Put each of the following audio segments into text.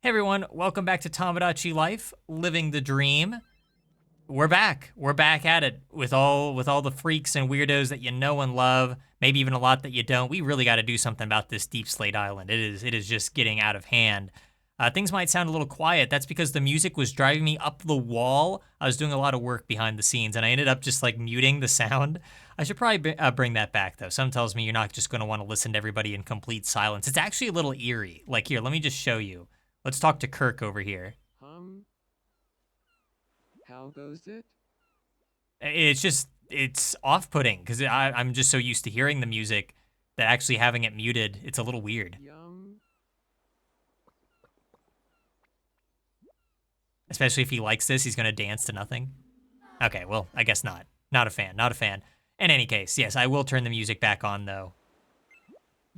Hey everyone, welcome back to Tomodachi Life, living the dream. We're back. We're back at it with all the freaks and weirdos that you know and love, maybe even a lot that you don't. We really got to do something about this Deep Slate Island. It is just getting out of hand. Things might sound a little quiet. That's because the music was driving me up the wall. I was doing a lot of work behind the scenes, and I ended up just like muting the sound. I should probably bring that back though. Some tells me you're not just going to want to listen to everybody in complete silence. It's actually a little eerie. Like here, let me just show you. Let's talk to Kirk over here. How goes it? It's off-putting because I'm just so used to hearing the music that actually having it muted, it's a little weird. Yum. Especially if he likes this, he's gonna dance to nothing. Okay, well, I guess not. Not a fan, not a fan. In any case, yes, I will turn the music back on though.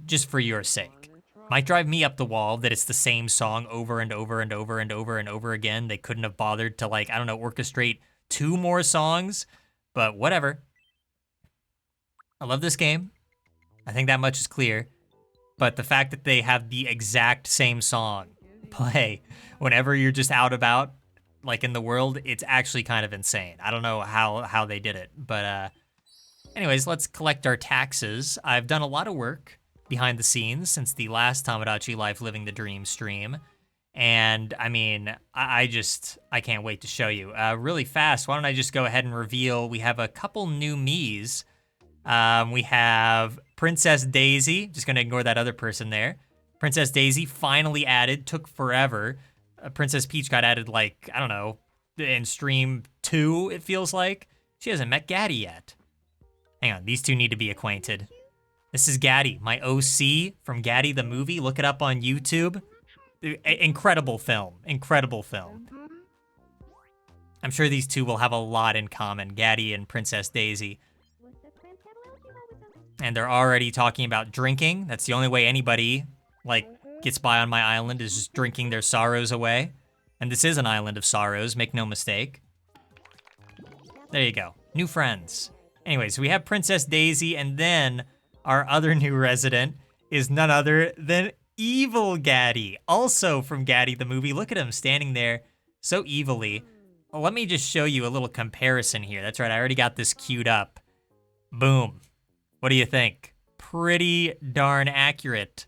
Just for your sake. Might drive me up the wall that it's the same song over and over and over and over and over again. They couldn't have bothered to, like, I don't know, orchestrate 2 more songs, but whatever. I love this game. I think that much is clear. But the fact that they have the exact same song play whenever you're just out about, like in the world, it's actually kind of insane. I don't know how they did it. But anyways, let's collect our taxes. I've done a lot of work behind the scenes since the last Tomodachi Life Living the Dream stream. And I mean, I can't wait to show you. Really fast, why don't I just go ahead and reveal, we have a couple new Miis. We have Princess Daisy, just gonna ignore that other person there. Princess Daisy finally added, took forever. Princess Peach got added like, I don't know, in stream 2, it feels like. She hasn't met Gaddy yet. Hang on, these two need to be acquainted. This is Gaddy, my OC from Gaddy the movie. Look it up on YouTube. Incredible film. Incredible film. I'm sure these two will have a lot in common, Gaddy and Princess Daisy. And they're already talking about drinking. That's the only way anybody, like, gets by on my island is just drinking their sorrows away. And this is an island of sorrows, make no mistake. There you go. New friends. Anyways, we have Princess Daisy, and then our other new resident is none other than Evil Gaddy, also from Gaddy the movie. Look at him standing there so evilly. Well, let me just show you a little comparison here. That's right, I already got this queued up. Boom. What do you think? Pretty darn accurate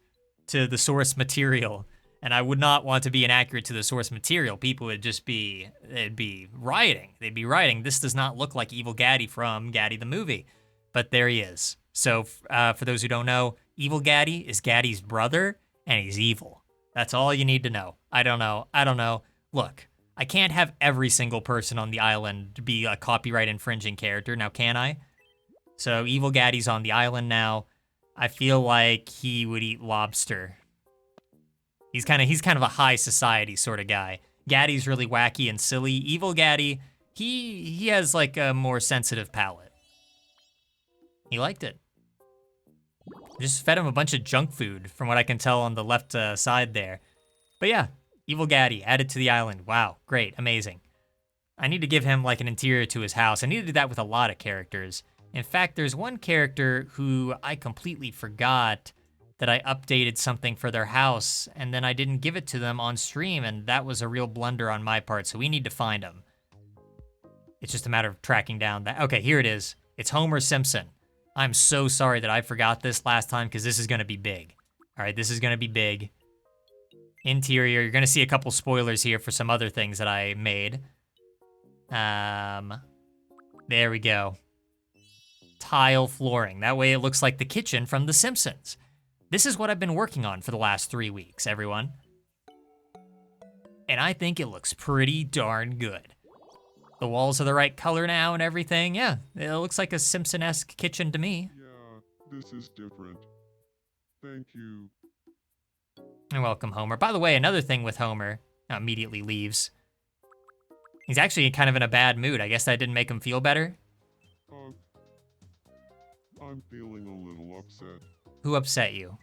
to the source material. And I would not want to be inaccurate to the source material. People would just they'd be rioting. They'd be rioting. This does not look like Evil Gaddy from Gaddy the movie. But there he is. So for those who don't know, Evil Gaddy is Gaddy's brother, and he's evil. That's all you need to know. I don't know. Look, I can't have every single person on the island be a copyright infringing character, now can I? So Evil Gaddy's on the island now. I feel like he would eat lobster. He's kind of a high society sort of guy. Gaddy's really wacky and silly. Evil Gaddy, he has like a more sensitive palate. He liked it. Just fed him a bunch of junk food, from what I can tell on the left side there. But yeah, Evil Gaddy added to the island. Wow, great, amazing. I need to give him like an interior to his house. I need to do that with a lot of characters. In fact, there's one character who I completely forgot that I updated something for their house, and then I didn't give it to them on stream, and that was a real blunder on my part, so we need to find him. It's just a matter of tracking down that. Okay, here it is. It's Homer Simpson. I'm so sorry that I forgot this last time because this is going to be big. All right, this is going to be big. Interior, you're going to see a couple spoilers here for some other things that I made. There we go. Tile flooring. That way it looks like the kitchen from The Simpsons. This is what I've been working on for the last 3 weeks, everyone. And I think it looks pretty darn good. The walls are the right color now and everything. Yeah, it looks like a Simpson-esque kitchen to me. Yeah, this is different. Thank you. You're welcome, Homer. By the way, another thing with Homer, immediately leaves. He's actually kind of in a bad mood. I guess that didn't make him feel better. I'm feeling a little upset. Who upset you?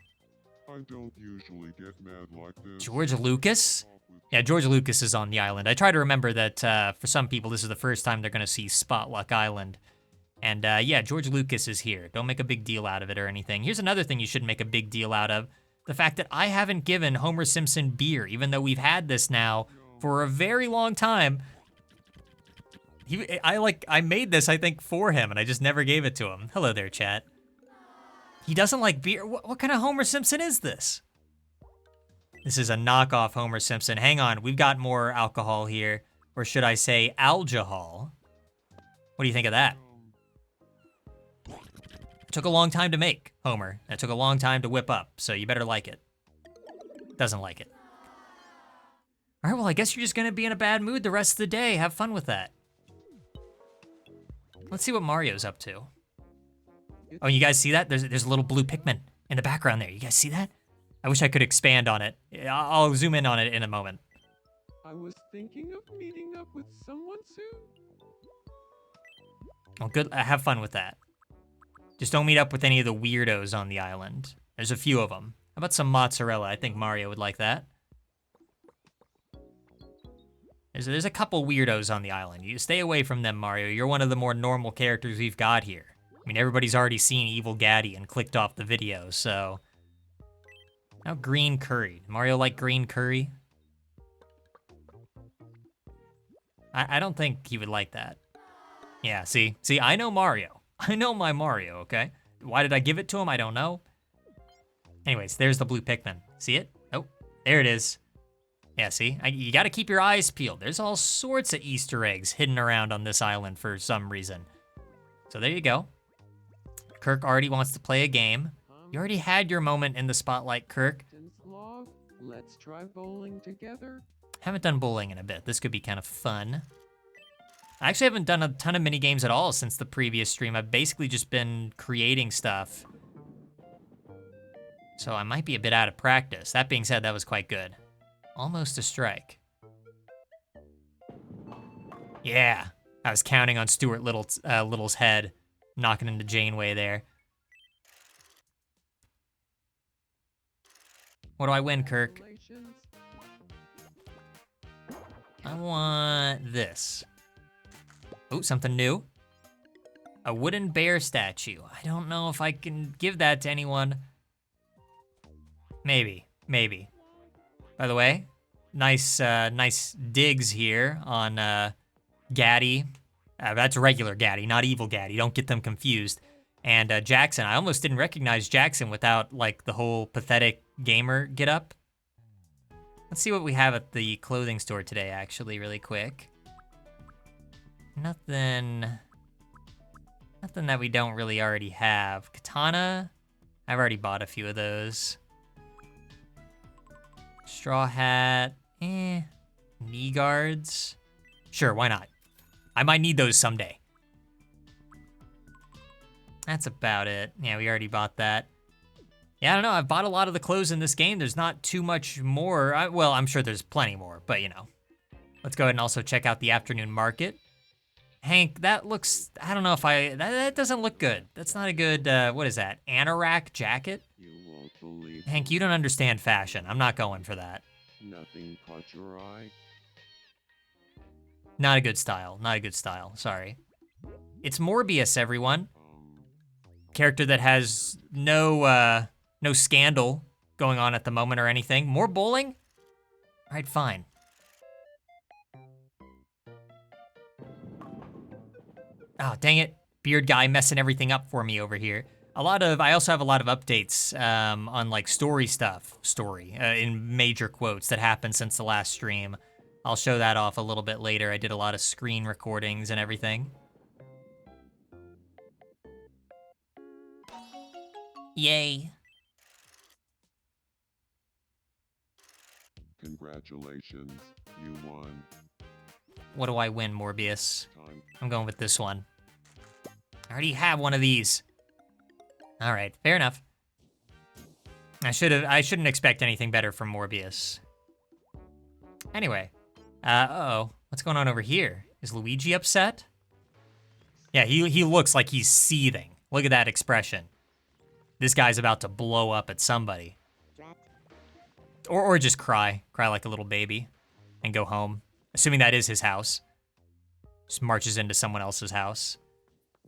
I don't usually get mad like this. George Lucas? Yeah, George Lucas is on the island. I try to remember that for some people, this is the first time they're going to see Spotluck Island. And yeah, George Lucas is here. Don't make a big deal out of it or anything. Here's another thing you shouldn't make a big deal out of. The fact that I haven't given Homer Simpson beer, even though we've had this now for a very long time. I made this, I think, for him, and I just never gave it to him. Hello there, chat. He doesn't like beer. What kind of Homer Simpson is this? This is a knockoff Homer Simpson. Hang on, we've got more alcohol here. Or should I say alcohol? What do you think of that? It took a long time to make, Homer. It took a long time to whip up, so you better like it. Doesn't like it. All right, well, I guess you're just gonna be in a bad mood the rest of the day. Have fun with that. Let's see what Mario's up to. Oh, you guys see that? There's a little blue Pikmin in the background there. You guys see that? I wish I could expand on it. I'll zoom in on it in a moment. I was thinking of meeting up with someone soon. Well, good. Have fun with that. Just don't meet up with any of the weirdos on the island. There's a few of them. How about some mozzarella? I think Mario would like that. There's a couple weirdos on the island. You stay away from them, Mario. You're one of the more normal characters we've got here. I mean, everybody's already seen Evil Gaddy and clicked off the video, so... Now green curry. Mario like green curry? I don't think he would like that. Yeah, see, I know Mario. I know my Mario, okay? Why did I give it to him? I don't know. Anyways, there's the blue Pikmin. See it? Oh, there it is. Yeah, see? You gotta keep your eyes peeled. There's all sorts of Easter eggs hidden around on this island for some reason. So there you go. Kirk already wants to play a game. You already had your moment in the spotlight, Kirk. Let's try bowling together. Haven't done bowling in a bit. This could be kind of fun. I actually haven't done a ton of mini games at all since the previous stream. I've basically just been creating stuff. So I might be a bit out of practice. That being said, that was quite good. Almost a strike. Yeah, I was counting on Stuart Little's head, knocking into Janeway there. What do I win, Kirk? I want this. Oh, something new. A wooden bear statue. I don't know if I can give that to anyone. Maybe. By the way, nice digs here on Gaddy. That's regular Gaddy, not evil Gaddy. Don't get them confused. And Jackson. I almost didn't recognize Jackson without like the whole pathetic gamer get up. Let's see what we have at the clothing store today, actually, really quick. Nothing that we don't really already have. Katana, I've already bought a few of those. Straw hat, knee guards. Sure, why not? I might need those someday. That's about it. Yeah, we already bought that. Yeah, I don't know, I've bought a lot of the clothes in this game. There's not too much more. Well, I'm sure there's plenty more, but you know. Let's go ahead and also check out the afternoon market. Hank, that looks, I don't know if that doesn't look good. That's not a good, what is that? Anorak jacket? You won't believe Hank, you don't understand fashion. I'm not going for that. nothing caught your eye. Not a good style, sorry. It's Morbius, everyone. Character that has no scandal going on at the moment or anything. More bowling? All right, fine. Oh, dang it. Beard guy messing everything up for me over here. I also have a lot of updates on like story stuff, in major quotes that happened since the last stream. I'll show that off a little bit later. I did a lot of screen recordings and everything. Yay. Congratulations, you won. What do I win, Morbius? Time. I'm going with this one. I already have one of these. All right, fair enough. I shouldn't expect anything better from Morbius. Anyway, uh-oh, what's going on over here? Is Luigi upset? Yeah, he looks like he's seething. Look at that expression. This guy's about to blow up at somebody. Or just cry like a little baby and go home. Assuming that is his house. Just marches into someone else's house.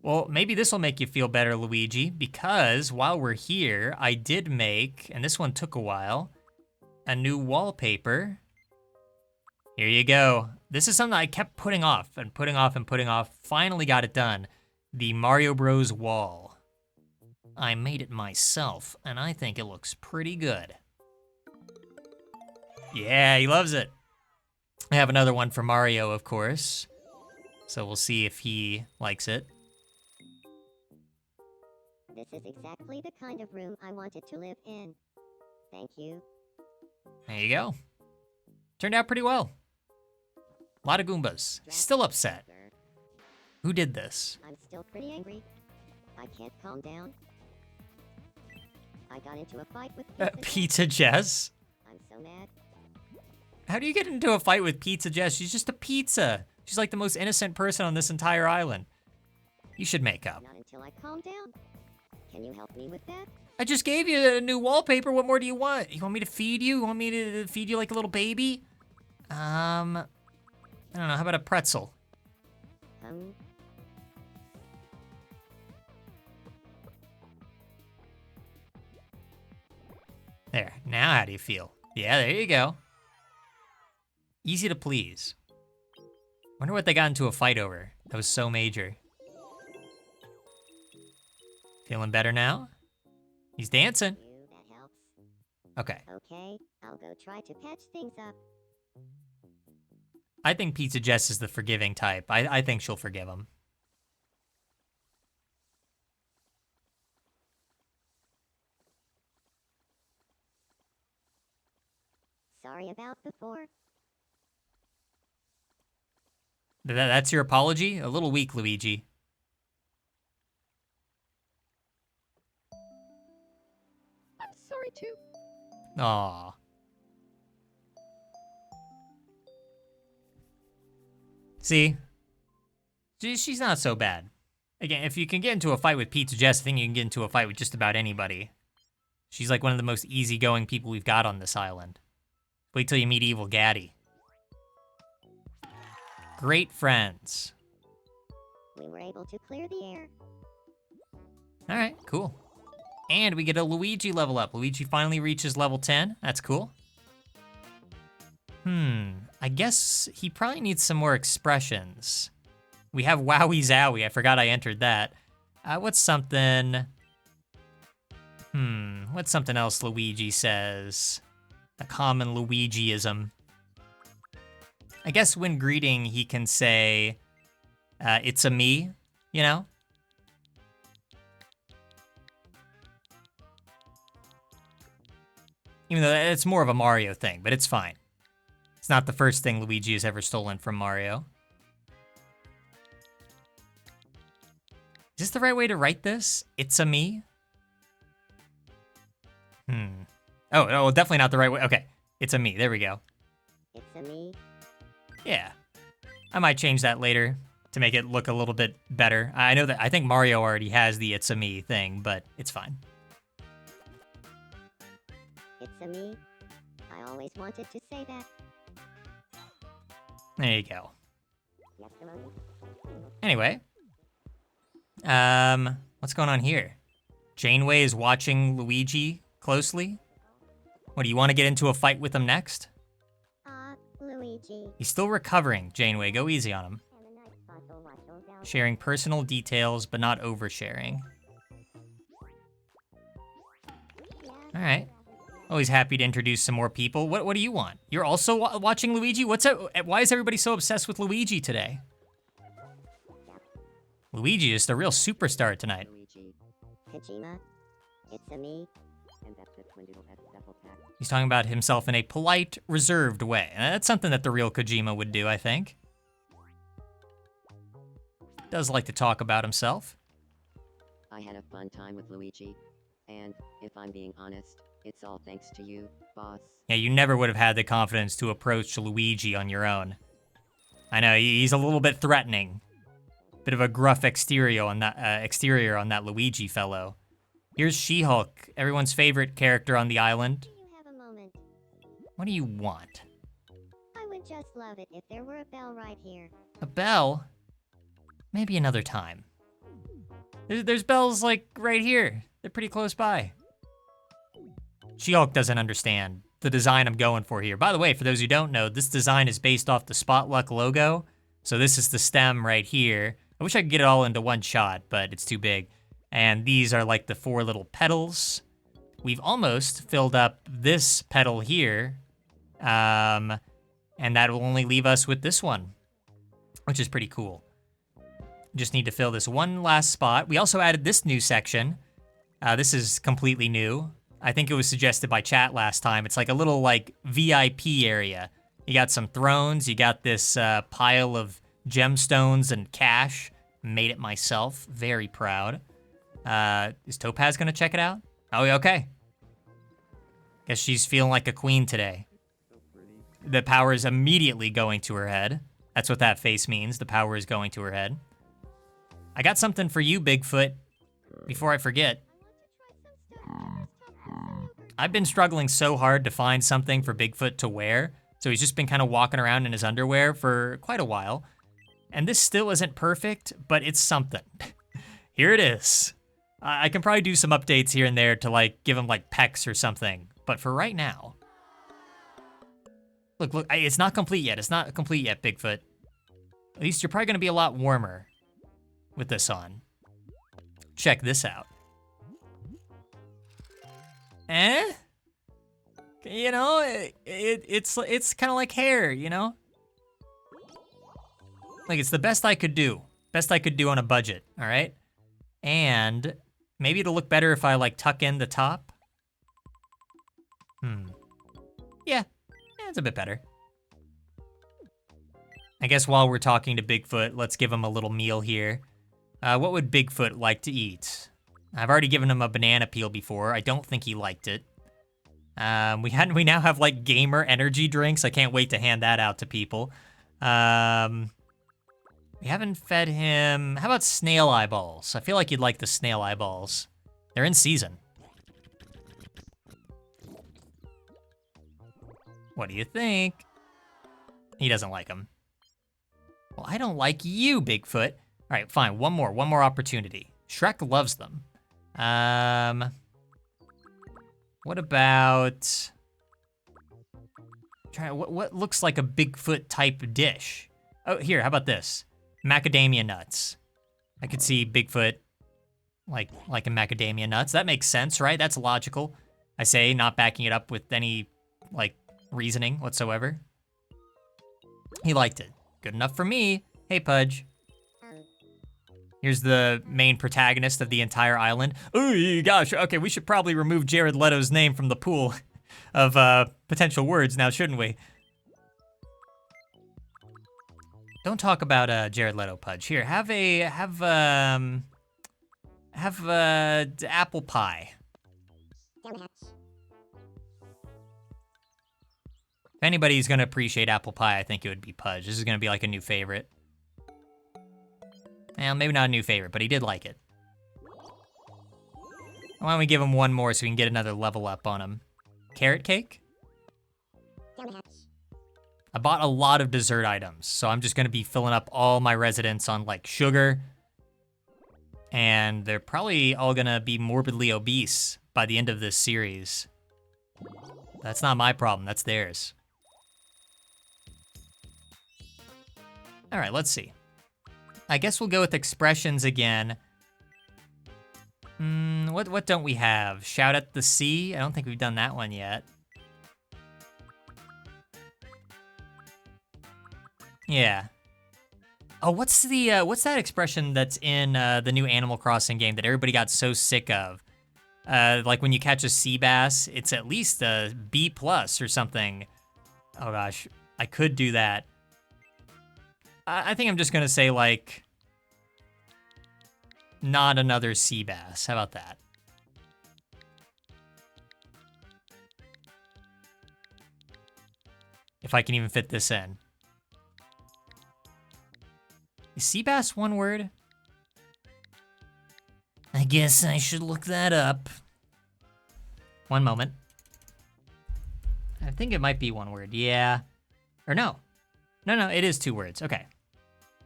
Well, maybe this will make you feel better, Luigi, because while we're here, I did make, and this one took a while, a new wallpaper. Here you go. This is something I kept putting off and putting off and putting off. Finally got it done. The Mario Bros. Wall. I made it myself, and I think it looks pretty good. Yeah, he loves it. I have another one for Mario, of course. So we'll see if he likes it. This is exactly the kind of room I wanted to live in. Thank you. There you go. Turned out pretty well. A lot of Goombas. Still upset. Who did this? I'm still pretty angry. I can't calm down. I got into a fight with Pizza Jess? I'm so mad. How do you get into a fight with Pizza Jess? She's just a pizza. She's like the most innocent person on this entire island. You should make up. Not until I calm down. Can you help me with that? I just gave you a new wallpaper. What more do you want? You want me to feed you? You want me to feed you like a little baby? I don't know. How about a pretzel? There. Now how do you feel? Yeah, there you go. Easy to please. Wonder what they got into a fight over. That was so major. Feeling better now? He's dancing. That helps. Okay. Okay, I'll go try to patch things up. I think Pizza Jess is the forgiving type. I think she'll forgive him. Sorry about before. That's your apology? A little weak, Luigi. I'm sorry too. Aww. See? She's not so bad. Again, if you can get into a fight with Pizza Jess, I think you can get into a fight with just about anybody. She's like one of the most easygoing people we've got on this island. Wait till you meet Evil Gaddy. Great friends. We were able to clear the air. All right, cool. And we get a Luigi level up. Luigi finally reaches level 10. That's cool. I guess he probably needs some more expressions. We have Wowie Zowie. I forgot I entered that. What's something... what's something else Luigi says? A common Luigiism. I guess when greeting, he can say, it's a me, you know? Even though it's more of a Mario thing, but it's fine. It's not the first thing Luigi has ever stolen from Mario. Is this the right way to write this? It's a me? Oh, definitely not the right way. Okay, it's a me. There we go. It's a me. Yeah. I might change that later to make it look a little bit better. I know that I think Mario already has the it's a me thing, but it's fine. It's a me. I always wanted to say that. There you go. Yes, hello. Anyway. What's going on here? Janeway is watching Luigi closely. What, do you want to get into a fight with him next? Luigi. He's still recovering, Janeway. Go easy on him. Sharing personal details, but not oversharing. All right. Always happy to introduce some more people. What do you want? You're also watching Luigi? What's up? Why is everybody so obsessed with Luigi today? Luigi is the real superstar tonight. Luigi. Kojima. It's a me. And that's it when it'll have double tap. He's talking about himself in a polite, reserved way. And that's something that the real Kojima would do, I think. Does like to talk about himself. I had a fun time with Luigi. And, if I'm being honest, it's all thanks to you, boss. Yeah, you never would have had the confidence to approach Luigi on your own. I know, he's a little bit threatening. Bit of a gruff exterior on that Luigi fellow. Here's She-Hulk, everyone's favorite character on the island. Do you have a moment? What do you want? I would just love it if there were a bell right here. A bell? Maybe another time. There's bells, like, right here. They're pretty close by. She-Hulk doesn't understand the design I'm going for here. By the way, for those who don't know, this design is based off the Spotluck logo. So this is the stem right here. I wish I could get it all into one shot, but it's too big. And these are like the 4 little petals. We've almost filled up this petal here. And that will only leave us with this one, which is pretty cool. Just need to fill this one last spot. We also added this new section. This is completely new. I think it was suggested by chat last time. It's like a little like VIP area. You got some thrones. You got this pile of gemstones and cash. Made it myself. Very proud. Is Topaz gonna check it out? Oh, okay. Guess she's feeling like a queen today. The power is immediately going to her head. That's what that face means. The power is going to her head. I got something for you, Bigfoot. Before I forget. I've been struggling so hard to find something for Bigfoot to wear. So he's just been kind of walking around in his underwear for quite a while. And this still isn't perfect, but it's something. Here it is. I can probably do some updates here and there to like give him like pecs or something. But for right now. Look, it's not complete yet. It's not complete yet, Bigfoot. At least you're probably gonna be a lot warmer with this on. Check this out. You know, it's kind of like hair, you know? Like, it's the best I could do. Best I could do on a budget, all right? And maybe it'll look better if I, like, tuck in the top. Yeah, it's a bit better. I guess while we're talking to Bigfoot, let's give him a little meal here. What would Bigfoot like to eat? I've already given him a banana peel before. I don't think he liked it. We now have like gamer energy drinks. I can't wait to hand that out to people. We haven't fed him. How about snail eyeballs? I feel like you'd like the snail eyeballs. They're in season. What do you think? He doesn't like them. Well, I don't like you, Bigfoot. All right, fine. One more opportunity. Shrek loves them. What about... What looks like a Bigfoot type dish? Oh, here, how about this? Macadamia nuts. I could see Bigfoot like in macadamia nuts. That makes sense, right? That's logical. I say, not backing it up with any, like, reasoning whatsoever. He liked it. Good enough for me. Hey, Pudge. Here's the main protagonist of the entire island. Oh gosh, okay, we should probably remove Jared Leto's name from the pool of potential words now, shouldn't we? Don't talk about Jared Leto, Pudge. Here, have apple pie. If anybody's gonna appreciate apple pie, I think it would be Pudge. This is gonna be like a new favorite. Well, maybe not a new favorite, but he did like it. Why don't we give him one more so we can get another level up on him? Carrot cake? I bought a lot of dessert items, so I'm just gonna be filling up all my residents on like sugar. And they're probably all gonna be morbidly obese by the end of this series. That's not my problem, that's theirs. All right, let's see. I guess we'll go with expressions again. What don't we have? Shout at the sea? I don't think we've done that one yet. Yeah. Oh, what's that expression that's in the new Animal Crossing game that everybody got so sick of? Like when you catch a sea bass, it's at least a B+ or something. Oh gosh, I could do that. I think I'm just gonna say like, not another sea bass. How about that? If I can even fit this in. Is sea bass one word? I guess I should look that up. One moment. I think it might be one word, yeah. Or no. No, it is 2 words, okay.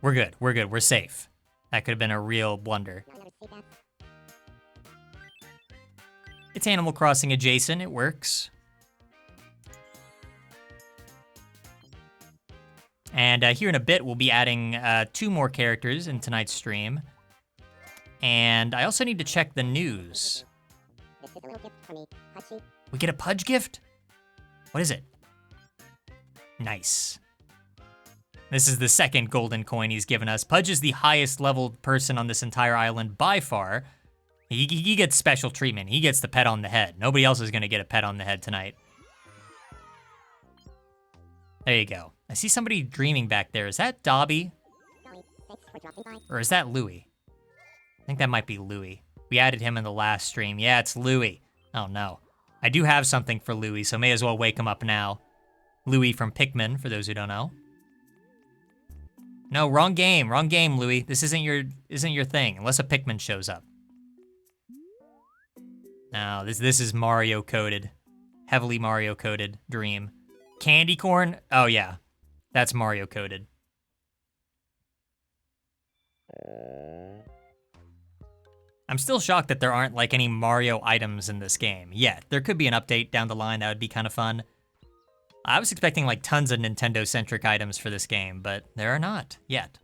We're good, we're safe. That could have been a real blunder. It's Animal Crossing adjacent, it works. And here in a bit, we'll be adding 2 more characters in tonight's stream. And I also need to check the news. We get a Pudge gift? What is it? Nice. This is the second golden coin he's given us. Pudge is the highest leveled person on this entire island by far. He gets special treatment. He gets the pet on the head. Nobody else is going to get a pet on the head tonight. There you go. I see somebody dreaming back there. Is that Dobby? Or is that Louie? I think that might be Louie. We added him in the last stream. Yeah, it's Louie. Oh no. I do have something for Louie, so may as well wake him up now. Louie from Pikmin, for those who don't know. No, wrong game, Louie. This isn't your thing, unless a Pikmin shows up. No, this is Mario coded. Heavily Mario coded dream. Candy corn? Oh yeah. That's Mario coded. I'm still shocked that there aren't like any Mario items in this game yet. There could be an update down the line, that would be kind of fun. I was expecting like tons of Nintendo-centric items for this game, but there are not yet.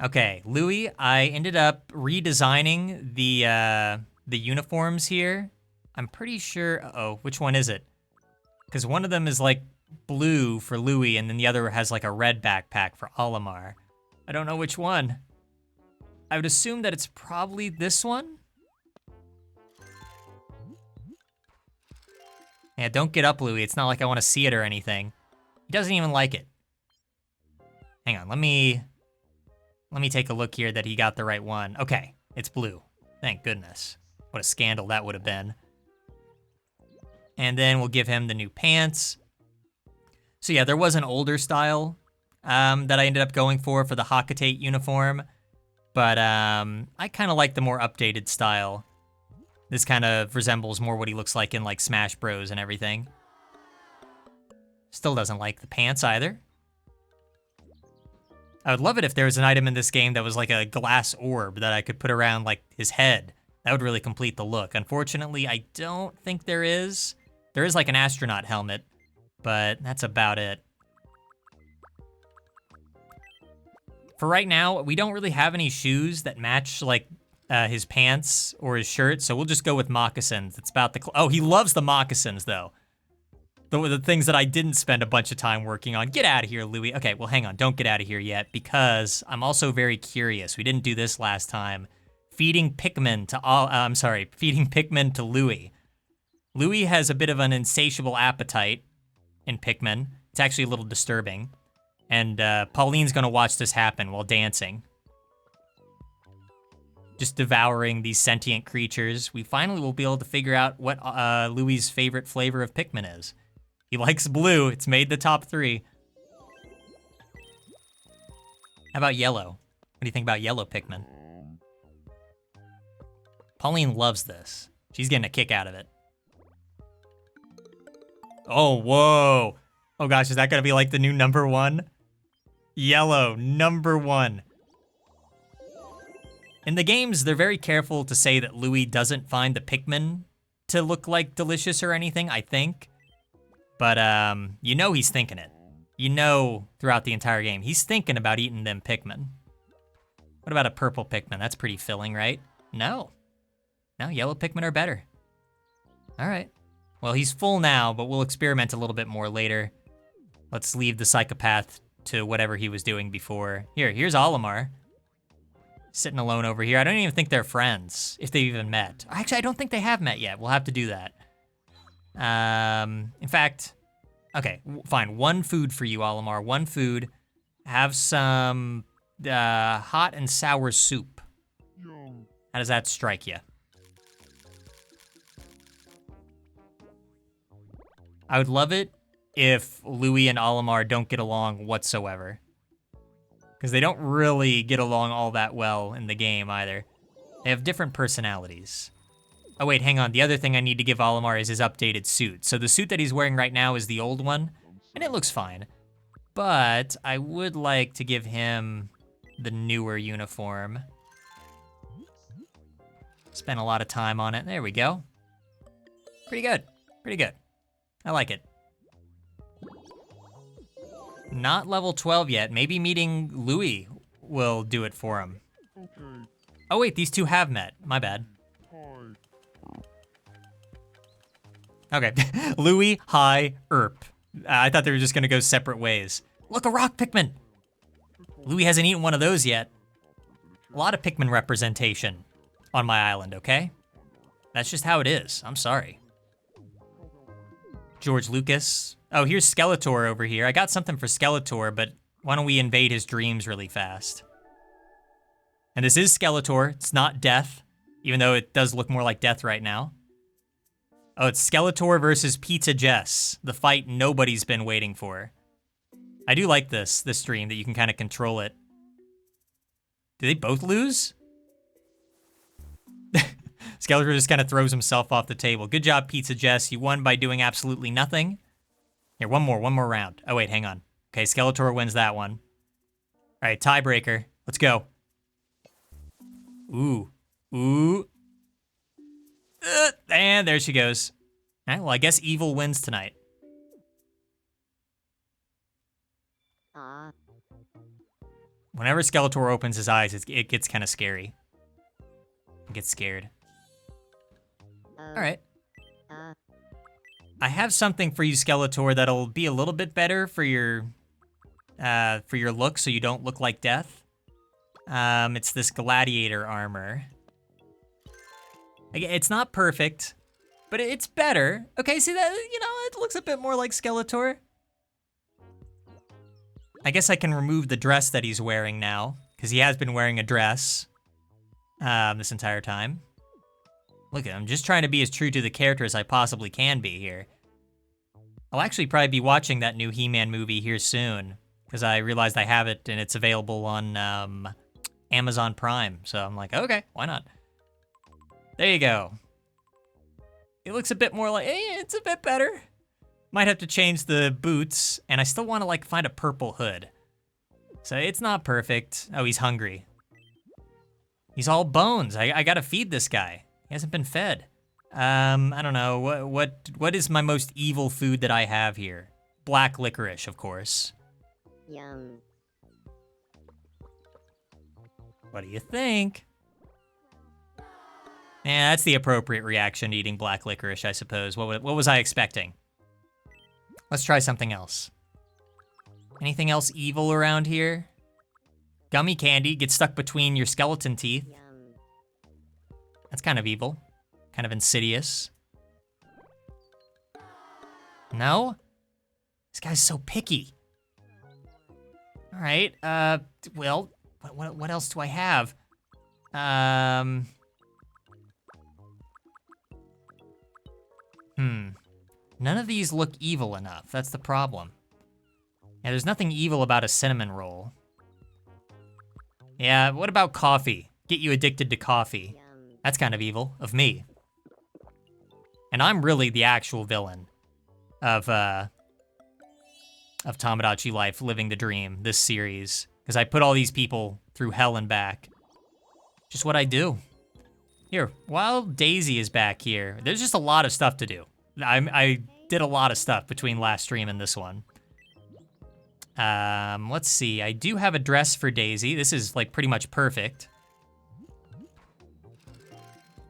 Okay, Louie, I ended up redesigning the uniforms here. I'm pretty sure, uh-oh, which one is it? Because one of them is like blue for Louie, and then the other has like a red backpack for Olimar. I don't know which one. I would assume that it's probably this one? Yeah, don't get up, Louie. It's not like I want to see it or anything. He doesn't even like it. Hang on, let me take a look here that he got the right one. Okay, it's blue. Thank goodness. What a scandal that would have been. And then we'll give him the new pants. So yeah, there was an older style that I ended up going for the Hakatate uniform. But I kind of like the more updated style. This kind of resembles more what he looks like in like Smash Bros and everything. Still doesn't like the pants either. I would love it if there was an item in this game that was like a glass orb that I could put around like his head. That would really complete the look. Unfortunately, I don't think there is. There is like an astronaut helmet, but that's about it. For right now, we don't really have any shoes that match like his pants or his shirt, so we'll just go with moccasins. It's about the oh, he loves the moccasins though. The things that I didn't spend a bunch of time working on. Get out of here, Louie. Okay, well hang on, don't get out of here yet because I'm also very curious. We didn't do this last time. Feeding Pikmin to Louie. Louie has a bit of an insatiable appetite in Pikmin. It's actually a little disturbing. And Pauline's gonna watch this happen while dancing. Just devouring these sentient creatures. We finally will be able to figure out what Louie's favorite flavor of Pikmin is. He likes blue. It's made the top 3. How about yellow? What do you think about yellow Pikmin? Pauline loves this. She's getting a kick out of it. Oh, whoa. Oh gosh, is that gonna be like the new number 1? Yellow, number 1. In the games, they're very careful to say that Louie doesn't find the Pikmin to look like delicious or anything, I think. But, you know he's thinking it. You know throughout the entire game, he's thinking about eating them Pikmin. What about a purple Pikmin? That's pretty filling, right? No. No, yellow Pikmin are better. All right. Well, he's full now, but we'll experiment a little bit more later. Let's leave the psychopath to whatever he was doing before. Here's Olimar. Sitting alone over here. I don't even think they're friends, if they've even met. Actually, I don't think they have met yet. We'll have to do that. In fact, okay, fine. 1 food for you, Olimar. 1 food. Have some hot and sour soup. How does that strike you? I would love it if Louie and Olimar don't get along whatsoever. Because they don't really get along all that well in the game either. They have different personalities. Oh wait, hang on. The other thing I need to give Olimar is his updated suit. So the suit that he's wearing right now is the old one, and it looks fine. But I would like to give him the newer uniform. Spent a lot of time on it. There we go. Pretty good. Pretty good. I like it. Not level 12 yet. Maybe meeting Louis will do it for him. Okay. Oh wait, these two have met. My bad. Hi. Okay. Louis, hi, Erp. I thought they were just gonna go separate ways. Look, a rock Pikmin! Louis hasn't eaten one of those yet. A lot of Pikmin representation on my island, okay? That's just how it is. I'm sorry. George Lucas. Oh, here's Skeletor over here. I got something for Skeletor, but why don't we invade his dreams really fast? And this is Skeletor. It's not Death, even though it does look more like Death right now. Oh, it's Skeletor versus Pizza Jess, the fight nobody's been waiting for. I do like this stream, that you can kind of control it. Do they both lose? Skeletor just kind of throws himself off the table. Good job, Pizza Jess. You won by doing absolutely nothing. Here, one more round. Oh, wait, hang on. Okay, Skeletor wins that one. All right, tiebreaker. Let's go. Ooh. Ooh. And there she goes. All right, well, I guess evil wins tonight. Whenever Skeletor opens his eyes, it gets kind of scary. I get scared. All right. I have something for you, Skeletor, that'll be a little bit better for your look, so you don't look like Death. It's this gladiator armor. It's not perfect, but it's better. Okay, see that? You know, it looks a bit more like Skeletor. I guess I can remove the dress that he's wearing now, because he has been wearing a dress this entire time. Look at him, I'm just trying to be as true to the character as I possibly can be here. I'll actually probably be watching that new He-Man movie here soon, because I realized I have it and it's available on Amazon Prime. So I'm like, okay, why not? There you go. It looks a bit more like, it's a bit better. Might have to change the boots, and I still want to like find a purple hood. So it's not perfect. Oh, he's hungry. He's all bones. I gotta feed this guy. He hasn't been fed. I don't know, what is my most evil food that I have here? Black licorice, of course. Yum. What do you think? Yeah, that's the appropriate reaction to eating black licorice, I suppose. What was I expecting? Let's try something else. Anything else evil around here? Gummy candy gets stuck between your skeleton teeth. Yum. That's kind of evil. Kind of insidious. No? This guy's so picky. All right, well, what else do I have? None of these look evil enough. That's the problem. Yeah, there's nothing evil about a cinnamon roll. Yeah, what about coffee? Get you addicted to coffee. Yum. That's kind of evil, of me. And I'm really the actual villain of Tomodachi Life, Living the Dream, this series. Because I put all these people through hell and back. Just what I do. Here, while Daisy is back here, there's just a lot of stuff to do. I did a lot of stuff between last stream and this one. Let's see, I do have a dress for Daisy. This is like pretty much perfect.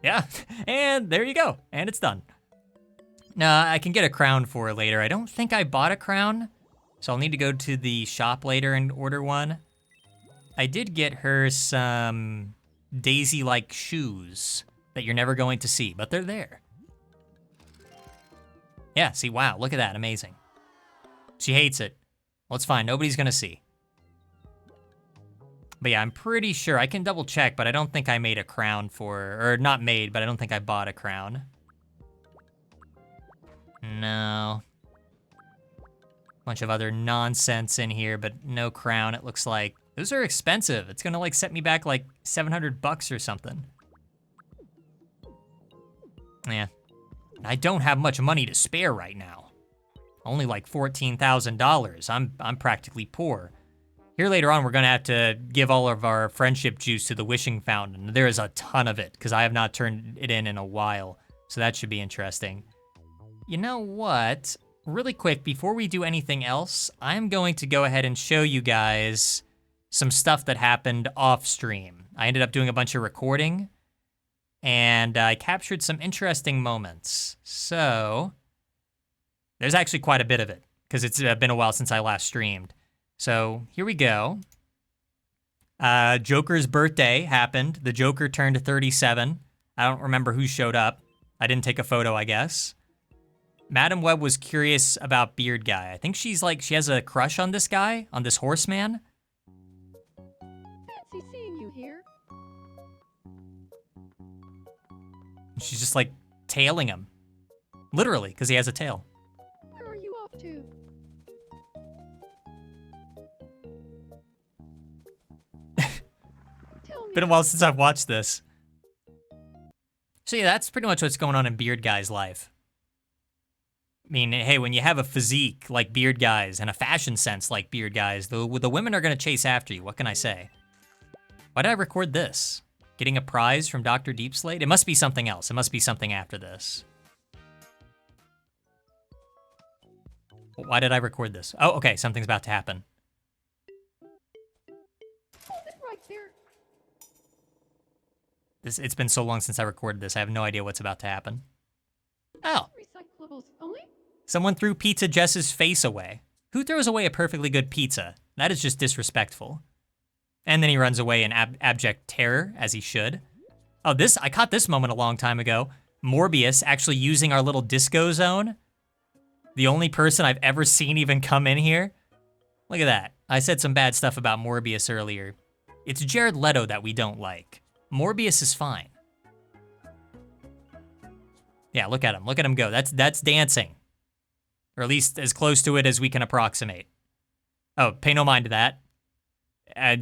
Yeah, and there you go, and it's done. Nah, I can get a crown for her later. I don't think I bought a crown, so I'll need to go to the shop later and order one. I did get her some Daisy-like shoes that you're never going to see, but they're there. Yeah, see, wow, look at that, amazing. She hates it. Well, it's fine, nobody's gonna see. But yeah, I'm pretty sure, I can double check, but I don't think I made a crown for her, or not made, but I don't think I bought a crown. No. Bunch of other nonsense in here, but no crown, it looks like. Those are expensive. It's gonna like set me back like 700 bucks or something. Yeah. I don't have much money to spare right now. Only like $14,000. I'm practically poor. Here later on, we're going to have to give all of our friendship juice to the wishing fountain. There is a ton of it, because I have not turned it in a while. So that should be interesting. You know what? Really quick, before we do anything else, I'm going to go ahead and show you guys some stuff that happened off stream. I ended up doing a bunch of recording, and I captured some interesting moments. So there's actually quite a bit of it, because it's been a while since I last streamed. So here we go. Joker's birthday happened. The Joker turned 37. I don't remember who showed up. I didn't take a photo, I guess. Madam Web was curious about Beard Guy. I think she's like, she has a crush on this guy, on this horseman. Fancy seeing you here. She's just like tailing him. Literally, because he has a tail. Where are you off to? Tell me. Been a while since I've watched this. So yeah, that's pretty much what's going on in Beard Guy's life. I mean, hey, when you have a physique like Beard Guy's and a fashion sense like Beard Guy's, the women are going to chase after you. What can I say? Why did I record this? Getting a prize from Dr. Deepslate? It must be something else. It must be something after this. Why did I record this? Oh, okay, something's about to happen. Hold it right there. It's been so long since I recorded this, I have no idea what's about to happen. Oh. Recyclables only? Someone threw Pizza Jess's face away. Who throws away a perfectly good pizza? That is just disrespectful. And then he runs away in abject terror, as he should. Oh, I caught this moment a long time ago. Morbius actually using our little disco zone. The only person I've ever seen even come in here. Look at that. I said some bad stuff about Morbius earlier. It's Jared Leto that we don't like. Morbius is fine. Yeah, look at him. Look at him go. That's dancing. Or at least as close to it as we can approximate. Oh, pay no mind to that.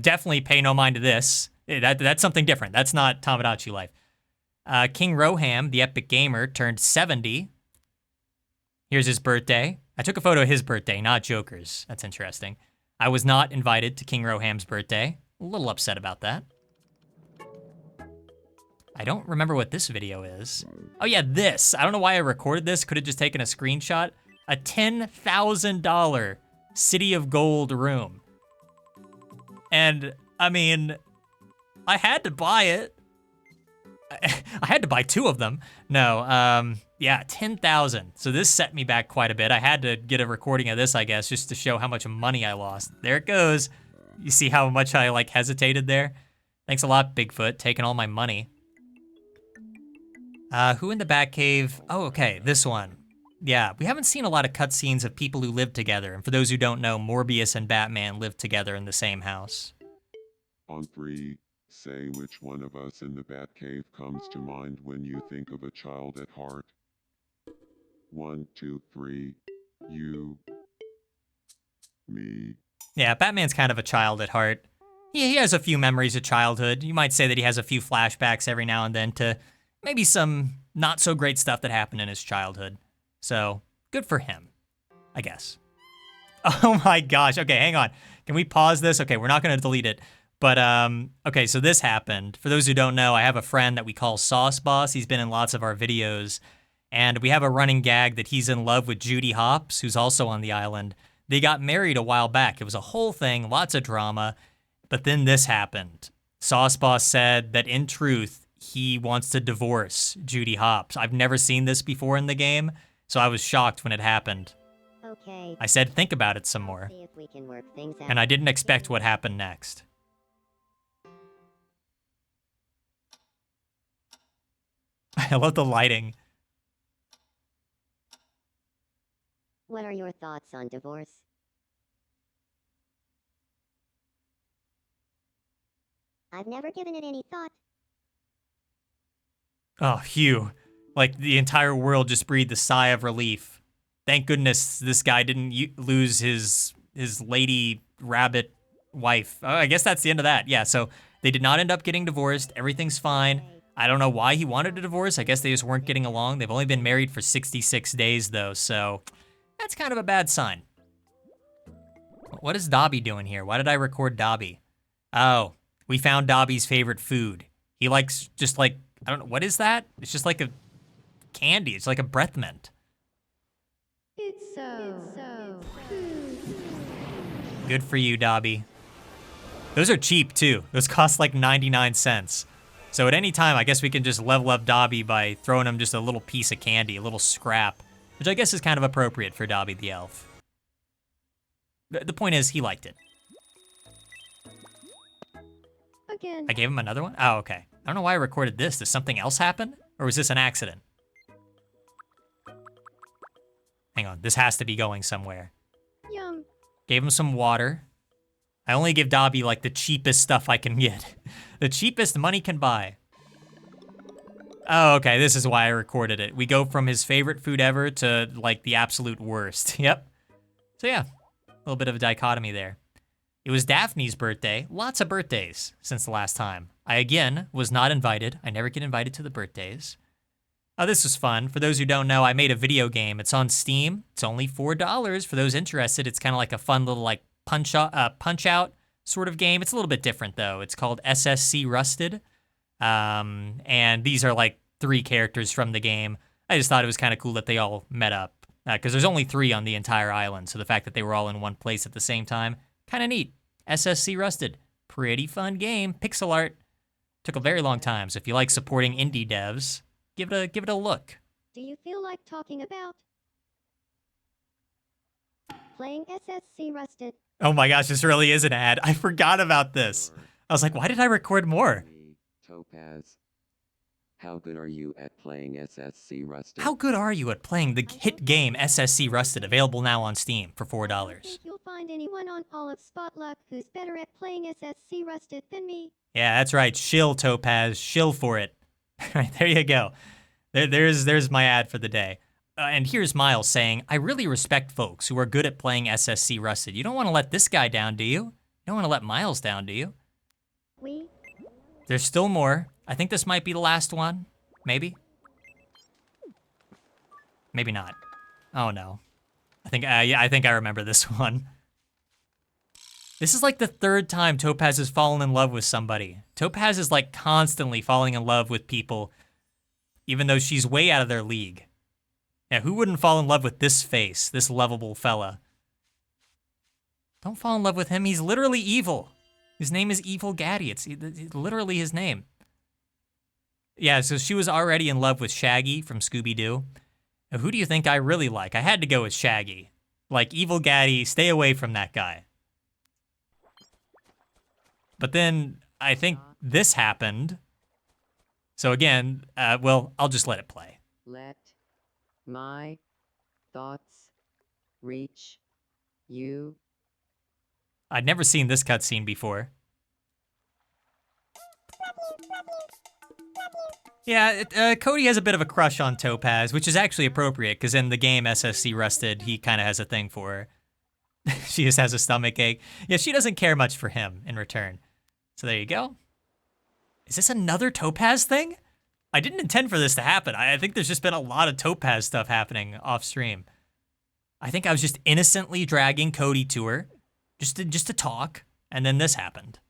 Definitely pay no mind to this. That's something different. That's not Tomodachi life. King Roham, the epic gamer, turned 70. Here's his birthday. I took a photo of his birthday, not Joker's. That's interesting. I was not invited to King Roham's birthday. A little upset about that. I don't remember what this video is. Oh yeah, this. I don't know why I recorded this. Could have just taken a screenshot. A $10,000 City of Gold room. And, I mean, I had to buy it. I had to buy 2 of them. No, yeah, 10,000. So this set me back quite a bit. I had to get a recording of this, I guess, just to show how much money I lost. There it goes. You see how much I, like, hesitated there? Thanks a lot, Bigfoot, taking all my money. Who in the Batcave? Oh, okay, this one. Yeah, we haven't seen a lot of cutscenes of people who live together. And for those who don't know, Morbius and Batman live together in the same house. On 3, say which one of us in the Batcave comes to mind when you think of a child at heart. 1, 2, 3. You. Me. Yeah, Batman's kind of a child at heart. He has a few memories of childhood. You might say that he has a few flashbacks every now and then to maybe some not so great stuff that happened in his childhood. So, good for him, I guess. Oh my gosh. Okay, hang on. Can we pause this? Okay, we're not going to delete it. But, okay, so this happened. For those who don't know, I have a friend that we call Sauce Boss. He's been in lots of our videos. And we have a running gag that he's in love with Judy Hopps, who's also on the island. They got married a while back. It was a whole thing, lots of drama. But then this happened. Sauce Boss said that in truth, he wants to divorce Judy Hopps. I've never seen this before in the game, so I was shocked when it happened. Okay. I said, think about it some more. See if we can work things out. And I didn't expect what happened next. I love the lighting. What are your thoughts on divorce? I've never given it any thought. Oh, phew. Like, the entire world just breathed a sigh of relief. Thank goodness this guy didn't lose his lady rabbit wife. Oh, I guess that's the end of that. Yeah, so they did not end up getting divorced. Everything's fine. I don't know why he wanted a divorce. I guess they just weren't getting along. They've only been married for 66 days, though, so that's kind of a bad sign. What is Dobby doing here? Why did I record Dobby? Oh, we found Dobby's favorite food. He likes just like, I don't know, what is that? It's just like a candy. It's like a breath mint. It's so Good for you, Dobby. Those are cheap too. Those cost like 99 cents. So at any time, I guess we can just level up Dobby by throwing him just a little piece of candy, a little scrap, which I guess is kind of appropriate for Dobby the elf. The point is, he liked it. again. I gave him another one? Oh, okay. I don't know why I recorded this. Did something else happen? Or was this an accident? Hang on, this has to be going somewhere. Yum. Gave him some water. I only give Dobby like the cheapest stuff I can get. The cheapest money can buy. Oh, okay, this is why I recorded it. We go from his favorite food ever to like the absolute worst. Yep. So yeah, a little bit of a dichotomy there. It was Daphne's birthday. Lots of birthdays since the last time. I, again, was not invited. I never get invited to the birthdays. Oh, this was fun. For those who don't know, I made a video game. It's on Steam. It's only $4 for those interested. It's kind of like a fun little like punch out sort of game. It's a little bit different though. It's called SSC Rusted. And these are like 3 characters from the game. I just thought it was kind of cool that they all met up because there's only 3 on the entire island. So the fact that they were all in one place at the same time, kind of neat. SSC Rusted, pretty fun game. Pixel art. Took a very long time. So if you like supporting indie devs, give it a look. Do you feel like talking about playing SSC Rusted? Oh my gosh, this really is an ad. I forgot about this. I was like, why did I record more? Topaz, how good are you at playing SSC Rusted? How good are you at playing the hit game SSC Rusted, available now on Steam for I don't $4? think you'll find anyone on all of Spotluck who's better at playing SSC Rusted than me. Yeah, that's right. Shill, Topaz. Shill for it. Right, there you go. There's my ad for the day. And here's Miles saying, I really respect folks who are good at playing SSC Rusted. You don't want to let this guy down, do you? You don't want to let Miles down, do you? There's still more. I think this might be the last one. Maybe? Maybe not. Oh no. Yeah, I think I remember this one. This is like the 3rd time Topaz has fallen in love with somebody. Topaz is like constantly falling in love with people, even though she's way out of their league. Yeah, who wouldn't fall in love with this face, this lovable fella? Don't fall in love with him. He's literally evil. His name is Evil Gaddy. It's literally his name. Yeah, so she was already in love with Shaggy from Scooby-Doo. Now, who do you think I really like? I had to go with Shaggy. Like, Evil Gaddy, stay away from that guy. But then I think this happened. So again, well, I'll just let it play. Let my thoughts reach you. I'd never seen this cutscene before. Yeah, Cody has a bit of a crush on Topaz, which is actually appropriate, because in the game SSC Rusted, he kind of has a thing for her. She just has a stomach ache. Yeah, she doesn't care much for him in return. So there you go. Is this another Topaz thing? I didn't intend for this to happen. I think there's just been a lot of Topaz stuff happening off stream. I think I was just innocently dragging Cody to her, just to talk, and then this happened.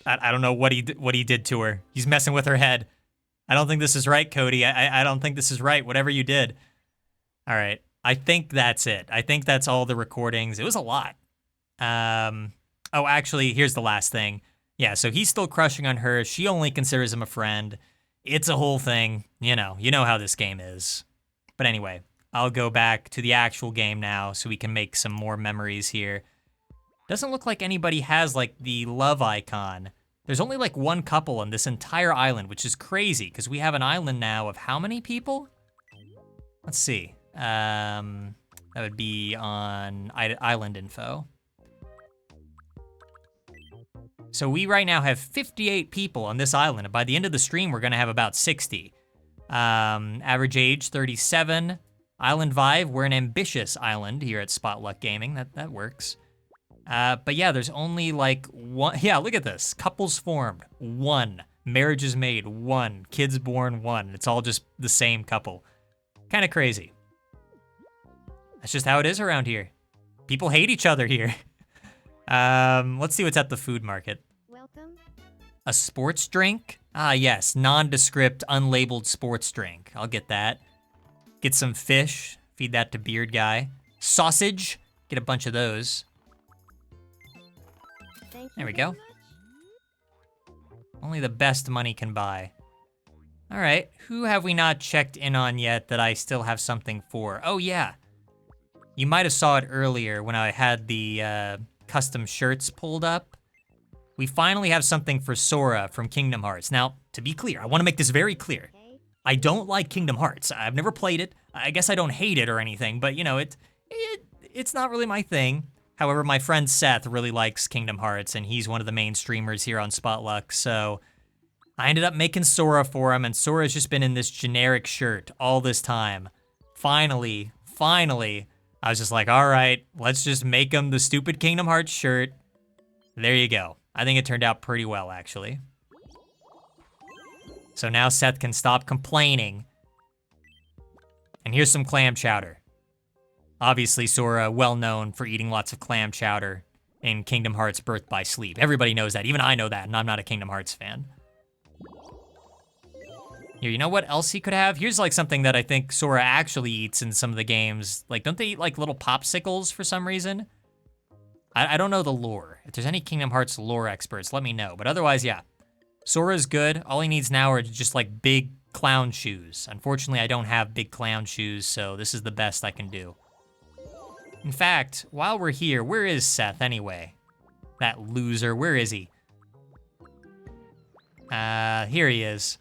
I don't know what he did to her. He's messing with her head. I don't think this is right, Cody. I don't think this is right, whatever you did. All right. I think that's it. I think that's all the recordings. It was a lot. Oh, actually, here's the last thing. Yeah, so he's still crushing on her. She only considers him a friend. It's a whole thing. You know how this game is. But anyway, I'll go back to the actual game now so we can make some more memories here. Doesn't look like anybody has like the love icon. There's only like one couple on this entire island, which is crazy because we have an island now of how many people? Let's see. That would be on island info. So we right now have 58 people on this island, and by the end of the stream, we're gonna have about 60. Average age, 37. Island vibe, we're an ambitious island here at Spotluck Gaming. That works. But yeah, there's only like one. Yeah, look at this. Couples formed. 1. Marriages made, 1. Kids born, 1. It's all just the same couple. Kind of crazy. That's just how it is around here. People hate each other here. Let's see what's at the food market. Welcome. A sports drink? Ah, yes. Nondescript, unlabeled sports drink. I'll get that. Get some fish. Feed that to Beard Guy. Sausage. Get a bunch of those. Thank you There we very go. much. Only the best money can buy. All right. Who have we not checked in on yet that I still have something for? Oh, yeah. You might have saw it earlier when I had the custom shirts pulled up. We finally have something for Sora from Kingdom Hearts. Now, to be clear, I want to make this very clear. Okay. I don't like Kingdom Hearts. I've never played it. I guess I don't hate it or anything, but you know, it's not really my thing. However, my friend Seth really likes Kingdom Hearts, and he's one of the main streamers here on Spotluck, so I ended up making Sora for him, and Sora's just been in this generic shirt all this time. Finally, I was just like, all right, let's just make him the stupid Kingdom Hearts shirt. There you go. I think it turned out pretty well, actually. So now Seth can stop complaining. And here's some clam chowder. Obviously, Sora, well known for eating lots of clam chowder in Kingdom Hearts Birth by Sleep. Everybody knows that. Even I know that, and I'm not a Kingdom Hearts fan. Here, you know what else he could have? Here's like something that I think Sora actually eats in some of the games. Like, don't they eat like little popsicles for some reason? I don't know the lore. If there's any Kingdom Hearts lore experts, let me know. But otherwise, yeah. Sora's good. All he needs now are just like big clown shoes. Unfortunately, I don't have big clown shoes, so this is the best I can do. In fact, while we're here, where is Seth anyway? That loser, where is he? Here he is.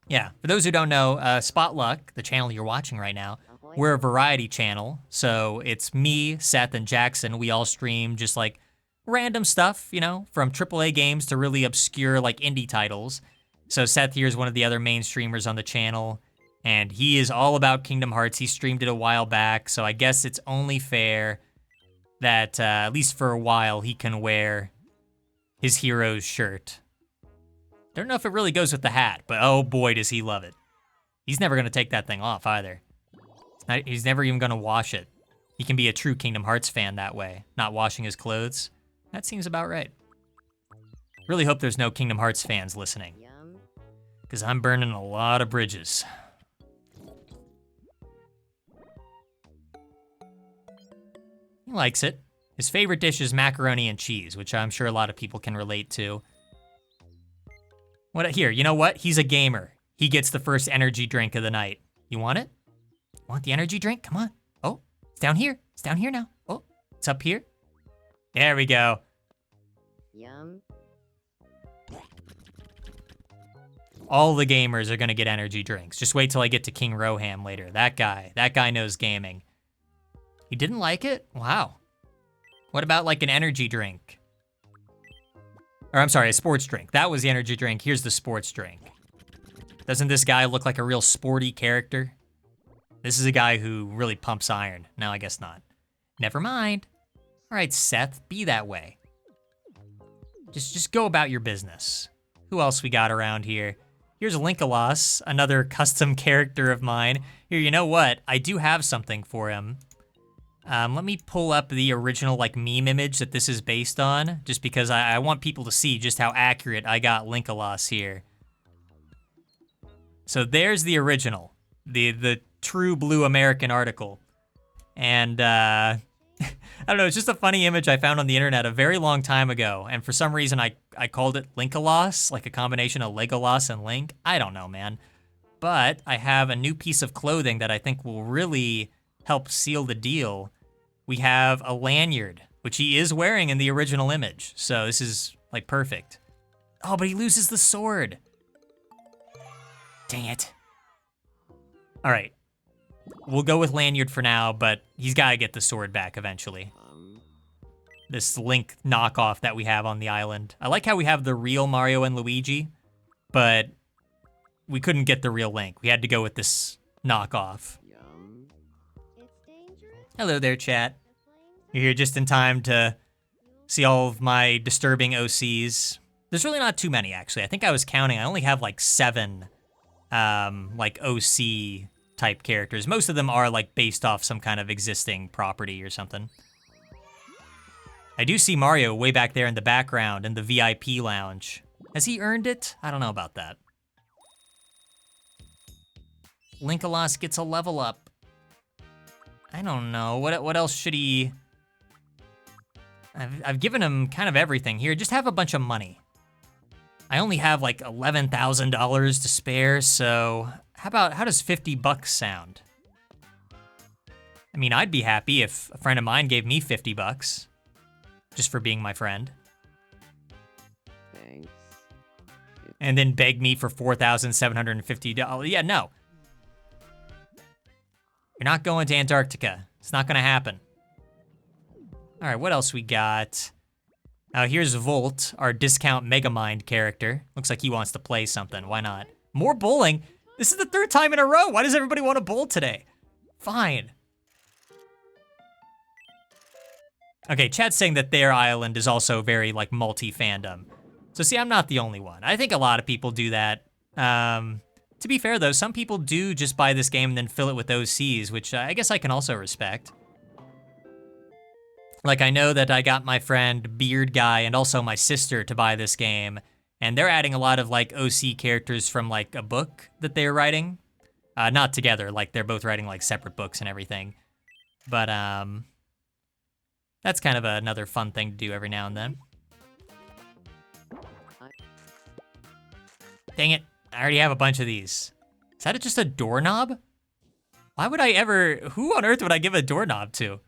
Yeah, for those who don't know, Spotluck, the channel you're watching right now, we're a variety channel. So it's me, Seth, and Jackson. We all stream just like random stuff, you know, from AAA games to really obscure like indie titles. So Seth here is one of the other main streamers on the channel, and he is all about Kingdom Hearts. He streamed it a while back, so I guess it's only fair that, at least for a while, he can wear his hero's shirt. Don't know if it really goes with the hat, but oh boy, does he love it. He's never going to take that thing off either. He's never even going to wash it. He can be a true Kingdom Hearts fan that way, not washing his clothes. That seems about right. Really hope there's no Kingdom Hearts fans listening, Yum. because I'm burning a lot of bridges. He likes it. His favorite dish is macaroni and cheese, which I'm sure a lot of people can relate to. Here, you know what? He's a gamer. He gets the first energy drink of the night. You want it? Want the energy drink? Come on. Oh, it's down here. It's down here now. Oh, it's up here. There we go. Yum. All the gamers are gonna get energy drinks. Just wait till I get to King Roham later. That guy knows gaming. He didn't like it? Wow. What about like an energy drink? Or I'm sorry, a sports drink. That was the energy drink. Here's the sports drink. Doesn't this guy look like a real sporty character? This is a guy who really pumps iron. No, I guess not. Never mind. All right, Seth, be that way. Just go about your business. Who else we got around here? Here's Linkalos, another custom character of mine. Here, you know what? I do have something for him. Let me pull up the original like meme image that this is based on, just because I want people to see just how accurate I got Linkalos here. So there's the original, the true blue American article. And I don't know, it's just a funny image I found on the internet a very long time ago, and for some reason I called it Linkalos, like a combination of Legolas and Link. I don't know, man. But I have a new piece of clothing that I think will really help seal the deal. We have a lanyard, which he is wearing in the original image. So this is like perfect. Oh, but he loses the sword. Dang it. All right. We'll go with lanyard for now, but he's got to get the sword back eventually. This Link knockoff that we have on the island. I like how we have the real Mario and Luigi, but we couldn't get the real Link. We had to go with this knockoff. Yum. It's dangerous. Hello there, chat. The flames You're here just in time to see all of my disturbing OCs. There's really not too many, actually. I think I was counting. I only have like 7, like OC type characters. Most of them are like based off some kind of existing property or something. I do see Mario way back there in the background in the VIP lounge. Has he earned it? I don't know about that. Linkalos gets a level up. I don't know. What else should he... I've given him kind of everything here. Just have a bunch of money. I only have like $11,000 to spare, so how does 50 bucks sound? I mean, I'd be happy if a friend of mine gave me 50 bucks just for being my friend. Thanks. And then beg me for $4,750. Yeah, no. You're not going to Antarctica. It's not gonna happen. All right, what else we got? Here's Volt, our discount Megamind character. Looks like he wants to play something. Why not? More bowling? This is the 3rd time in a row. Why does everybody want to bowl today? Fine. Okay, chat's saying that their island is also very, like, multi-fandom. So see, I'm not the only one. I think a lot of people do that. To be fair, though, some people do just buy this game and then fill it with OCs, which I guess I can also respect. Like, I know that I got my friend Beard Guy and also my sister to buy this game, and they're adding a lot of, like, OC characters from, like, a book that they're writing. Not together, like, they're both writing, like, separate books and everything. But, that's kind of another fun thing to do every now and then. Dang it, I already have a bunch of these. Is that just a doorknob? Why would I ever, who on earth would I give a doorknob to?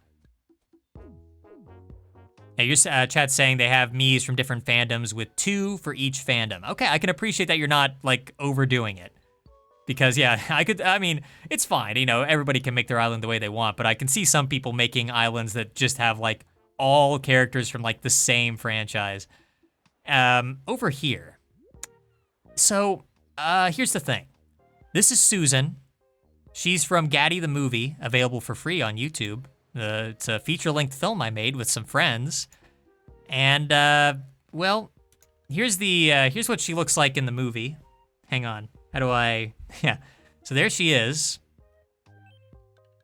Hey, your chat's saying they have Miis from different fandoms with 2 for each fandom. Okay, I can appreciate that you're not, like, overdoing it. Because, yeah, I mean, it's fine, you know, everybody can make their island the way they want, but I can see some people making islands that just have, like, all characters from, like, the same franchise. Over here. So, here's the thing. This is Susan. She's from Gaddy the Movie, available for free on YouTube. It's a feature-length film I made with some friends. And, well, here's what she looks like in the movie. Hang on. How do I... Yeah. So there she is.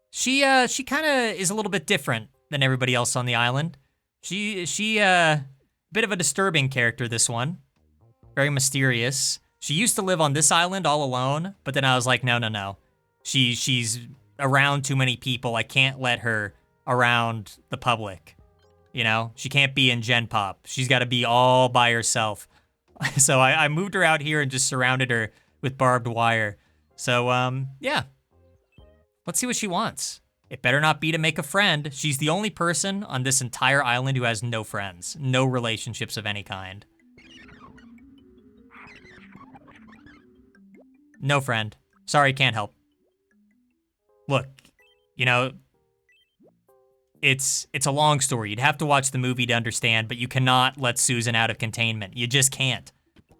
She kind of is a little bit different than everybody else on the island. She, bit of a disturbing character, this one. Very mysterious. She used to live on this island all alone, but then I was like, no. She's around too many people. I can't let her around the public. You know, she can't be in Gen Pop. She's got to be all by herself. So I moved her out here and just surrounded her with barbed wire. So, yeah. Let's see what she wants. It better not be to make a friend. She's the only person on this entire island who has no friends, no relationships of any kind. No friend. Sorry, can't help. Look, you know, it's a long story. You'd have to watch the movie to understand, but you cannot let Susan out of containment. You just can't.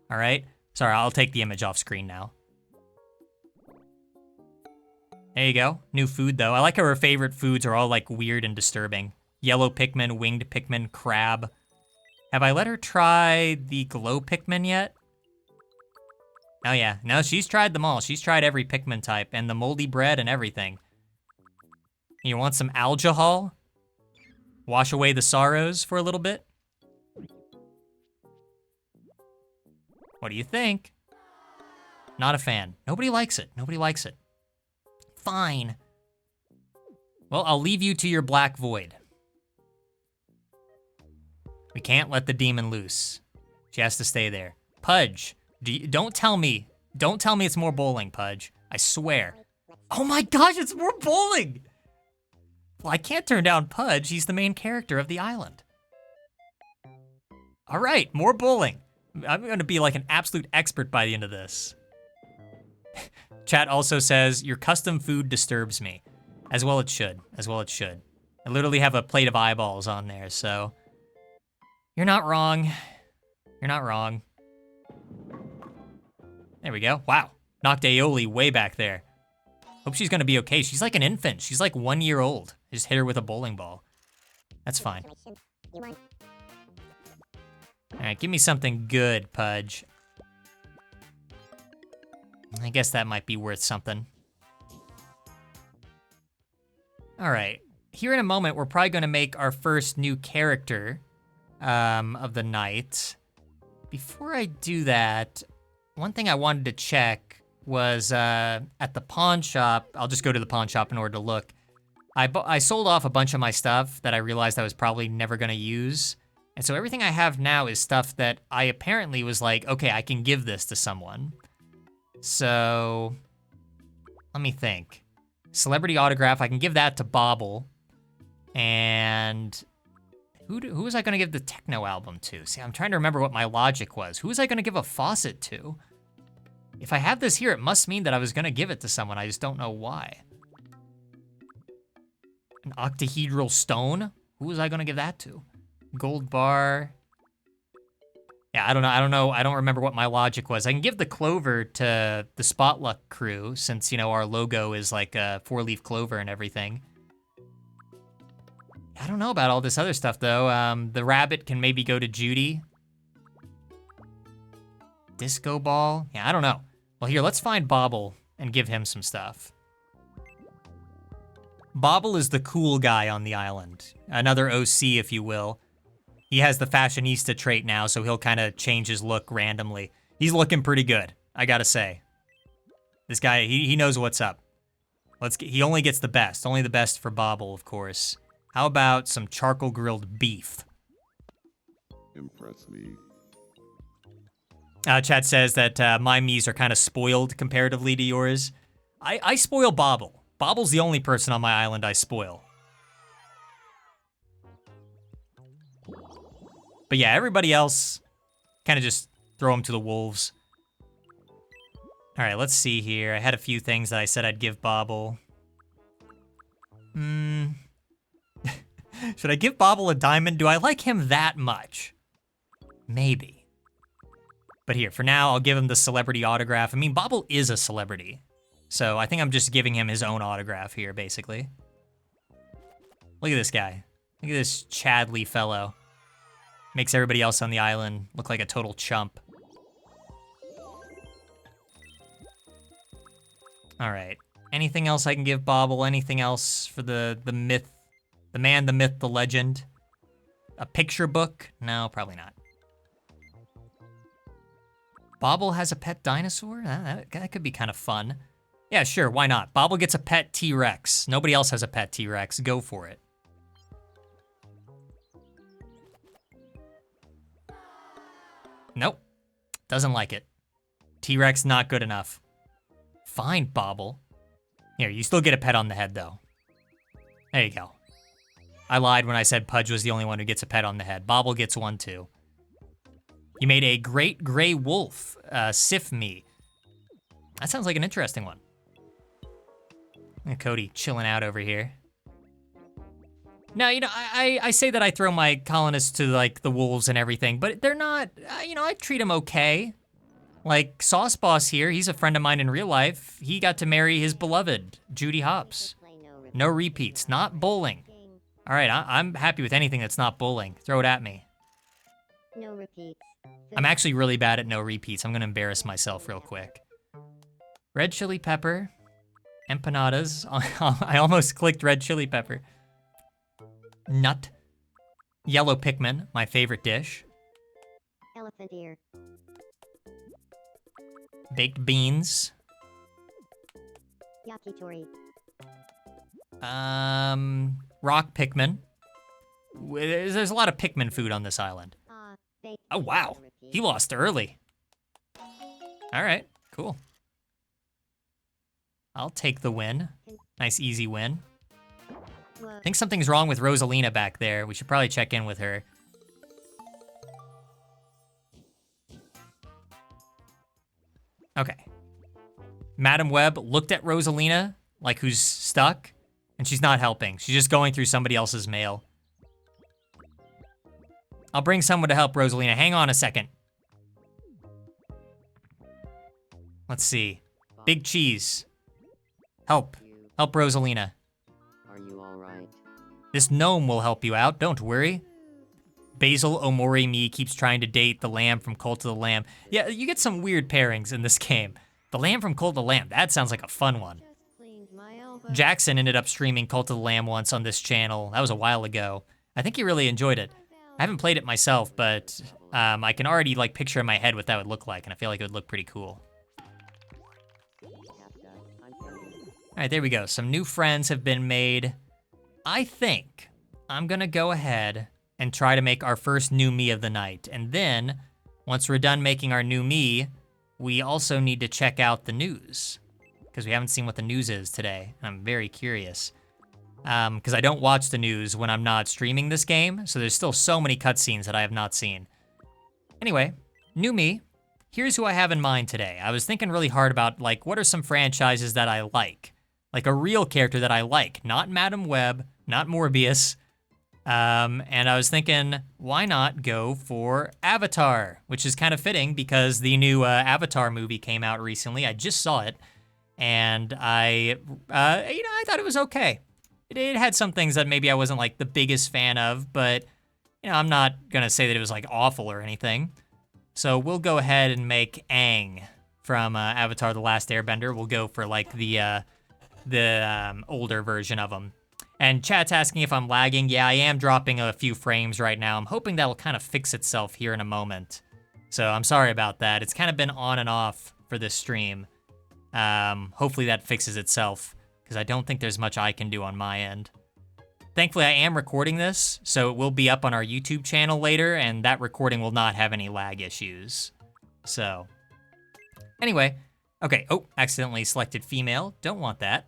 All right? Sorry, I'll take the image off screen now. There you go. New food, though. I like how her favorite foods are all, like, weird and disturbing. Yellow Pikmin, winged Pikmin, crab. Have I let her try the glow Pikmin yet? Oh, yeah. No, she's tried them all. She's tried every Pikmin type and the moldy bread and everything. You want some alcohol? Wash away the sorrows for a little bit? What do you think? Not a fan. Nobody likes it. Nobody likes it. Fine. Well, I'll leave you to your black void. We can't let the demon loose. She has to stay there. Pudge, don't tell me it's more bowling, Pudge. I swear. Oh my gosh, it's more bowling! Well, I can't turn down Pudge. He's the main character of the island. All right, more bowling. I'm going to be like an absolute expert by the end of this. Chat also says, your custom food disturbs me. As well it should. As well it should. I literally have a plate of eyeballs on there, so... You're not wrong. You're not wrong. There we go. Wow. Knocked Aioli way back there. Hope she's going to be okay. She's like an infant. She's like 1 year old. I just hit her with a bowling ball. That's fine. Alright, give me something good, Pudge. I guess that might be worth something. Alright, here in a moment, we're probably going to make our first new character of the night. Before I do that, one thing I wanted to check was at the pawn shop. I'll just go to the pawn shop in order to look. I sold off a bunch of my stuff that I realized I was probably never going to use. And so everything I have now is stuff that I apparently was like, okay, I can give this to someone. So let me think. Celebrity autograph, I can give that to Bobble. And who was I going to give the techno album to? See, I'm trying to remember what my logic was. Who was I going to give a faucet to? If I have this here, it must mean that I was going to give it to someone. I just don't know why. An octahedral stone? Who was I going to give that to? Gold bar. Yeah, I don't know. I don't remember what my logic was. I can give the clover to the Spotluck crew since, you know, our logo is like a 4-leaf clover and everything. I don't know about all this other stuff, though. The rabbit can maybe go to Judy. Disco ball? Yeah, I don't know. Well, here, let's find Bobble and give him some stuff. Bobble is the cool guy on the island. Another OC, if you will. He has the fashionista trait now, so he'll kind of change his look randomly. He's looking pretty good, I gotta say. This guy, he knows what's up. He only gets the best. Only the best for Bobble, of course. How about some charcoal grilled beef? Impress me. Chat says that my Miis are kind of spoiled comparatively to yours. I spoil Bobble. Bobble's the only person on my island I spoil. But yeah, everybody else, kind of just throw them to the wolves. All right, let's see here. I had a few things that I said I'd give Bobble. Should I give Bobble a diamond? Do I like him that much? Maybe. But here, for now, I'll give him the celebrity autograph. I mean, Bobble is a celebrity. So I think I'm just giving him his own autograph here, basically. Look at this guy. Look at this Chadley fellow. Makes everybody else on the island look like a total chump. All right. Anything else I can give Bobble? Anything else for the myth, the man, the myth, the legend? A picture book? No, probably not. Bobble has a pet dinosaur? That could be kind of fun. Yeah, sure, why not? Bobble gets a pet T-Rex. Nobody else has a pet T-Rex. Go for it. Nope. Doesn't like it. T-Rex not good enough. Fine, Bobble. Here, you still get a pet on the head, though. There you go. I lied when I said Pudge was the only one who gets a pet on the head. Bobble gets one, too. You made a great gray wolf, Sif me. That sounds like an interesting one. And Cody chilling out over here. Now, you know, I say that I throw my colonists to, like, the wolves and everything, but they're not, you know, I treat them okay. Like, Sauce Boss here, he's a friend of mine in real life. He got to marry his beloved, Judy Hopps. No repeats, not bowling. All right, I'm happy with anything that's not bowling. Throw it at me. No repeats. I'm actually really bad at no repeats. I'm gonna embarrass myself real quick. Red chili pepper, empanadas. I almost clicked red chili pepper. Nut. Yellow Pikmin, my favorite dish. Elephant ear. Baked beans. Yakitori. Rock Pikmin. There's a lot of Pikmin food on this island. Baked. Oh, wow. He lost early. All right, cool. I'll take the win. Nice, easy win. I think something's wrong with Rosalina back there. We should probably check in with her. Okay. Madam Webb looked at Rosalina like who's stuck, and she's not helping. She's just going through somebody else's mail. I'll bring someone to help Rosalina. Hang on a second. Let's see. Big Cheese. Help. Help Rosalina. Are you alright? This gnome will help you out, don't worry. Basil Omori Me keeps trying to date the lamb from Cult of the Lamb. Yeah, you get some weird pairings in this game. The lamb from Cult of the Lamb, that sounds like a fun one. Just cleaned my elbow. Jackson ended up streaming Cult of the Lamb once on this channel. That was a while ago. I think he really enjoyed it. I haven't played it myself, but I can already like picture in my head what that would look like, and I feel like it would look pretty cool. All right, there we go. Some new friends have been made. I think I'm gonna go ahead and try to make our first new me of the night. And then, once we're done making our new me, we also need to check out the news, because we haven't seen what the news is today, and I'm very curious. Because I don't watch the news when I'm not streaming this game, so there's still so many cutscenes that I have not seen. Anyway, new me. Here's who I have in mind today. I was thinking really hard about, like, what are some franchises that I like? Like a real character that I like, not Madam Web, not Morbius. And I was thinking, why not go for Avatar, which is kind of fitting because the new Avatar movie came out recently. I just saw it, and I thought it was okay. It had some things that maybe I wasn't like the biggest fan of, but I'm not gonna say that it was like awful or anything. So we'll go ahead and make Aang from Avatar: The Last Airbender. We'll go for like the older version of him. And chat's asking if I'm lagging. Yeah, I am dropping a few frames right now. I'm hoping that'll kind of fix itself here in a moment. So I'm sorry about that. It's kind of been on and off for this stream. Hopefully that fixes itself, because I don't think there's much I can do on my end. Thankfully, I am recording this, so it will be up on our YouTube channel later, and that recording will not have any lag issues. So, anyway. Okay, oh, accidentally selected female. Don't want that.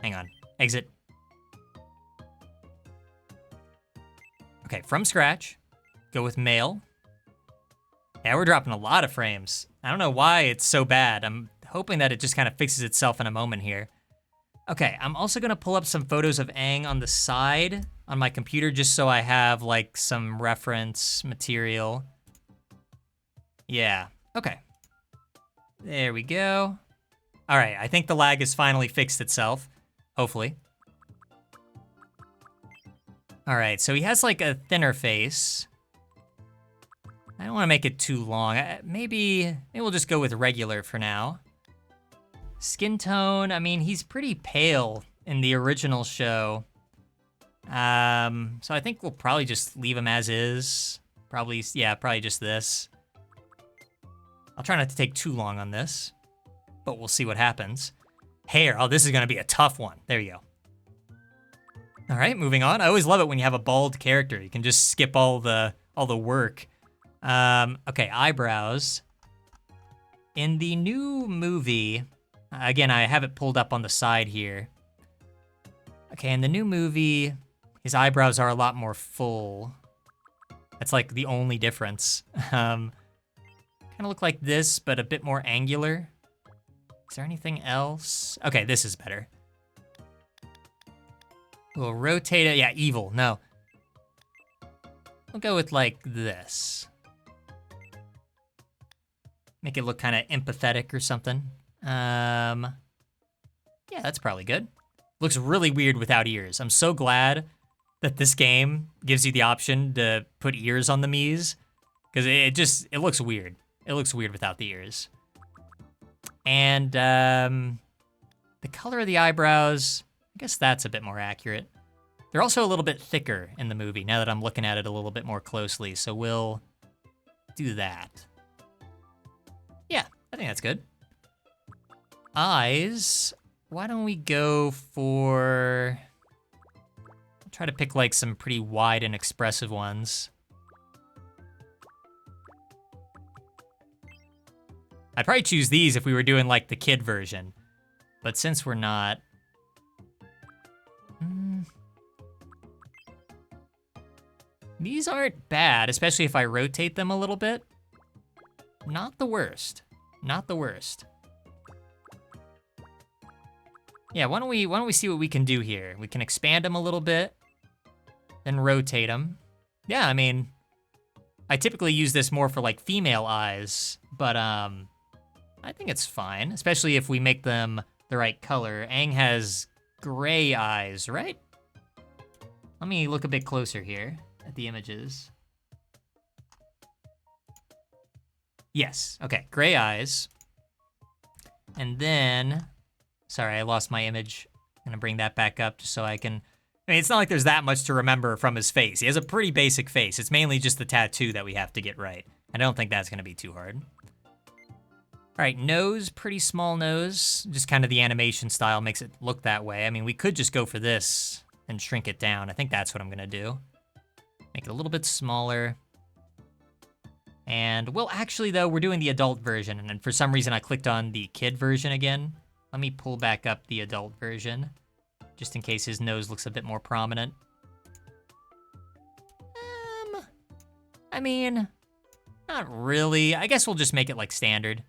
Hang on, exit. Okay, from scratch, go with male. Yeah, we're dropping a lot of frames. I don't know why it's so bad. I'm hoping that it just kind of fixes itself in a moment here. Okay, I'm also gonna pull up some photos of Aang on the side on my computer just so I have like some reference material. Yeah, okay. There we go. All right, I think the lag has finally fixed itself. Hopefully. All right, so he has like a thinner face. I don't want to make it too long. Maybe we'll just go with regular for now. Skin tone, I mean, he's pretty pale in the original show. So I think we'll probably just leave him as is. Probably just this. I'll try not to take too long on this, but we'll see what happens. Hair, oh, this is gonna be a tough one. There you go. All right, moving on. I always love it when you have a bald character. You can just skip all the work. Okay, eyebrows. In the new movie, again, I have it pulled up on the side here. Okay, in the new movie, his eyebrows are a lot more full. That's like the only difference. Kind of look like this, but a bit more angular. Is there anything else? Okay, this is better. We'll rotate it. Yeah, evil. No. We'll go with like this. Make it look kind of empathetic or something. Yeah, that's probably good. Looks really weird without ears. I'm so glad that this game gives you the option to put ears on the Miis, because it looks weird. It looks weird without the ears. And the color of the eyebrows, I guess that's a bit more accurate. They're also a little bit thicker in the movie, now that I'm looking at it a little bit more closely, so we'll do that. Yeah, I think that's good. Eyes, why don't we go for... I'll try to pick like some pretty wide and expressive ones. I'd probably choose these if we were doing like the kid version, but since we're not, these aren't bad, especially if I rotate them a little bit. Not the worst, not the worst. Yeah, why don't we see what we can do here? We can expand them a little bit, then rotate them. Yeah, I mean, I typically use this more for like female eyes, but I think it's fine, especially if we make them the right color. Aang has gray eyes, right? Let me look a bit closer here at the images. Yes, okay, gray eyes. And then, sorry, I lost my image. I'm gonna bring that back up just so I can, I mean, it's not like there's that much to remember from his face. He has a pretty basic face. It's mainly just the tattoo that we have to get right. I don't think that's gonna be too hard. All right, nose, pretty small nose. Just kind of the animation style makes it look that way. I mean, we could just go for this and shrink it down. I think that's what I'm gonna do. Make it a little bit smaller. And, well, actually, though, we're doing the adult version, and for some reason I clicked on the kid version again. Let me pull back up the adult version, just in case his nose looks a bit more prominent. I mean, not really. I guess we'll just make it like standard.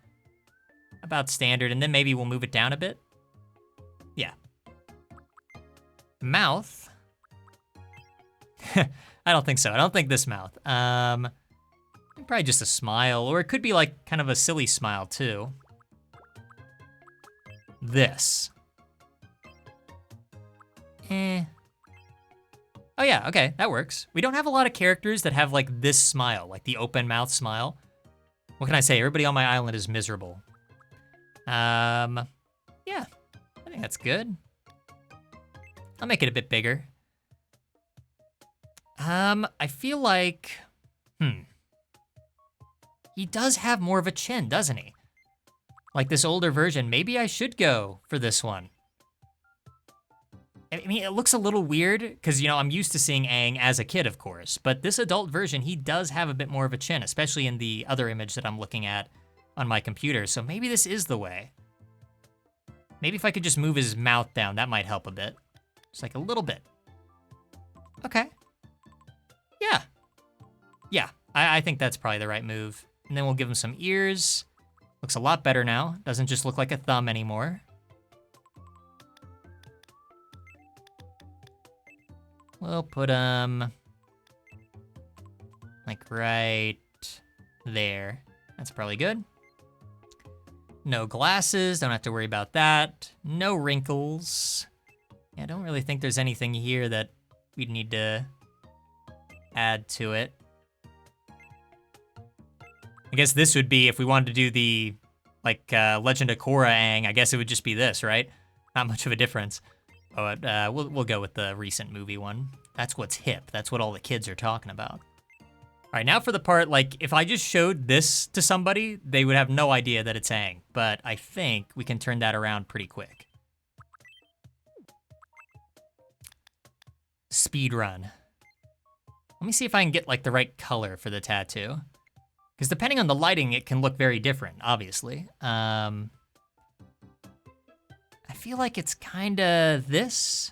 About standard, and then maybe we'll move it down a bit. Yeah. Mouth. I don't think so. I don't think this mouth. Probably just a smile, or it could be like kind of a silly smile too. This. Oh yeah, okay, that works. We don't have a lot of characters that have like this smile, like the open mouth smile. What can I say? Everybody on my island is miserable. Yeah, I think that's good. I'll make it a bit bigger. I feel like, he does have more of a chin, doesn't he? Like this older version, maybe I should go for this one. I mean, it looks a little weird, because, you know, I'm used to seeing Aang as a kid, of course, but this adult version, he does have a bit more of a chin, especially in the other image that I'm looking at on my computer, so maybe this is the way. Maybe if I could just move his mouth down, that might help a bit. Just like a little bit. Okay. Yeah. Yeah, I think that's probably the right move. And then we'll give him some ears. Looks a lot better now. Doesn't just look like a thumb anymore. We'll put him like right there. That's probably good. No glasses, don't have to worry about that. No wrinkles. Yeah, I don't really think there's anything here that we'd need to add to it. I guess this would be, if we wanted to do the, like, Legend of Korra Aang, I guess it would just be this, right? Not much of a difference. But we'll go with the recent movie one. That's what's hip. That's what all the kids are talking about. All right, now for the part, like, if I just showed this to somebody, they would have no idea that it's Aang. But I think we can turn that around pretty quick. Speed run. Let me see if I can get, like, the right color for the tattoo. Because depending on the lighting, it can look very different, obviously. I feel like it's kind of this.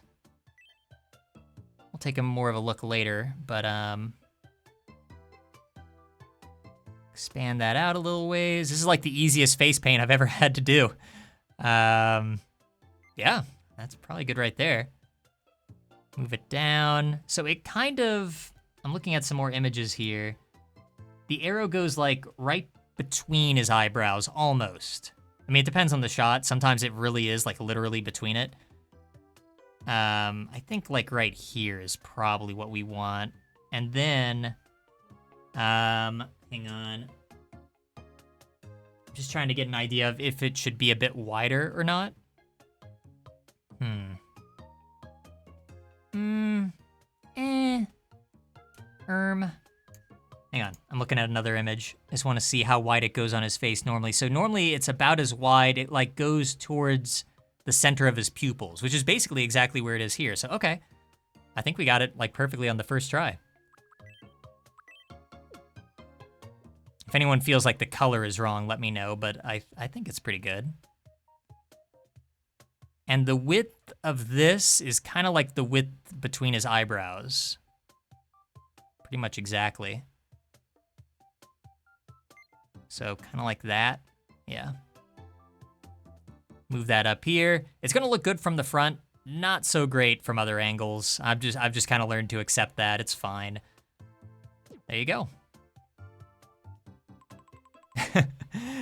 We'll take a more of a look later, but expand that out a little ways. This is like the easiest face paint I've ever had to do. Yeah, that's probably good right there. Move it down. So it kind of, I'm looking at some more images here. The arrow goes like right between his eyebrows, almost. I mean, it depends on the shot. Sometimes it really is like literally between it. I think like right here is probably what we want. And then, hang on. I'm just trying to get an idea of if it should be a bit wider or not. Hang on, I'm looking at another image. I just want to see how wide it goes on his face normally. So normally it's about as wide, it like goes towards the center of his pupils, which is basically exactly where it is here. So, okay. I think we got it like perfectly on the first try. If anyone feels like the color is wrong, let me know, but I think it's pretty good. And the width of this is kind of like the width between his eyebrows. Pretty much exactly. So kind of like that, yeah. Move that up here. It's gonna look good from the front, not so great from other angles. I've just kind of learned to accept that, it's fine. There you go.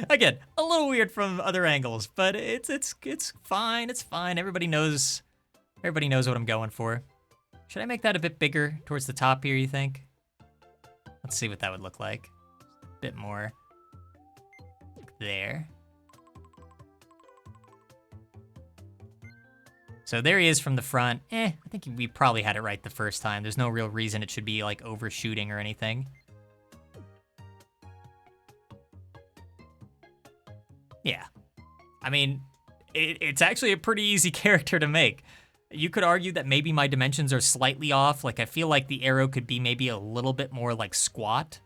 Again, a little weird from other angles, but it's fine, it's fine. Everybody knows what I'm going for. Should I make that a bit bigger towards the top here, you think? Let's see what that would look like. A bit more. There. So there he is from the front. I think we probably had it right the first time. There's no real reason it should be like overshooting or anything. Yeah. I mean, it's actually a pretty easy character to make. You could argue that maybe my dimensions are slightly off. Like, I feel like the arrow could be maybe a little bit more like squat.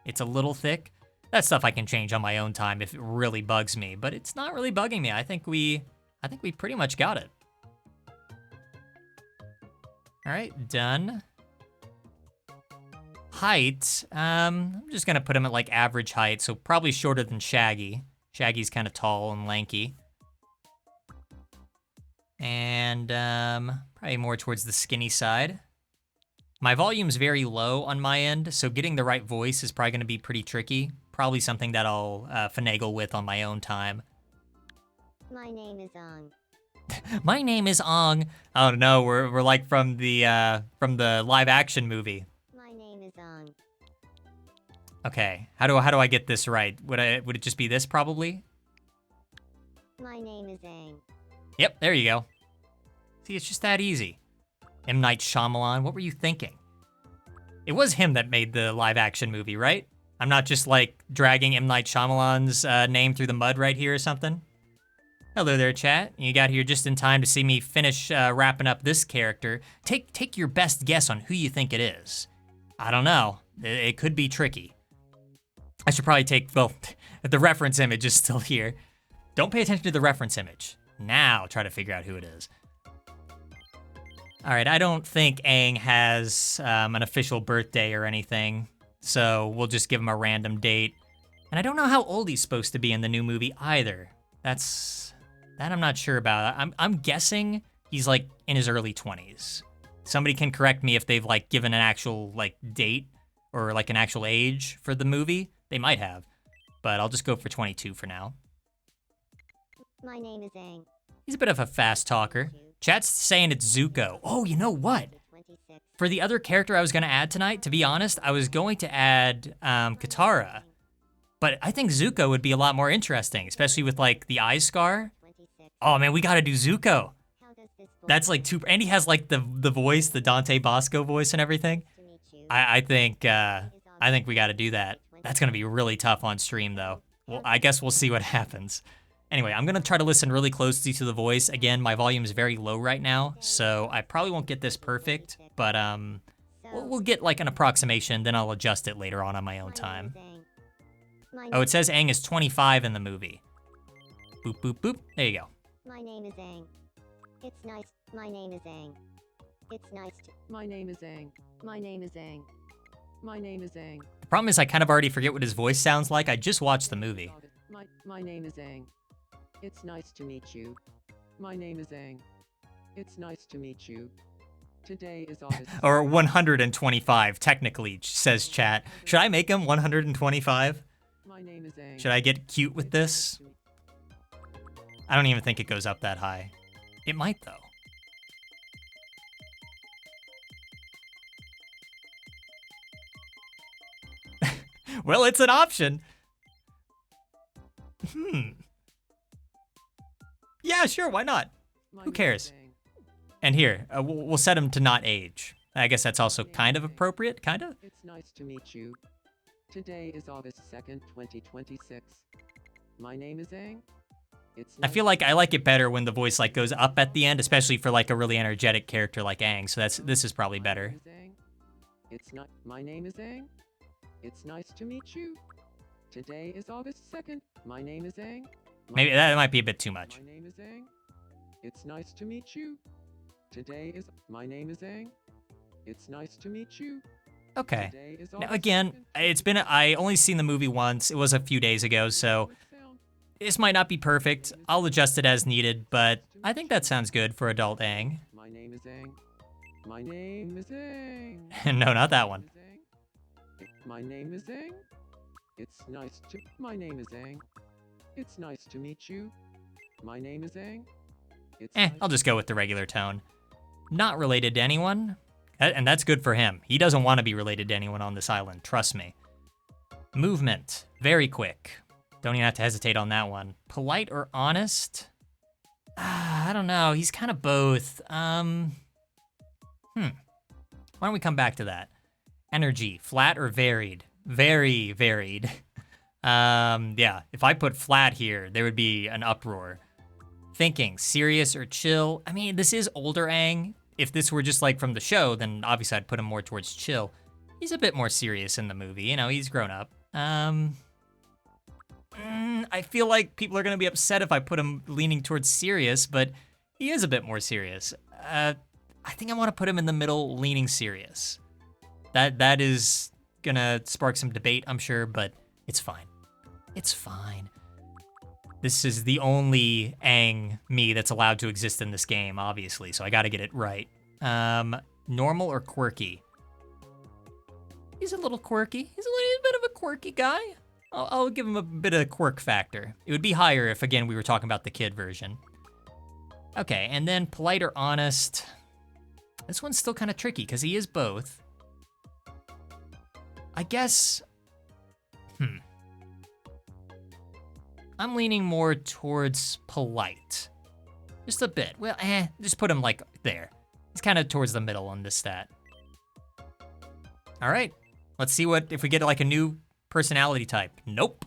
It's a little thick. That's stuff I can change on my own time if it really bugs me, but it's not really bugging me. I think we pretty much got it. All right, done. Height, I'm just gonna put him at like average height, so probably shorter than Shaggy. Shaggy's kind of tall and lanky. And probably more towards the skinny side. My volume's very low on my end, so getting the right voice is probably gonna be pretty tricky. Probably something that I'll finagle with on my own time. My name is Ong. My name is Ong. Oh no, we're like from the live action movie. My name is Ong. Okay, how do I get this right? Would it just be this probably? My name is Aang. Yep, there you go. See, it's just that easy. M. Night Shyamalan, what were you thinking? It was him that made the live action movie, right? I'm not just like dragging M. Night Shyamalan's name through the mud right here or something. Hello there, chat. You got here just in time to see me finish wrapping up this character. Take your best guess on who you think it is. I don't know. It could be tricky. I should probably take, well, the reference image is still here. Don't pay attention to the reference image. Now try to figure out who it is. All right, I don't think Aang has an official birthday or anything, so we'll just give him a random date. And I don't know how old he's supposed to be in the new movie either. That I'm not sure about. I'm guessing he's like in his early 20s. Somebody can correct me if they've like given an actual like date or like an actual age for the movie. They might have, but I'll just go for 22 for now. My name is Aang. He's a bit of a fast talker. Chat's saying it's Zuko. Oh, you know what? 26. For the other character I was gonna add tonight, to be honest, I was going to add Katara. But I think Zuko would be a lot more interesting, especially with like the eye scar. 26. Oh man, we gotta do Zuko. How does this voice That's like too, and he has like the voice, the Dante Bosco voice and everything. to meet you? I think we gotta do that. That's gonna be really tough on stream though. Well, I guess we'll see what happens. Anyway, I'm gonna try to listen really closely to the voice. Again, my volume is very low right now, so I probably won't get this perfect, but we'll get like an approximation, then I'll adjust it later on my own time. Oh, it says Aang is 25 in the movie. Boop, boop, boop. There you go. My name is Aang. It's nice. My name is Aang. It's nice to. My name is Aang. My name is Aang. My name is Aang. The problem is I kind of already forget what his voice sounds like. I just watched the movie. My name is Aang. It's nice to meet you. My name is Aang. It's nice to meet you. Today is August. Or 125, technically, says chat. Should I make him 125? My name is Aang. Should I get cute with this? I don't even think it goes up that high. It might, though. Well, it's an option. Yeah, sure, why not? My Who name cares? is Aang. And here, we'll set him to not age. I guess that's also kind of appropriate, kind of? It's nice to meet you. Today is August 2nd, 2026. My name is Aang. It's I feel like I like it better when the voice like goes up at the end, especially for like a really energetic character like Aang. So this is probably better. It's not. My name is Aang. It's nice to meet you. Today is August 2nd. My name is Aang. Maybe that might be a bit too much. My name is Aang. It's nice to meet you. Today is. My name is Aang. It's nice to meet you. Okay. Today is Now August again, 2nd. I only seen the movie once. It was a few days ago, so this might not be perfect. I'll adjust it as needed, but I think that sounds good for adult Aang. My name is Aang. My name is Aang. No, not that one. My name is Aang. It's nice to. My name is Aang. It's nice to meet you. My name is Aang. It's nice I'll just go with the regular tone. Not related to anyone. And that's good for him. He doesn't want to be related to anyone on this island, trust me. Movement, very quick. Don't even have to hesitate on that one. Polite or honest? I don't know, he's kind of both. Why don't we come back to that? Energy, flat or varied? Very varied. Yeah, if I put flat here, there would be an uproar. Thinking, serious or chill? I mean, this is older Aang. If this were just like from the show, then obviously I'd put him more towards chill. He's a bit more serious in the movie, you know, he's grown up. I feel like people are gonna be upset if I put him leaning towards serious, but he is a bit more serious. I think I wanna put him in the middle, leaning serious. That is gonna spark some debate, I'm sure, but it's fine. It's fine. This is the only Aang me that's allowed to exist in this game, obviously, so I gotta get it right. Normal or quirky? He's a little quirky. He's a little bit of a quirky guy. I'll give him a bit of quirk factor. It would be higher if, again, we were talking about the kid version. Okay, and then polite or honest. This one's still kind of tricky because he is both. I guess, I'm leaning more towards polite. Just a bit. Well, just put him like there. He's kind of towards the middle on this stat. All right, let's see if we get like a new personality type. Nope.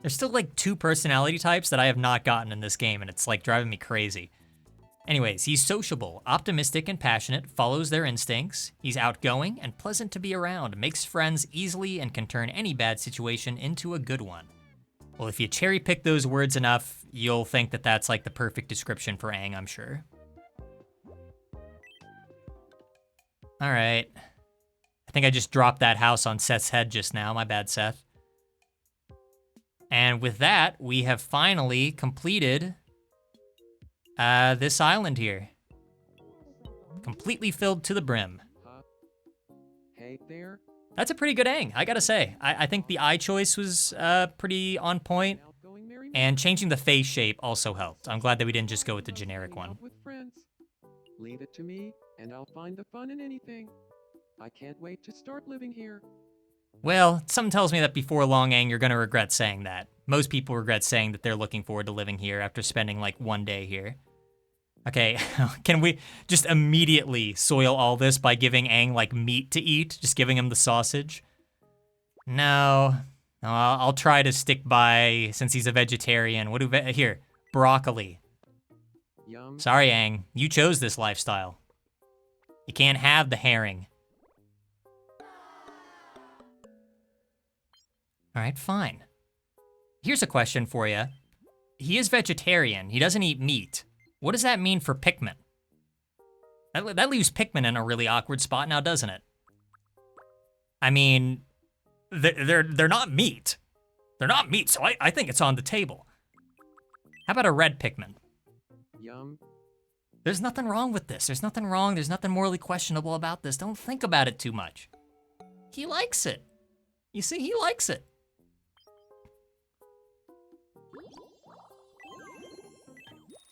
There's still like 2 personality types that I have not gotten in this game, and it's like driving me crazy. Anyways, he's sociable, optimistic and passionate, follows their instincts. He's outgoing and pleasant to be around, makes friends easily, and can turn any bad situation into a good one. Well, if you cherry pick those words enough, you'll think that that's like the perfect description for Aang, I'm sure. All right. I think I just dropped that house on Seth's head just now. My bad, Seth. And with that, we have finally completed this island here. Completely filled to the brim. Hey there. That's a pretty good Aang, I gotta say. I think the eye choice was pretty on point, Outgoing Mary and changing the face shape also helped. I'm glad that we didn't just go with the generic hanging one. out with friends. Leave it to me, and I'll find the fun in anything. I can't wait to start living here. Well, something tells me that before long, Aang, you're gonna regret saying that. Most people regret saying that they're looking forward to living here after spending like 1 day here. Okay, can we just immediately soil all this by giving Aang like meat to eat? Just giving him the sausage? No, I'll try to stick by, since he's a vegetarian. Here, broccoli. Yum. Sorry, Aang, you chose this lifestyle. You can't have the herring. All right, fine. Here's a question for you. He is vegetarian. He doesn't eat meat. What does that mean for Pikmin? That leaves Pikmin in a really awkward spot now, doesn't it? I mean, they're not meat. They're not meat, so I think it's on the table. How about a red Pikmin? Yum. There's nothing wrong with this. There's nothing wrong. There's nothing morally questionable about this. Don't think about it too much. He likes it. You see, he likes it.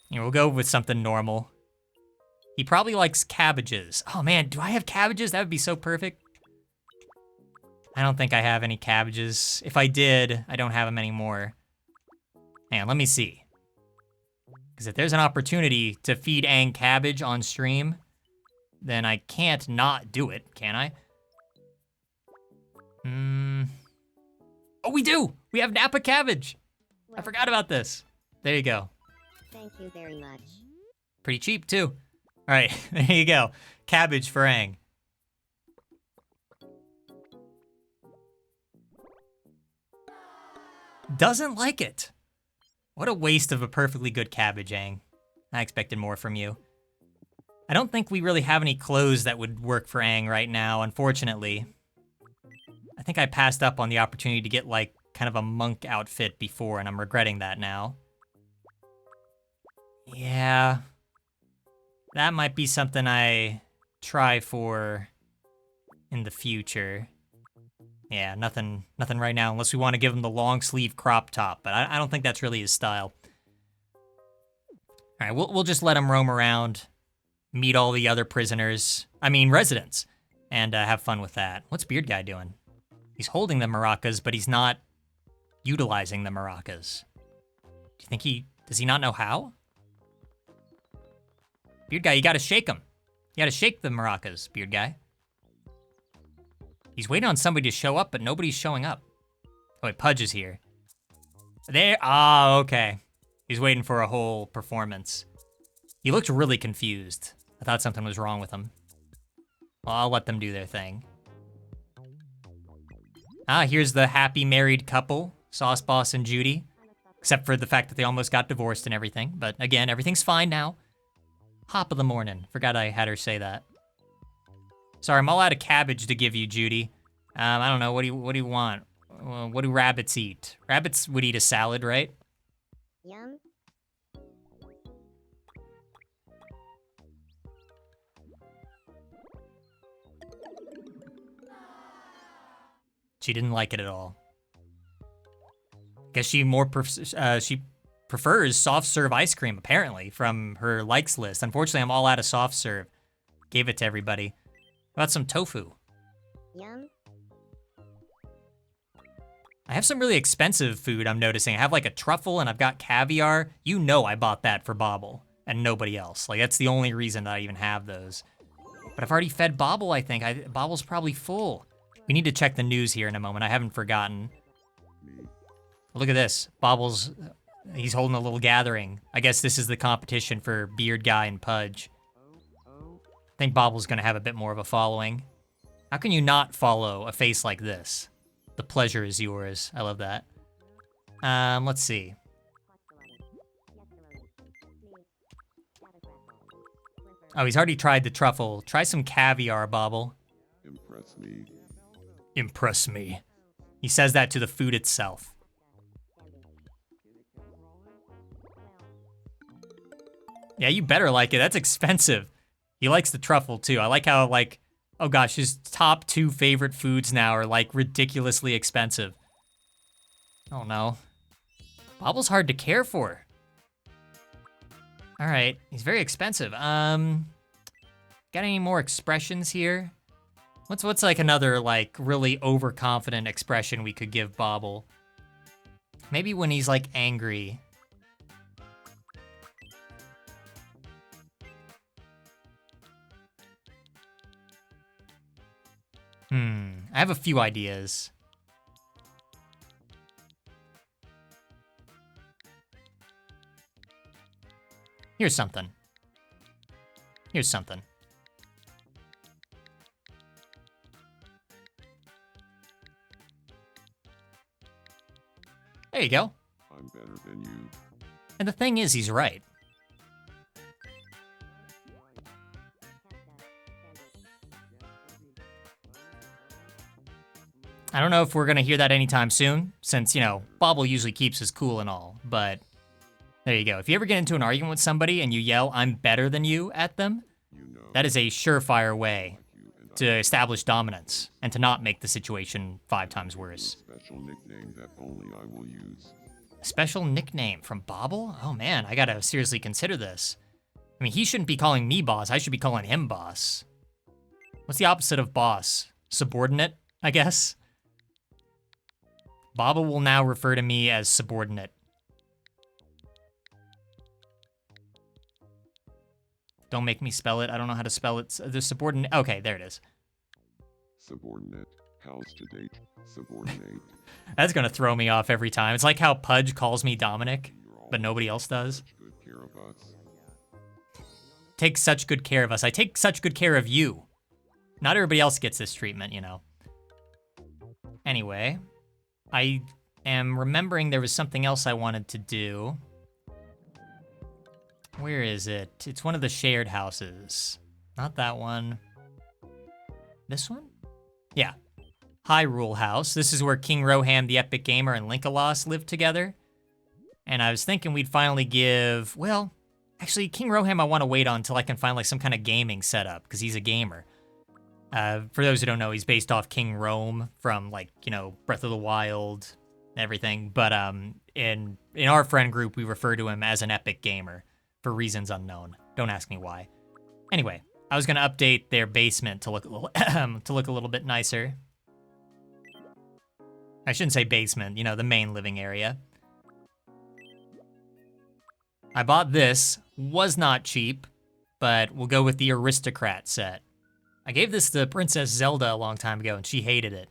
Here, we'll go with something normal. He probably likes cabbages. Oh man, do I have cabbages? That would be so perfect. I don't think I have any cabbages. If I did, I don't have them anymore. Hang on, let me see. Because if there's an opportunity to feed Aang cabbage on stream, then I can't not do it, can I? Oh, we do! We have Napa cabbage! I forgot about this. There you go. Thank you very much. Pretty cheap, too. All right, there you go. Cabbage for Aang. Doesn't like it. What a waste of a perfectly good cabbage, Aang. I expected more from you. I don't think we really have any clothes that would work for Aang right now, unfortunately. I think I passed up on the opportunity to get, like, kind of a monk outfit before, and I'm regretting that now. Yeah. That might be something I try for in the future. Yeah, nothing right now, unless we want to give him the long sleeve crop top, but I don't think that's really his style. All right, we'll just let him roam around, meet all the other prisoners. I mean, residents. and have fun with that. What's Beard Guy doing? He's holding the maracas, but he's not utilizing the maracas. Do you think does he not know how? Beard Guy, you gotta shake him. You gotta shake the maracas, Beard Guy. He's waiting on somebody to show up, but nobody's showing up. Oh, wait, Pudge is here. There, okay. He's waiting for a whole performance. He looked really confused. I thought something was wrong with him. Well, I'll let them do their thing. Here's the happy married couple, Sauce Boss and Judy. Except for the fact that they almost got divorced and everything. But again, everything's fine now. Hop of the morning. Forgot I had her say that. Sorry, I'm all out of cabbage to give you, Judy. I don't know, what do you want? What do rabbits eat? Rabbits would eat a salad, right? Yum. She didn't like it at all. Guess she she prefers soft serve ice cream, apparently, from her likes list. Unfortunately, I'm all out of soft serve. Gave it to everybody. How about some tofu? Yum. I have some really expensive food I'm noticing. I have like a truffle and I've got caviar. You know I bought that for Bobble and nobody else. Like that's the only reason that I even have those. But I've already fed Bobble, I think. Bobble's probably full. We need to check the news here in a moment. I haven't forgotten. Look at this. Bobble's, he's holding a little gathering. I guess this is the competition for Beard Guy and Pudge. I think Bobble's gonna have a bit more of a following. How can you not follow a face like this? The pleasure is yours. I love that. Let's see. Oh, he's already tried the truffle. Try some caviar, Bobble. Impress me. Impress me. He says that to the food itself. Yeah, you better like it. That's expensive. He likes the truffle, too. I like how, like, oh gosh, his top 2 favorite foods now are, like, ridiculously expensive. Oh, no. Bobble's hard to care for. All right, he's very expensive. Got any more expressions here? What's like another, like, really overconfident expression we could give Bobble? Maybe when he's, like, angry. I have a few ideas. Here's something. Here's something. There you go. I'm better than you. And the thing is, he's right. I don't know if we're going to hear that anytime soon, since, you know, Bobble usually keeps his cool and all, but there you go. If you ever get into an argument with somebody and you yell, "I'm better than you" at them, that is a surefire way to establish dominance and to not make the situation 5 times worse. Special nickname that only I will use. A special nickname from Bobble? Oh man, I gotta seriously consider this. I mean, he shouldn't be calling me boss. I should be calling him boss. What's the opposite of boss? Subordinate, I guess? Bobble will now refer to me as subordinate. Don't make me spell it. I don't know how to spell it. The subordinate. Okay, there it is. Subordinate. House to date. Subordinate. That's gonna throw me off every time. It's like how Pudge calls me Dominic, but nobody else does. Good care of us. Take such good care of us. I take such good care of you. Not everybody else gets this treatment, you know. Anyway, I am remembering there was something else I wanted to do. Where is it? It's one of the shared houses. Not that one. This one? Yeah. Hyrule House. This is where King Roham, the Epic Gamer, and Linkalos live together. And I was thinking we'd finally give... Well, actually, King Roham I want to wait on until I can find like some kind of gaming setup, because he's a gamer. For those who don't know, he's based off King Rome from, like, you know, Breath of the Wild and everything. But in our friend group, we refer to him as an Epic Gamer for reasons unknown. Don't ask me why. Anyway, I was gonna update their basement to look a little to look a little bit nicer. I shouldn't say basement, you know, the main living area. I bought this, was not cheap, but we'll go with the Aristocrat set. I gave this to Princess Zelda a long time ago and she hated it.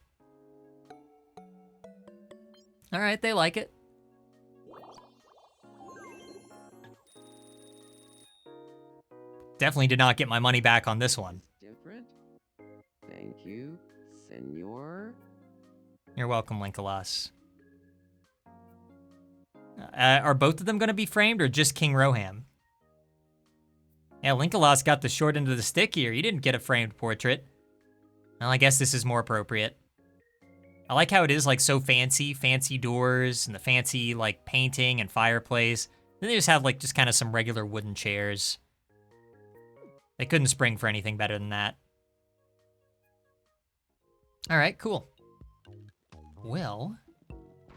All right, they like it. Definitely did not get my money back on this one. Different? Thank you, senor. You're welcome, Linkolas. Are both of them going to be framed or just King Roham? Yeah, Linkolas got the short end of the stick here. He didn't get a framed portrait. Well, I guess this is more appropriate. I like how it is like so fancy doors and the fancy like painting and fireplace. Then they just have like just kind of some regular wooden chairs. They couldn't spring for anything better than that. All right, cool. Well,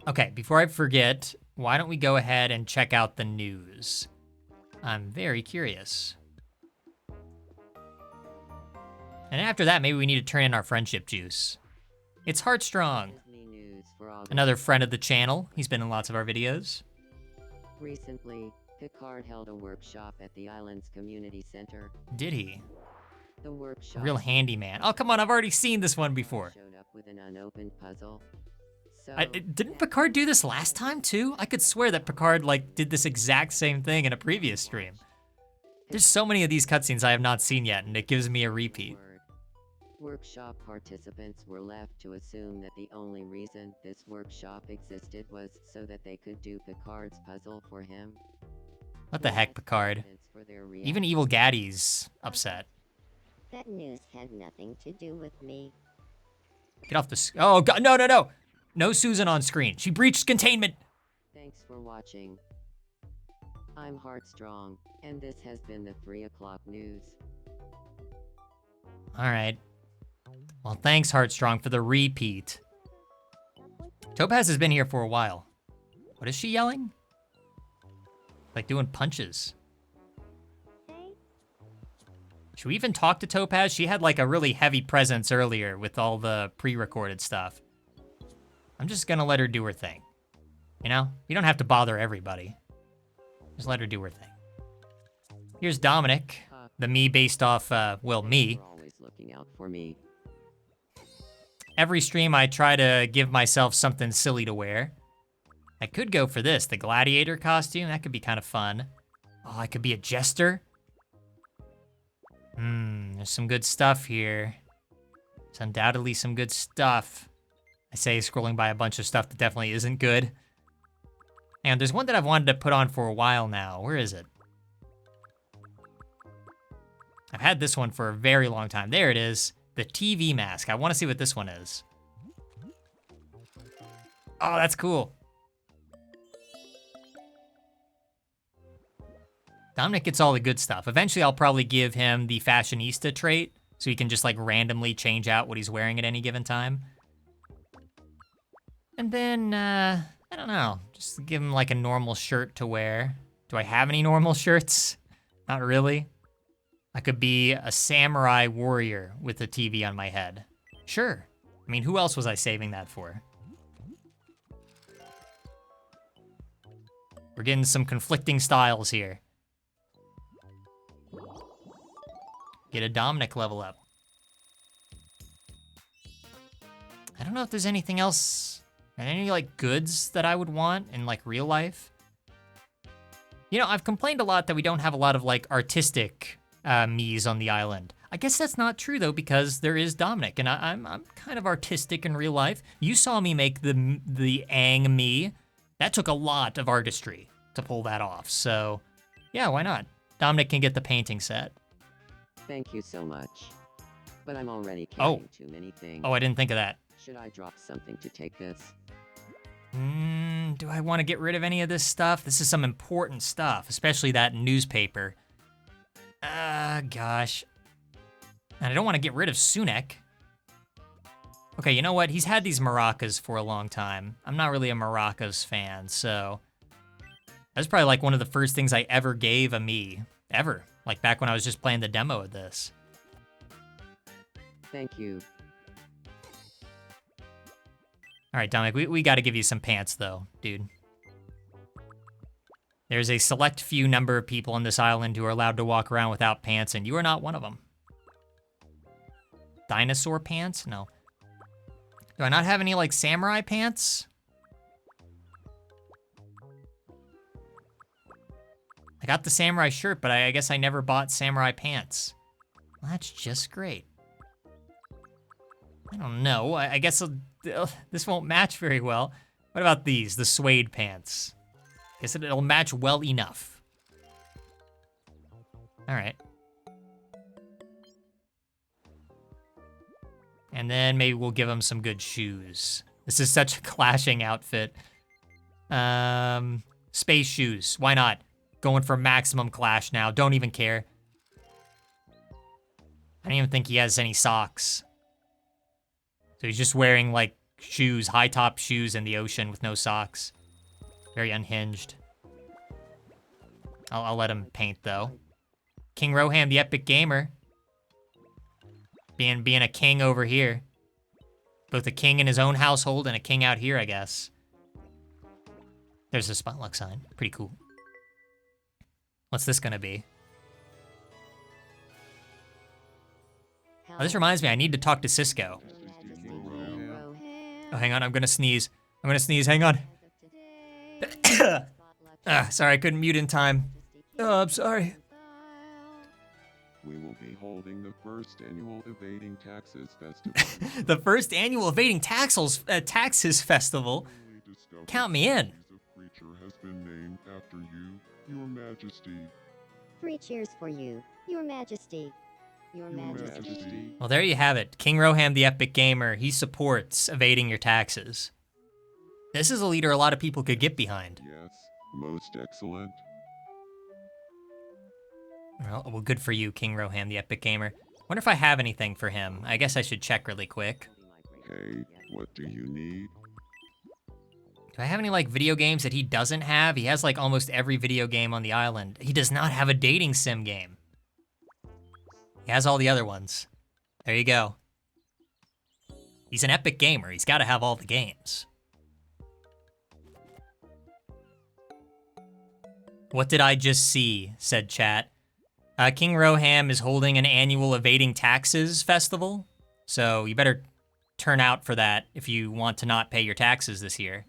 okay, before I forget, why don't we go ahead and check out the news? I'm very curious. And after that, maybe we need to turn in our friendship juice. It's Heartstrong, Disney news for August. another friend of the channel. He's been in lots of our videos. Recently, Picard held a workshop at the island's community center. Did he? The workshop Real handyman. Oh, come on, I've already seen this one before. showed up with an unopened puzzle. So Didn't Picard do this last time too? I could swear that Picard like did this exact same thing in a previous stream. There's so many of these cutscenes I have not seen yet, and it gives me a repeat. Workshop participants were left to assume that the only reason this workshop existed was so that they could do Picard's puzzle for him. What the heck, Picard? For their Even Evil Gaddy's upset. That news had nothing to do with me. Get off the oh god, no, no, no! No Susan on screen. She breached containment! Thanks for watching. I'm Heartstrong, and this has been the 3 o'clock news. Alright. Well, thanks, Heartstrong, for the repeat. Topaz has been here for a while. What is she yelling? Like doing punches. Should we even talk to Topaz? She had like a really heavy presence earlier with all the pre-recorded stuff. I'm just gonna let her do her thing. You know? You don't have to bother everybody. Just let her do her thing. Here's Dominic, the me based off, well, me. You're always looking out for me. Every stream I try to give myself something silly to wear. I could go for this, the gladiator costume. That could be kind of fun. Oh, I could be a jester. There's some good stuff here. There's undoubtedly some good stuff. I say scrolling by a bunch of stuff that definitely isn't good. And there's one that I've wanted to put on for a while now. Where is it? I've had this one for a very long time. There it is. The TV mask. I want to see what this one is. Oh, that's cool. Dominic gets all the good stuff. Eventually, I'll probably give him the fashionista trait, so he can just like randomly change out what he's wearing at any given time. And then, I don't know, just give him like a normal shirt to wear. Do I have any normal shirts? Not really. I could be a samurai warrior with a TV on my head. Sure. I mean, who else was I saving that for? We're getting some conflicting styles here. Get a Dominic level up. I don't know if there's anything else, any like goods that I would want in like real life. You know, I've complained a lot that we don't have a lot of like artistic me's on the island. I guess that's not true though, because there is Dominic, and I'm kind of artistic in real life. You saw me make the Aang me. That took a lot of artistry to pull that off. So yeah, why not? Dominic can get the painting set. Thank you so much. But I'm already carrying too many things. Oh, I didn't think of that. Should I drop something to take this? Do I want to get rid of any of this stuff? This is some important stuff, especially that newspaper. Gosh. And I don't want to get rid of Sunek. Okay, you know what? He's had these maracas for a long time. I'm not really a maracas fan, so... That's probably like one of the first things I ever gave a me. Ever. Like back when I was just playing the demo of this. Thank you. All right, Dominic, we got to give you some pants, though, dude. There's a select few number of people on this island who are allowed to walk around without pants, and you are not one of them. Dinosaur pants? No. Do I not have any, like, samurai pants? I got the samurai shirt, but I guess I never bought samurai pants. Well, that's just great. I don't know. I guess this won't match very well. What about these? The suede pants. Guess it'll match well enough. All right. And then maybe we'll give him some good shoes. This is such a clashing outfit. Space shoes. Why not? Going for maximum clash now. Don't even care. I don't even think he has any socks. So he's just wearing, like, shoes, high-top shoes in the ocean with no socks. Very unhinged. I'll let him paint, though. King Roham, the epic gamer. Being a king over here. Both a king in his own household and a king out here, I guess. There's a Spotluck sign. Pretty cool. What's this gonna be? Oh, this reminds me, I need to talk to Cisco. Oh, hang on, I'm gonna sneeze. Hang on. Sorry, I couldn't mute in time. Oh, I'm sorry. We will be holding the first annual Evading Taxes Festival. The first annual Evading Taxes Festival? Count me in. A creature has been named after you, Your Majesty. 3 cheers for you, Your Majesty. Your Majesty. Well, there you have it. King Roham, the epic gamer, he supports evading your taxes. This is a leader a lot of people could get behind. Yes, most excellent. Well, good for you, King Roham, the epic gamer. Wonder if I have anything for him. I guess I should check really quick. Hey, what do you need? Do I have any, like, video games that he doesn't have? He has, like, almost every video game on the island. He does not have a dating sim game. He has all the other ones. There you go. He's an epic gamer. He's got to have all the games. What did I just see? Said chat. King Roham is holding an annual Evading Taxes festival. So you better turn out for that if you want to not pay your taxes this year.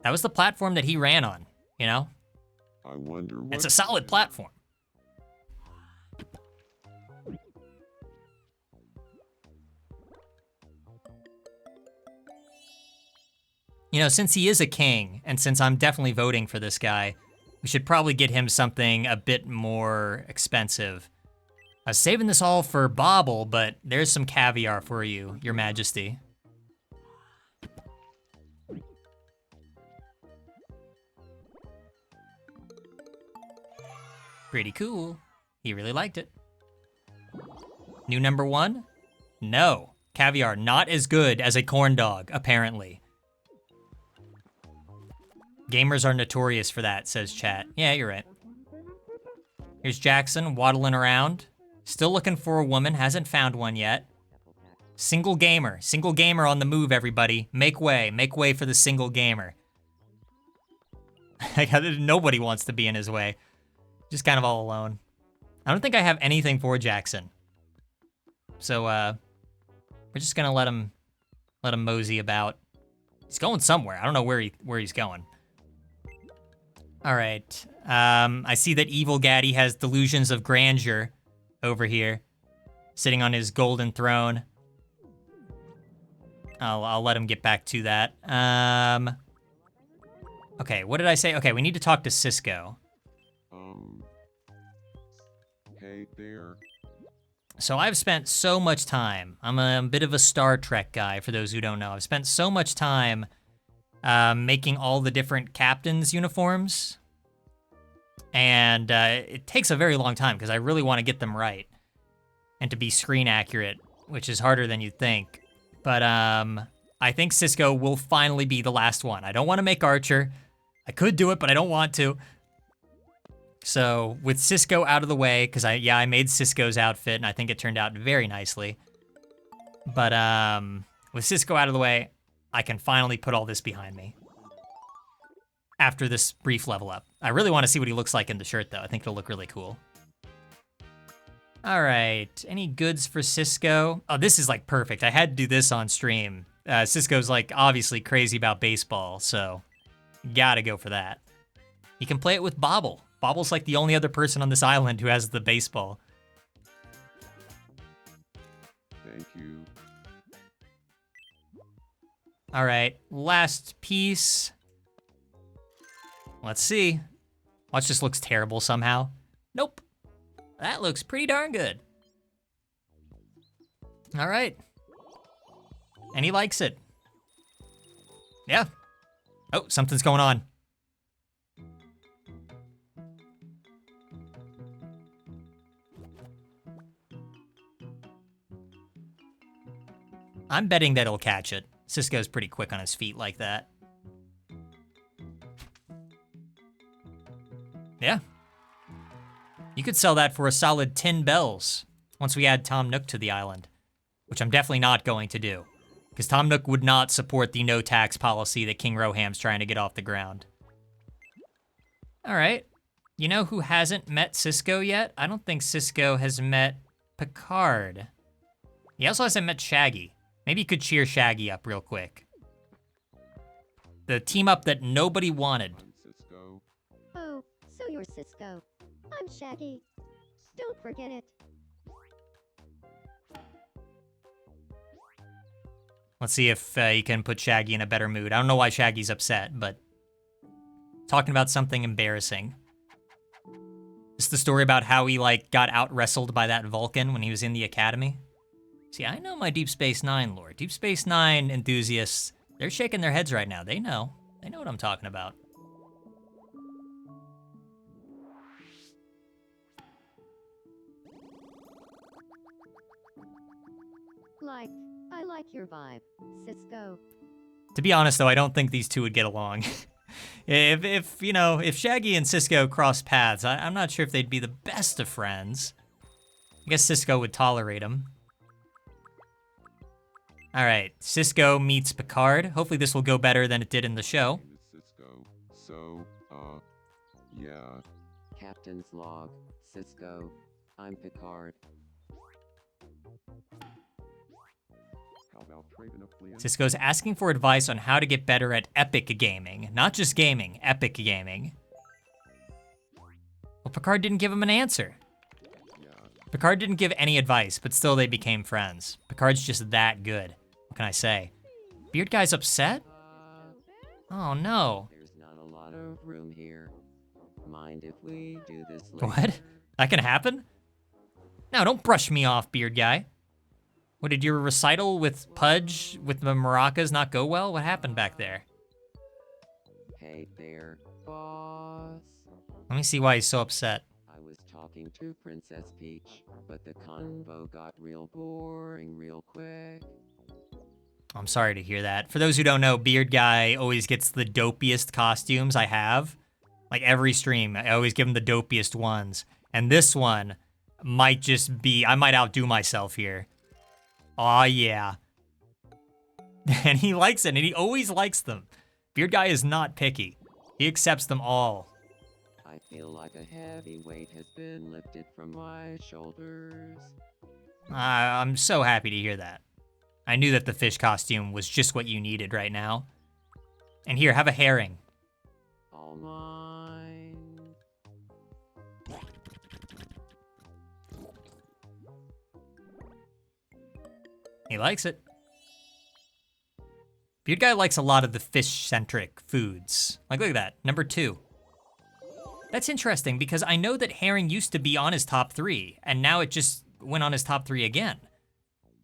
That was the platform that he ran on, you know? I wonder what... It's a solid platform. You know, since he is a king, and since I'm definitely voting for this guy, we should probably get him something a bit more expensive. I was saving this all for Bobble, but there's some caviar for you, Your Majesty. Pretty cool. He really liked it. New number 1? No. Caviar not as good as a corn dog, apparently. Gamers are notorious for that, says chat. Yeah, you're right. Here's Jackson waddling around. Still looking for a woman, hasn't found one yet. Single gamer on the move, everybody. Make way for the single gamer. Nobody wants to be in his way. Just kind of all alone. I don't think I have anything for Jackson. So, we're just gonna let him mosey about. He's going somewhere. I don't know where he's going. All right. I see that Evil Gaddy has delusions of grandeur over here, sitting on his golden throne. I'll let him get back to that. Okay, what did I say? Okay, we need to talk to Cisco. Hey there. So I've spent so much time. I'm a bit of a Star Trek guy, for those who don't know. I've spent so much time making all the different captains' uniforms. And it takes a very long time because I really want to get them right. And to be screen accurate, which is harder than you'd think. But I think Cisco will finally be the last one. I don't want to make Archer. I could do it, but I don't want to. So with Cisco out of the way, because I made Cisco's outfit and I think it turned out very nicely. But with Cisco out of the way, I can finally put all this behind me. After this brief level up. I really want to see what he looks like in the shirt though. I think it'll look really cool. All right, any goods for Cisco? Oh, this is like perfect. I had to do this on stream. Cisco's like obviously crazy about baseball, so gotta go for that. You can play it with Bobble. Bobble's like the only other person on this island who has the baseball. Thank you. All right, last piece. Let's see. Watch, this looks terrible somehow. Nope. That looks pretty darn good. All right. And he likes it. Yeah. Oh, something's going on. I'm betting that he'll catch it. Cisco's pretty quick on his feet like that. Yeah. You could sell that for a solid 10 bells once we add Tom Nook to the island, which I'm definitely not going to do, because Tom Nook would not support the no tax policy that King Roham's trying to get off the ground. All right. You know who hasn't met Cisco yet? I don't think Cisco has met Picard. He also hasn't met Shaggy. Maybe you could cheer Shaggy up real quick. The team up that nobody wanted. Cisco. Oh, so you're Cisco. I'm Shaggy. Don't forget it. Let's see if you can put Shaggy in a better mood. I don't know why Shaggy's upset, but talking about something embarrassing. This is the story about how he like got out wrestled by that Vulcan when he was in the academy. See, I know my Deep Space Nine lore. Deep Space Nine enthusiasts, they're shaking their heads right now. They know what I'm talking about. I like your vibe, Cisco. To be honest, though, I don't think these two would get along. if Shaggy and Cisco crossed paths, I'm not sure if they'd be the best of friends. I guess Cisco would tolerate him. All right, Cisco meets Picard. Hopefully this will go better than it did in the show. Name is Cisco. So, yeah. Captain's log, Cisco. I'm Picard. How about trading a fleet? Cisco's asking for advice on how to get better at epic gaming. Not just gaming, epic gaming. Well, Picard didn't give him an answer. Yeah. Picard didn't give any advice, but still they became friends. Picard's just that good. What can I say? Beard Guy's upset? Oh no. There's not a lot of room here. Mind if we do this later? What? That can happen? No, don't brush me off, Beard Guy. What, did your recital with Pudge with the maracas not go well? What happened back there? Hey there, boss. Let me see why he's so upset. I was talking to Princess Peach, but the convo got real boring real quick. I'm sorry to hear that. For those who don't know, Beard Guy always gets the dopiest costumes I have. Like every stream, I always give him the dopiest ones. And this one might just be, I might outdo myself here. Aw, yeah. And he likes it, and he always likes them. Beard Guy is not picky. He accepts them all. I feel like a heavy weight has been lifted from my shoulders. I'm so happy to hear that. I knew that the fish costume was just what you needed right now. And here, have a herring. All mine. He likes it. Beard Guy likes a lot of the fish-centric foods. Like, look at that, number 2. That's interesting because I know that herring used to be on his top 3, and now it just went on his top 3 again.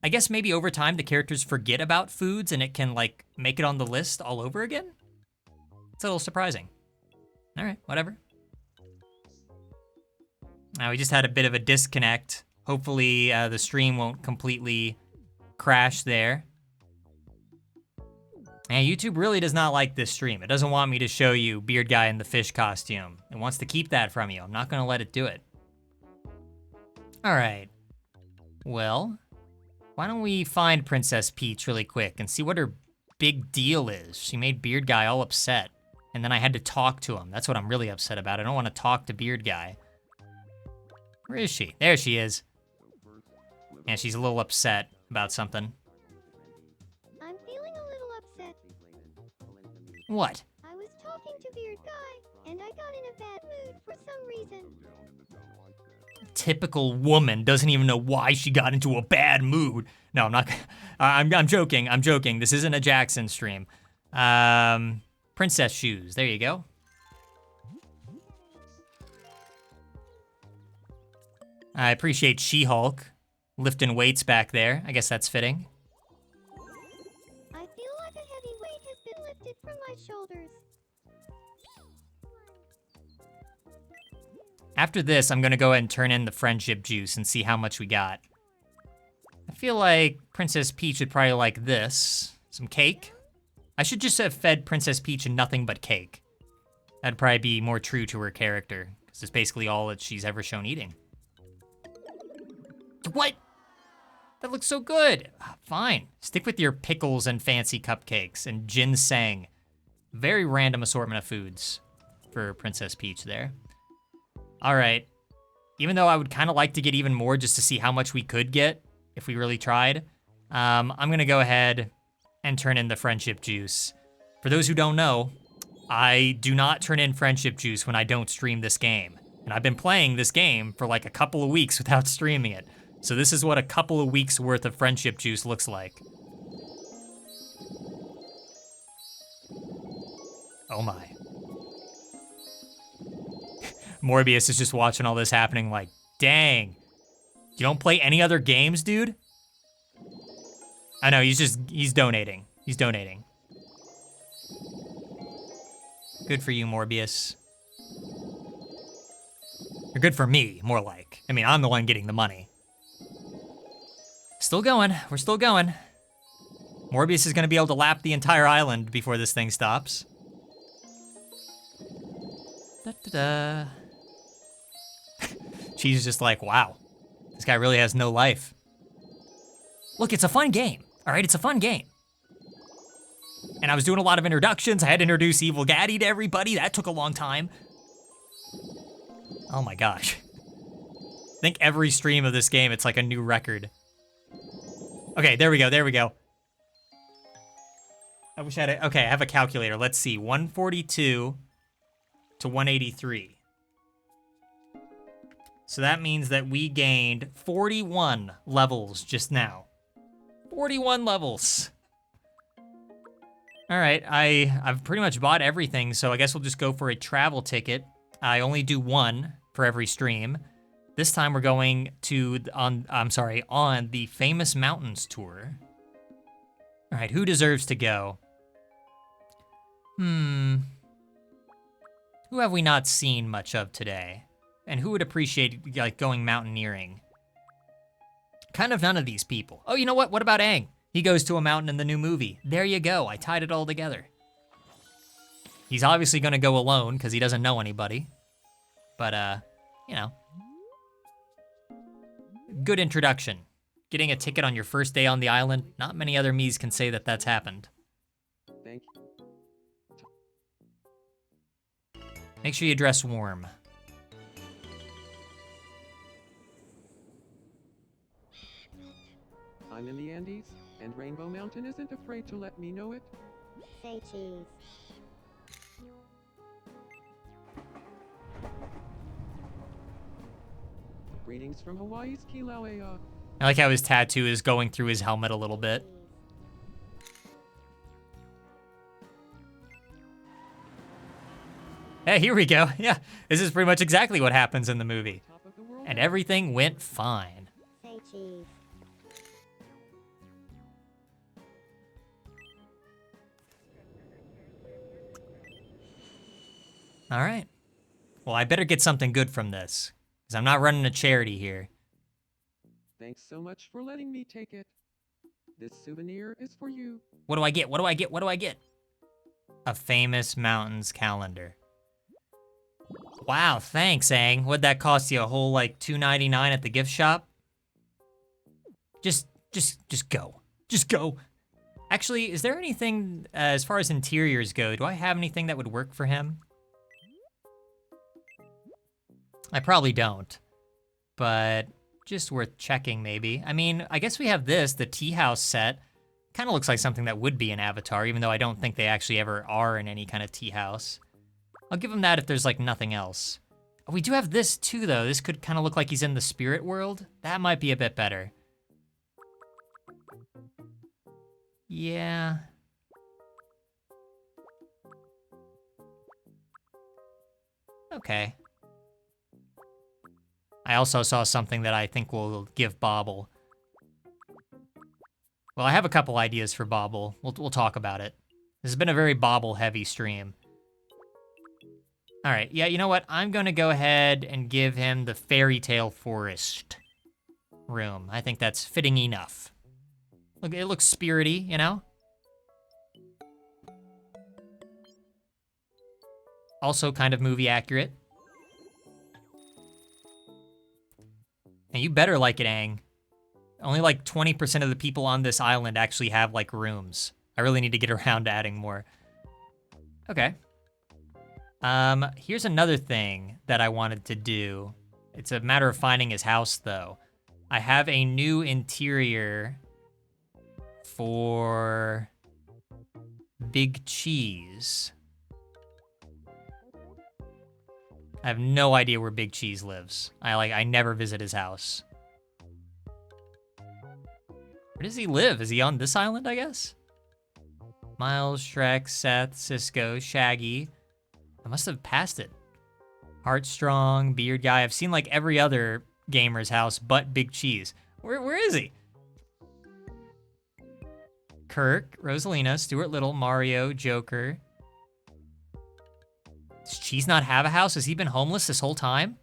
I guess maybe over time the characters forget about foods and it can, like, make it on the list all over again? It's a little surprising. All right, whatever. Now, we just had a bit of a disconnect. Hopefully the stream won't completely crash there. Man, YouTube really does not like this stream. It doesn't want me to show you Beard Guy in the fish costume. It wants to keep that from you. I'm not gonna let it do it. All right. Well, why don't we find Princess Peach really quick and see what her big deal is. She made Beard Guy all upset, and then I had to talk to him. That's what I'm really upset about. I don't want to talk to Beard Guy. Where is she? There she is. Yeah, she's a little upset about something. I'm feeling a little upset. What? I was talking to Beard Guy, and I got in a bad mood for some reason. Typical woman doesn't even know why she got into a bad mood. No, I'm not. I'm joking. I'm joking. This isn't a Jackson stream. Princess shoes. There you go. I appreciate She-Hulk lifting weights back there. I guess that's fitting. I feel like a heavy weight has been lifted from my shoulders. After this, I'm gonna go ahead and turn in the friendship juice and see how much we got. I feel like Princess Peach would probably like this. Some cake. I should just have fed Princess Peach nothing but cake. That'd probably be more true to her character, because it's basically all that she's ever shown eating. What? That looks so good. Fine. Stick with your pickles and fancy cupcakes and ginseng. Very random assortment of foods for Princess Peach there. All right. Even though I would kind of like to get even more just to see how much we could get if we really tried, I'm going to go ahead and turn in the friendship juice. For those who don't know, I do not turn in friendship juice when I don't stream this game. And I've been playing this game for like a couple of weeks without streaming it. So this is what a couple of weeks worth of friendship juice looks like. Oh my. Morbius is just watching all this happening like, dang. You don't play any other games, dude? I know, he's donating. He's donating. Good for you, Morbius. Or good for me, more like. I mean, I'm the one getting the money. Still going. We're still going. Morbius is going to be able to lap the entire island before this thing stops. Da-da-da. She's just like, wow, this guy really has no life. Look, it's a fun game. All right, it's a fun game. And I was doing a lot of introductions. I had to introduce Evil Gaddy to everybody. That took a long time. Oh my gosh. I think every stream of this game, it's like a new record. Okay, there we go, there we go. I wish I had okay, I have a calculator. Let's see, 142 to 183. So that means that we gained 41 levels just now. 41 levels. All right, I've pretty much bought everything, so I guess we'll just go for a travel ticket. I only do one for every stream. This time we're going to, on the Famous Mountains tour. All right, who deserves to go? Who have we not seen much of today? And who would appreciate, like, going mountaineering? Kind of none of these people. Oh, you know what? What about Aang? He goes to a mountain in the new movie. There you go. I tied it all together. He's obviously going to go alone because he doesn't know anybody. But, you know. Good introduction. Getting a ticket on your first day on the island. Not many other Miis can say that that's happened. Thank you. Make sure you dress warm. I'm in the Andes, and Rainbow Mountain isn't afraid to let me know it. Say cheese. Greetings from Hawaii's Kilauea. I like how his tattoo is going through his helmet a little bit. Hey, here we go. Yeah, this is pretty much exactly what happens in the movie. Top of the world. And everything went fine. Say cheese. All right. Well, I better get something good from this, because I'm not running a charity here. Thanks so much for letting me take it. This souvenir is for you. What do I get? What do I get? What do I get? A famous mountains calendar. Wow, thanks, Aang. What'd that cost you? A whole like $2.99 at the gift shop? Just go. Just go. Actually, is there anything as far as interiors go? Do I have anything that would work for him? I probably don't, but just worth checking maybe. I mean, I guess we have this, the tea house set. Kind of looks like something that would be an Avatar, even though I don't think they actually ever are in any kind of tea house. I'll give him that if there's like nothing else. Oh, we do have this too though. This could kind of look like he's in the spirit world. That might be a bit better. Yeah. Okay. I also saw something that I think will give Bobble. Well, I have a couple ideas for Bobble. We'll talk about it. This has been a very Bobble-heavy stream. All right, yeah, you know what? I'm gonna go ahead and give him the Fairy Tale Forest room. I think that's fitting enough. Look, it looks spirity, you know? Also kind of movie accurate. And you better like it, Aang. Only like 20% of the people on this island actually have like rooms. I really need to get around to adding more. Okay. Here's another thing that I wanted to do. It's a matter of finding his house though. I have a new interior for Big Cheese. I have no idea where Big Cheese lives. I never visit his house. Where does he live? Is he on this island, I guess? Miles, Shrek, Seth, Cisco, Shaggy. I must have passed it. Heartstrong, Beard Guy. I've seen like every other gamer's house but Big Cheese. Where is he? Kirk, Rosalina, Stuart Little, Mario, Joker. Does Cheese not have a house? Has he been homeless this whole time?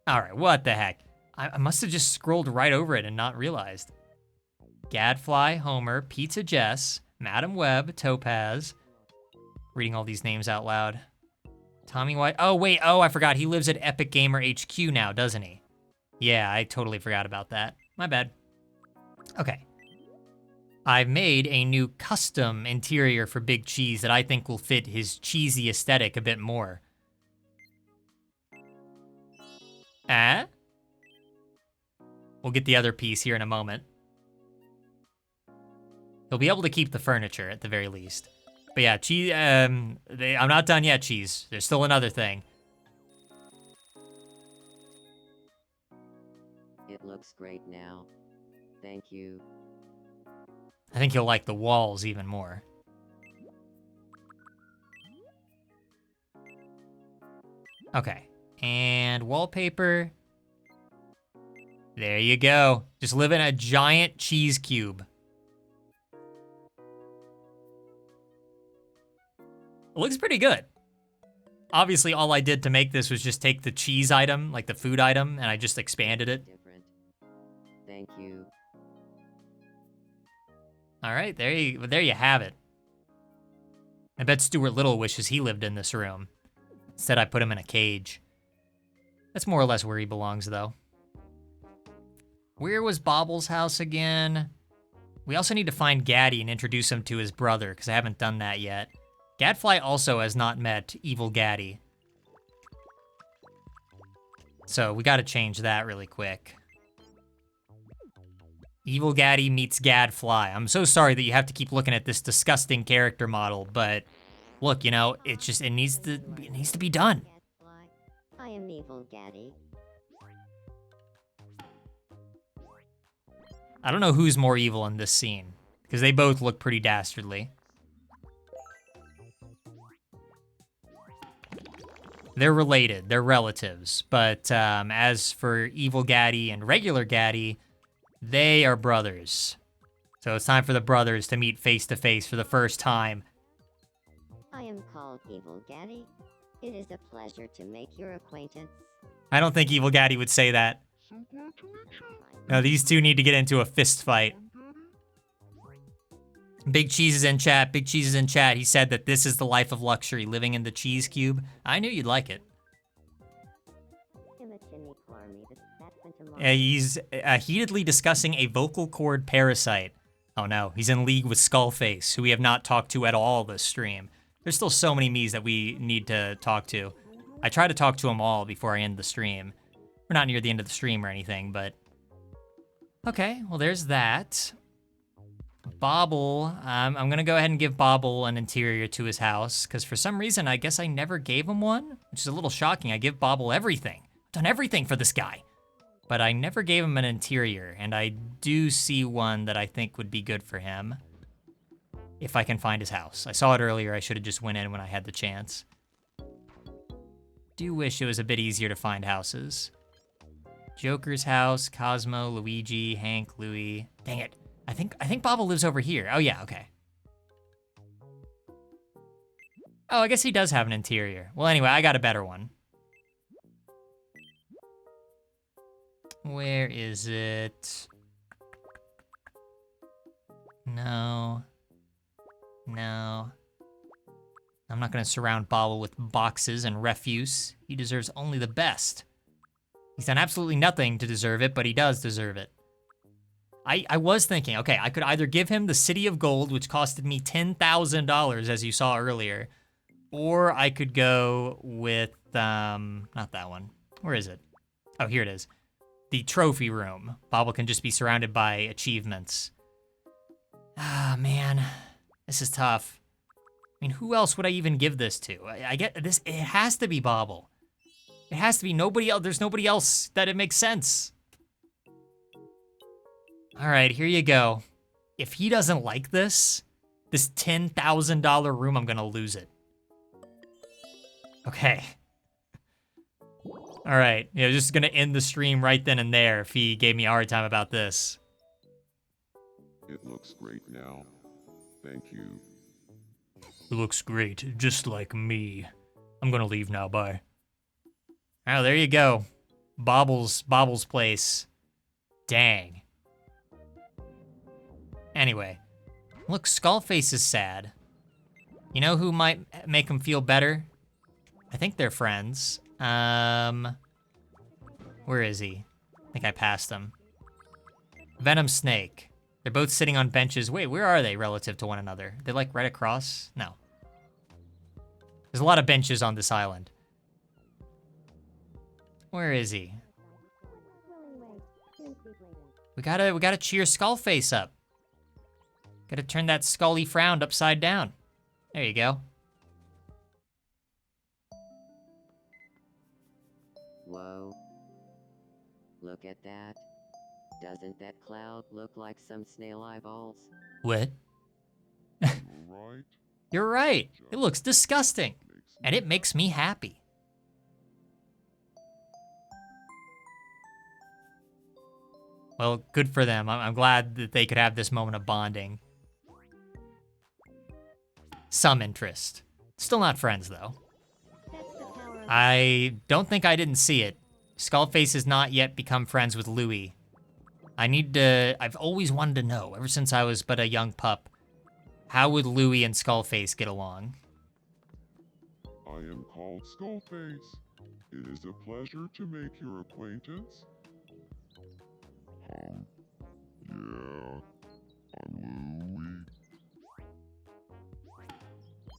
All right, what the heck? I must have just scrolled right over it and not realized. Gadfly, Homer, Pizza Jess, Madam Web, Topaz. Reading all these names out loud. Tommy White. Oh, wait. Oh, I forgot. He lives at Epic Gamer HQ now, doesn't he? Yeah, I totally forgot about that. My bad. Okay. I've made a new custom interior for Big Cheese that I think will fit his cheesy aesthetic a bit more. We'll get the other piece here in a moment. He'll be able to keep the furniture at the very least. But yeah, Cheese, I'm not done yet, Cheese. There's still another thing. It looks great now. Thank you. I think he'll like the walls even more. Okay, and wallpaper. There you go. Just live in a giant cheese cube. It looks pretty good. Obviously, all I did to make this was just take the cheese item, like the food item, and I just expanded it. Different. Thank you. All right, there you have it. I bet Stuart Little wishes he lived in this room. Instead, I put him in a cage. That's more or less where he belongs, though. Where was Bobble's house again? We also need to find Gaddy and introduce him to his brother, because I haven't done that yet. Gadfly also has not met Evil Gaddy. So we gotta change that really quick. Evil Gaddy meets Gadfly. I'm so sorry that you have to keep looking at this disgusting character model, but look, you know, it needs to be done. Gadfly. I am Evil Gaddy. I don't know who's more evil in this scene, because they both look pretty dastardly. They're related, they're relatives, but as for Evil Gaddy and regular Gaddy, they are brothers. So it's time for the brothers to meet face to face for the first time. I am called Evil Gaddy. It is a pleasure to make your acquaintance. I don't think Evil Gaddy would say that. Now these two need to get into a fist fight. Big Cheese is in chat. Big Cheese is in chat. He said that this is the life of luxury, living in the cheese cube. I knew you'd like it. In the chimney for me, that's when tomorrow. He's heatedly discussing a vocal cord parasite. Oh no, he's in league with Skullface, who we have not talked to at all this stream. There's still so many Miis that we need to talk to. I try to talk to them all before I end the stream. We're not near the end of the stream or anything, but... Okay, well there's that. Bobble, I'm gonna go ahead and give Bobble an interior to his house, because for some reason, I guess I never gave him one, which is a little shocking. I give Bobble everything. I've done everything for this guy. But I never gave him an interior, and I do see one that I think would be good for him. If I can find his house. I saw it earlier, I should have just went in when I had the chance. Do wish it was a bit easier to find houses. Joker's house, Cosmo, Luigi, Hank, Louie. Dang it. I think Bobble lives over here. Oh yeah, okay. Oh, I guess he does have an interior. Well, anyway, I got a better one. Where is it? No. No. I'm not gonna surround Bobble with boxes and refuse. He deserves only the best. He's done absolutely nothing to deserve it, but he does deserve it. I was thinking, okay, I could either give him the City of Gold, which costed me $10,000, as you saw earlier, or I could go with, not that one. Where is it? Oh, here it is. The trophy room. Bobble can just be surrounded by achievements. Ah, man. This is tough. I mean, who else would I even give this to? I get this, it has to be Bobble. It has to be nobody else. There's nobody else that it makes sense. All right, here you go. If he doesn't like this $10,000 room, I'm gonna lose it. Okay. All right, just gonna end the stream right then and there if he gave me a hard time about this. It looks great now. Thank you. It looks great, just like me. I'm gonna leave now, bye. Oh, there you go. Bobble's place. Dang. Anyway, look, Skullface is sad. You know who might make him feel better? I think they're friends. Where is he? I think I passed him. Venom Snake. They're both sitting on benches. Wait, where are they relative to one another? They're like right across? No. There's a lot of benches on this island. Where is he? We gotta cheer Skullface up. Gotta turn that scully frown upside down. There you go. Whoa. Look at that. Doesn't that cloud look like some snail eyeballs? What? Alright. You're right. It looks disgusting. And it makes me happy. Well, good for them. I'm glad that they could have this moment of bonding. Some interest. Still not friends, though. That's the power of I don't think I didn't see it. Skullface has not yet become friends with Louie. I've always wanted to know, ever since I was but a young pup, how would Louie and Skullface get along? I am called Skullface. It is a pleasure to make your acquaintance. Yeah, I'm Louie.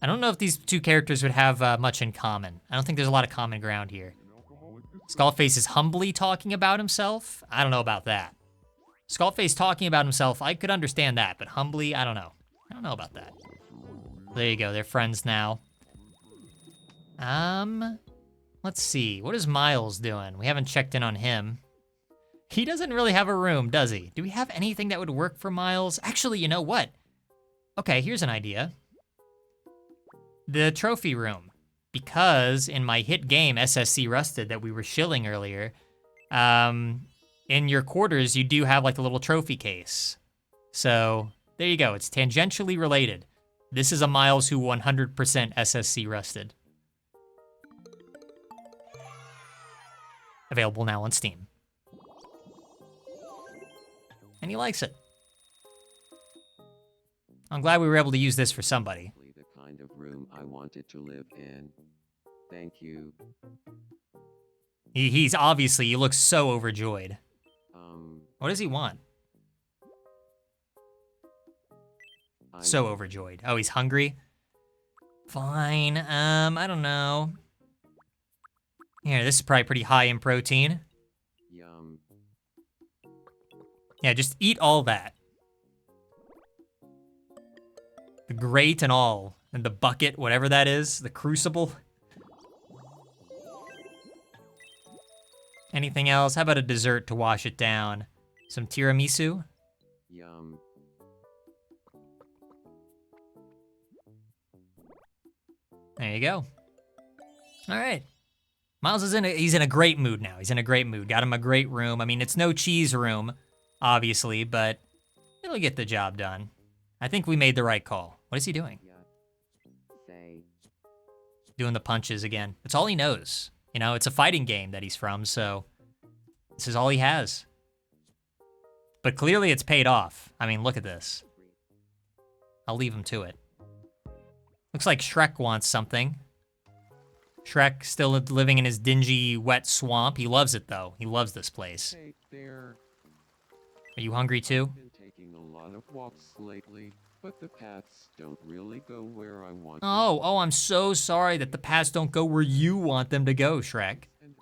I don't know if these two characters would have much in common. I don't think there's a lot of common ground here. Skullface is humbly talking about himself. I don't know about that. Skullface talking about himself, I could understand that, but humbly, I don't know. I don't know about that. There you go, they're friends now. Let's see, what is Miles doing? We haven't checked in on him. He doesn't really have a room, does he? Do we have anything that would work for Miles? Actually, you know what? Okay, here's an idea. The trophy room. Because in my hit game, SSC Rusted, that we were shilling earlier, in your quarters, you do have like a little trophy case. So there you go, it's tangentially related. This is a Miles who 100% SSC Rusted. Available now on Steam. And he likes it. I'm glad we were able to use this for somebody. The kind of room I wanted to live in. Thank you. He's obviously, he looks so overjoyed. Um, What does he want? I'm So overjoyed. Oh, he's hungry? Fine. I don't know. Here, this is probably pretty high in protein. Yum. Yeah, just eat all that. The grate and all. And the bucket, whatever that is. The crucible. Anything else? How about a dessert to wash it down? Some tiramisu? Yum. There you go. All right. Miles is he's in a great mood now. He's in a great mood. Got him a great room. I mean, it's no cheese room, obviously, but it'll get the job done. I think we made the right call. What is he doing? Yeah. Say. Doing the punches again. That's all he knows. You know, it's a fighting game that he's from, so this is all he has. But clearly it's paid off. I mean, look at this. I'll leave him to it. Looks like Shrek wants something. Shrek still living in his dingy, wet swamp. He loves it, though. He loves this place. Hey there. Are you hungry, too? Been taking a lot of walks lately, but the paths don't really go where I want Oh, I'm so sorry that the paths don't go where you want them to go, Shrek. them.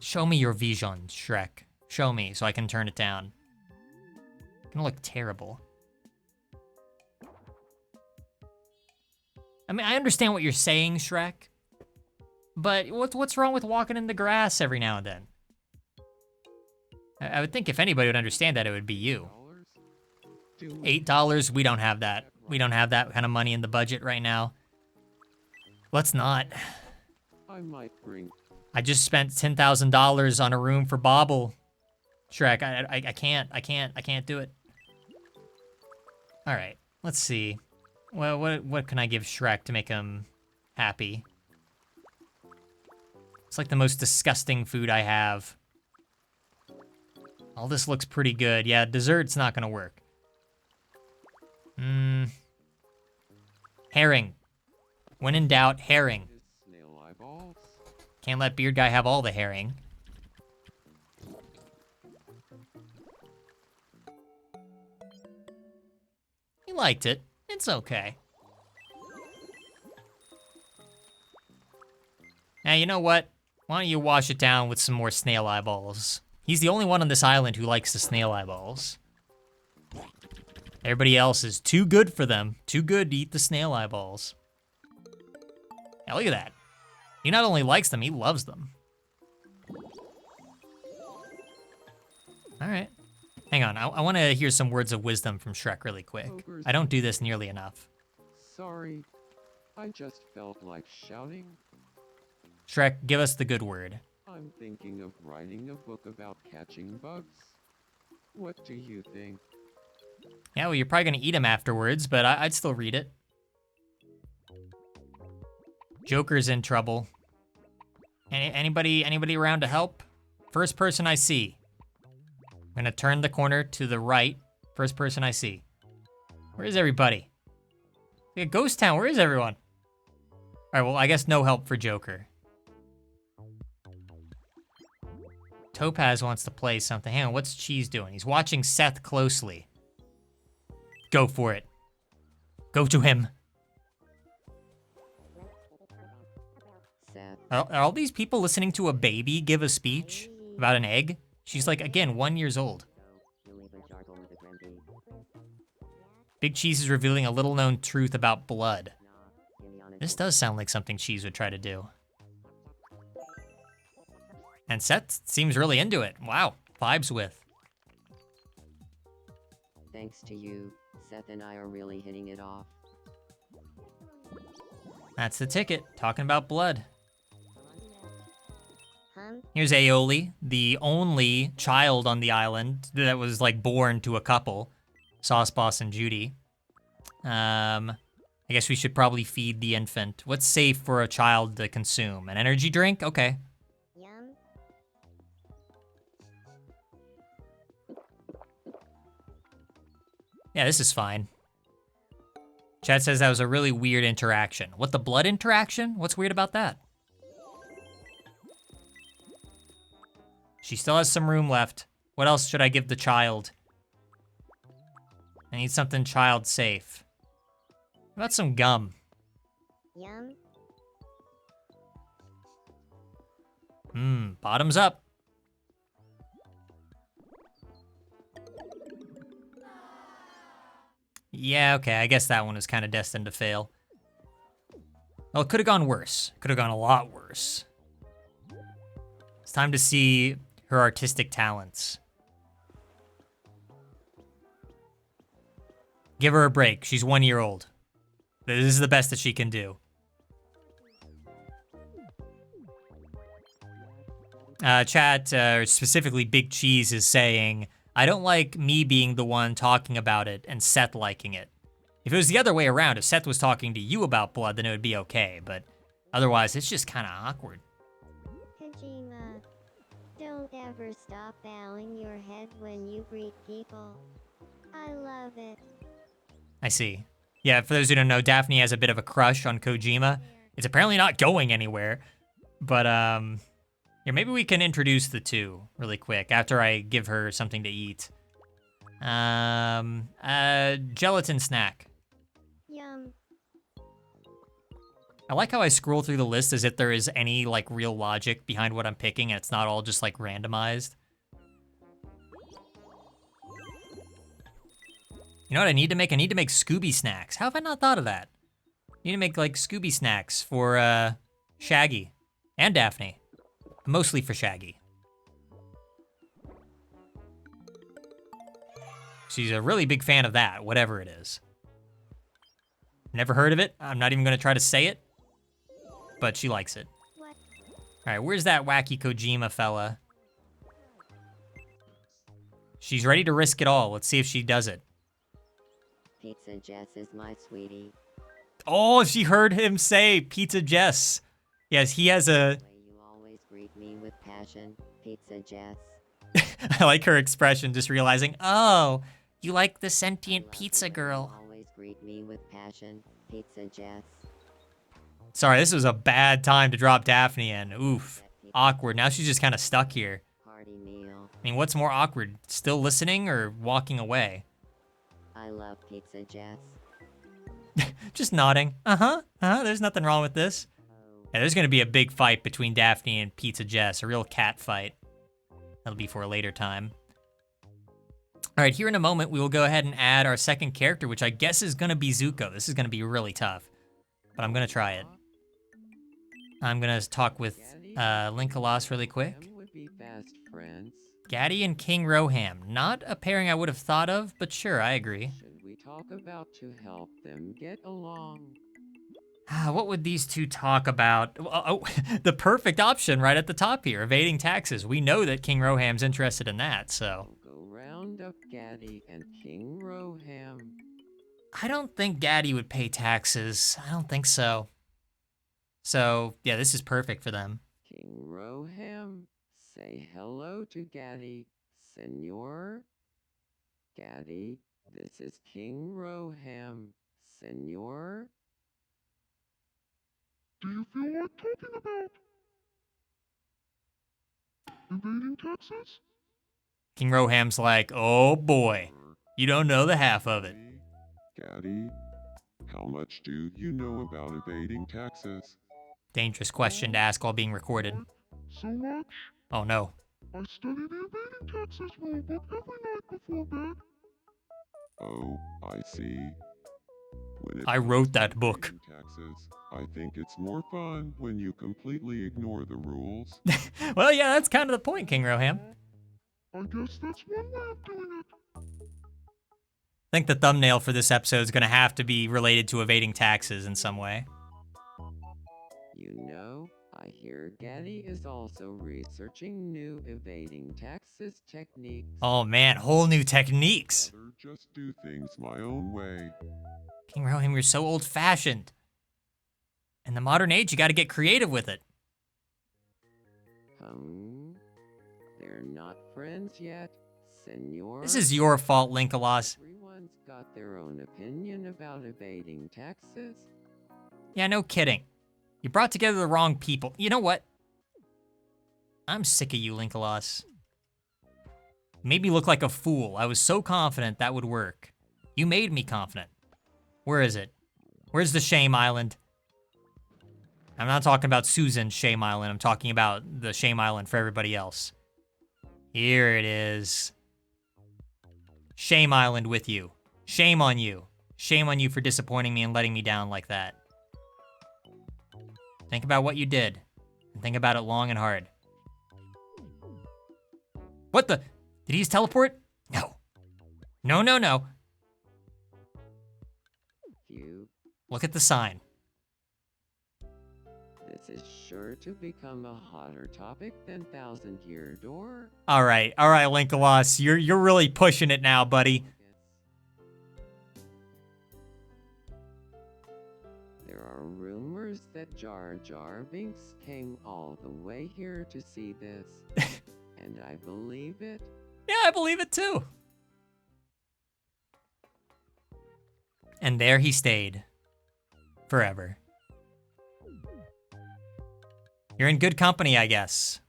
Show me your vision, Shrek. Show me so I can turn it down. It's gonna look terrible. I mean, I understand what you're saying, Shrek. But what's wrong with walking in the grass every now and then? I would think if anybody would understand that, it would be you. $8? Do it. $8? We don't have that. We don't have that kind of money in the budget right now. Let's not. I might bring. I just spent $10,000 on a room for Bobble. Shrek, I can't do it. All right, let's see. Well, what can I give Shrek to make him happy? It's like the most disgusting food I have. All this looks pretty good. Yeah, dessert's not gonna work. Herring. When in doubt, herring. His snail eyeballs. Can't let Beard Guy have all the herring. He liked it. It's okay. Now, you know what? Why don't you wash it down with some more snail eyeballs? He's the only one on this island who likes the snail eyeballs. Everybody else is too good for them. Too good to eat the snail eyeballs. Now, look at that. He not only likes them, he loves them. All right. Hang on, I want to hear some words of wisdom from Shrek really quick. Ogres. I don't do this nearly enough. Sorry. I just felt like shouting. Shrek, give us the good word. I'm thinking of writing a book about catching bugs. What do you think? Yeah, well, you're probably going to eat him afterwards, but I'd still read it. Joker's in trouble. Anybody around to help? First person I see. I'm gonna turn the corner to the right. First person I see. Where is everybody? Like a ghost town, where is everyone? All right, well, I guess no help for Joker. Topaz wants to play something. Hang on, what's Cheese doing? He's watching Seth closely. Go for it. Go to him. Seth, Are all these people listening to a baby give a speech about an egg? She's like, again, 1 year old. You'll even jargle with a Granby. Big Cheese is revealing a little known truth about blood. Nah, give me honest. This does sound like something Cheese would try to do. And Seth seems really into it. Wow, vibes with. thanks to you, Seth and I are really hitting it off. That's the ticket, talking about blood. Hum? Here's Aioli, the only child on the island that was like born to a couple, Sauce Boss and Judy. I guess we should probably feed the infant. What's safe for a child to consume? An energy drink? Okay. Yum? Yeah, this is fine. Chat says that was a really weird interaction. What, the blood interaction? What's weird about that? She still has some room left. What else should I give the child? I need something child safe. How about some gum? Yum. Bottoms up. Yeah, okay, I guess that one was kind of destined to fail. Well, it could have gone worse. Could have gone a lot worse. It's time to see her artistic talents. Give her a break. She's 1 year old. This is the best that she can do. Chat, specifically Big Cheese, is saying, I don't like me being the one talking about it and Seth liking it. If it was the other way around, if Seth was talking to you about blood, then it would be okay, but otherwise, it's just kind of awkward. Kojima, don't ever stop bowing your head when you greet people. I love it. I see. Yeah, for those who don't know, Daphne has a bit of a crush on Kojima. It's apparently not going anywhere, but, yeah, maybe we can introduce the two really quick after I give her something to eat. Gelatin snack. Yum. I like how I scroll through the list as if there is any, like, real logic behind what I'm picking, and it's not all just, like, randomized. You know what I need to make? I need to make Scooby snacks. How have I not thought of that? I need to make, like, Scooby snacks for, Shaggy and Daphne. Mostly for Shaggy. She's a really big fan of that, whatever it is. Never heard of it. I'm not even going to try to say it. But she likes it. What? All right, where's that wacky Kojima fella? She's ready to risk it all. Let's see if she does it. Pizza Jess is my sweetie. Oh, she heard him say Pizza Jess. Yes, he has a... Way you always greet me with passion, Pizza Jess. I like her expression, just realizing, oh, you like the sentient Love pizza the way you girl. always greet me with passion, Pizza Jess. Sorry, this was a bad time to drop Daphne in. Oof. Awkward. Now she's just kind of stuck here. Party meal. I mean, what's more awkward? Still listening or walking away? I love Pizza Jess. Just nodding. There's nothing wrong with this. Oh, Yeah, there's going to be a big fight between Daphne and Pizza Jess. A real cat fight. That'll be for a later time. All right, here in a moment, we will go ahead and add our second character, which I guess is going to be Zuko. This is going to be really tough, but I'm going to try it. I'm going to talk with Linkalos really quick. Them would be best friends. Gaddy and King Roham. Not a pairing I would have thought of, but sure, I agree. Should we talk about to help them get along? What would these two talk about? Oh, the perfect option right at the top here, evading taxes. We know that King Roham's interested in that, so. We'll go round up Gaddy and King Roham. I don't think Gaddy would pay taxes. I don't think so. So, yeah, this is perfect for them. King Roham, say hello to Gaddy, Senor. Gaddy, this is King Roham, Senor. Do you feel like talking about evading taxes? King Roham's like, oh boy, you don't know the half of it. Gaddy, how much do you know about evading taxes? Dangerous question to ask while being recorded. So much? Oh no. I study the evading taxes rulebook every night before bed. Oh, I see. When it I comes wrote to that book. evading taxes, I think it's more fun when you completely ignore the rules. Well, yeah, that's kind of the point, King Roham. I guess that's one way of doing it. I think the thumbnail for this episode is going to have to be related to evading taxes in some way. You know, I hear Gaddy is also researching new evading taxes techniques. Oh man, whole new techniques. Rather just do things my own way. King Roham, you're so old-fashioned. In the modern age, you got to get creative with it. They're not friends yet, Senor. This is your fault, Linkalos. Everyone's everyone's got their own opinion about evading taxes. Yeah, no kidding. You brought together the wrong people. You know what? I'm sick of you, Linkalos. Made me look like a fool. I was so confident that would work. You made me confident. Where is it? Where's the Shame Island? I'm not talking about Susan's Shame Island. I'm talking about the Shame Island for everybody else. Here it is. Shame Island with you. Shame on you. Shame on you for disappointing me and letting me down like that. Think about what you did. And think about it long and hard. What the? Did he just teleport? No. No, no, no. Phew. Look at the sign. This is sure to become a hotter topic than Thousand Year Door. All right, Linkalos. You're really pushing it now, buddy. There are rumors that Jar Jar Binks came all the way here to see this. And I believe it. Yeah, I believe it too. And there he stayed. Forever. You're in good company, I guess.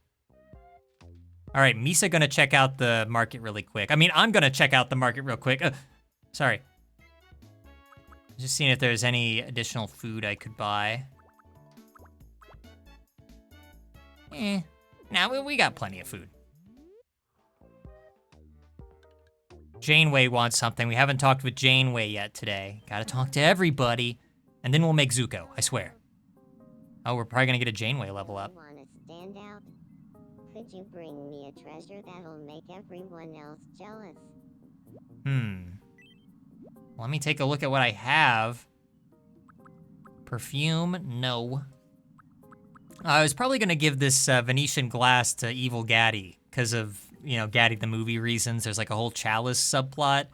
All right, Misa gonna check out the market really quick. I mean, I'm gonna check out the market real quick. Sorry. Just seeing if there's any additional food I could buy. Now we got plenty of food. Janeway wants something. We haven't talked with Janeway yet today. Gotta talk to everybody. And then we'll make Zuko, I swear. Oh, we're probably gonna get a Janeway level up. Wanna stand out? Could you bring me a treasure that'll make everyone else jealous? Let me take a look at what I have. Perfume, no. I was probably gonna give this Venetian glass to Evil Gaddy because of, you know, Gaddy the movie reasons. There's like a whole chalice subplot.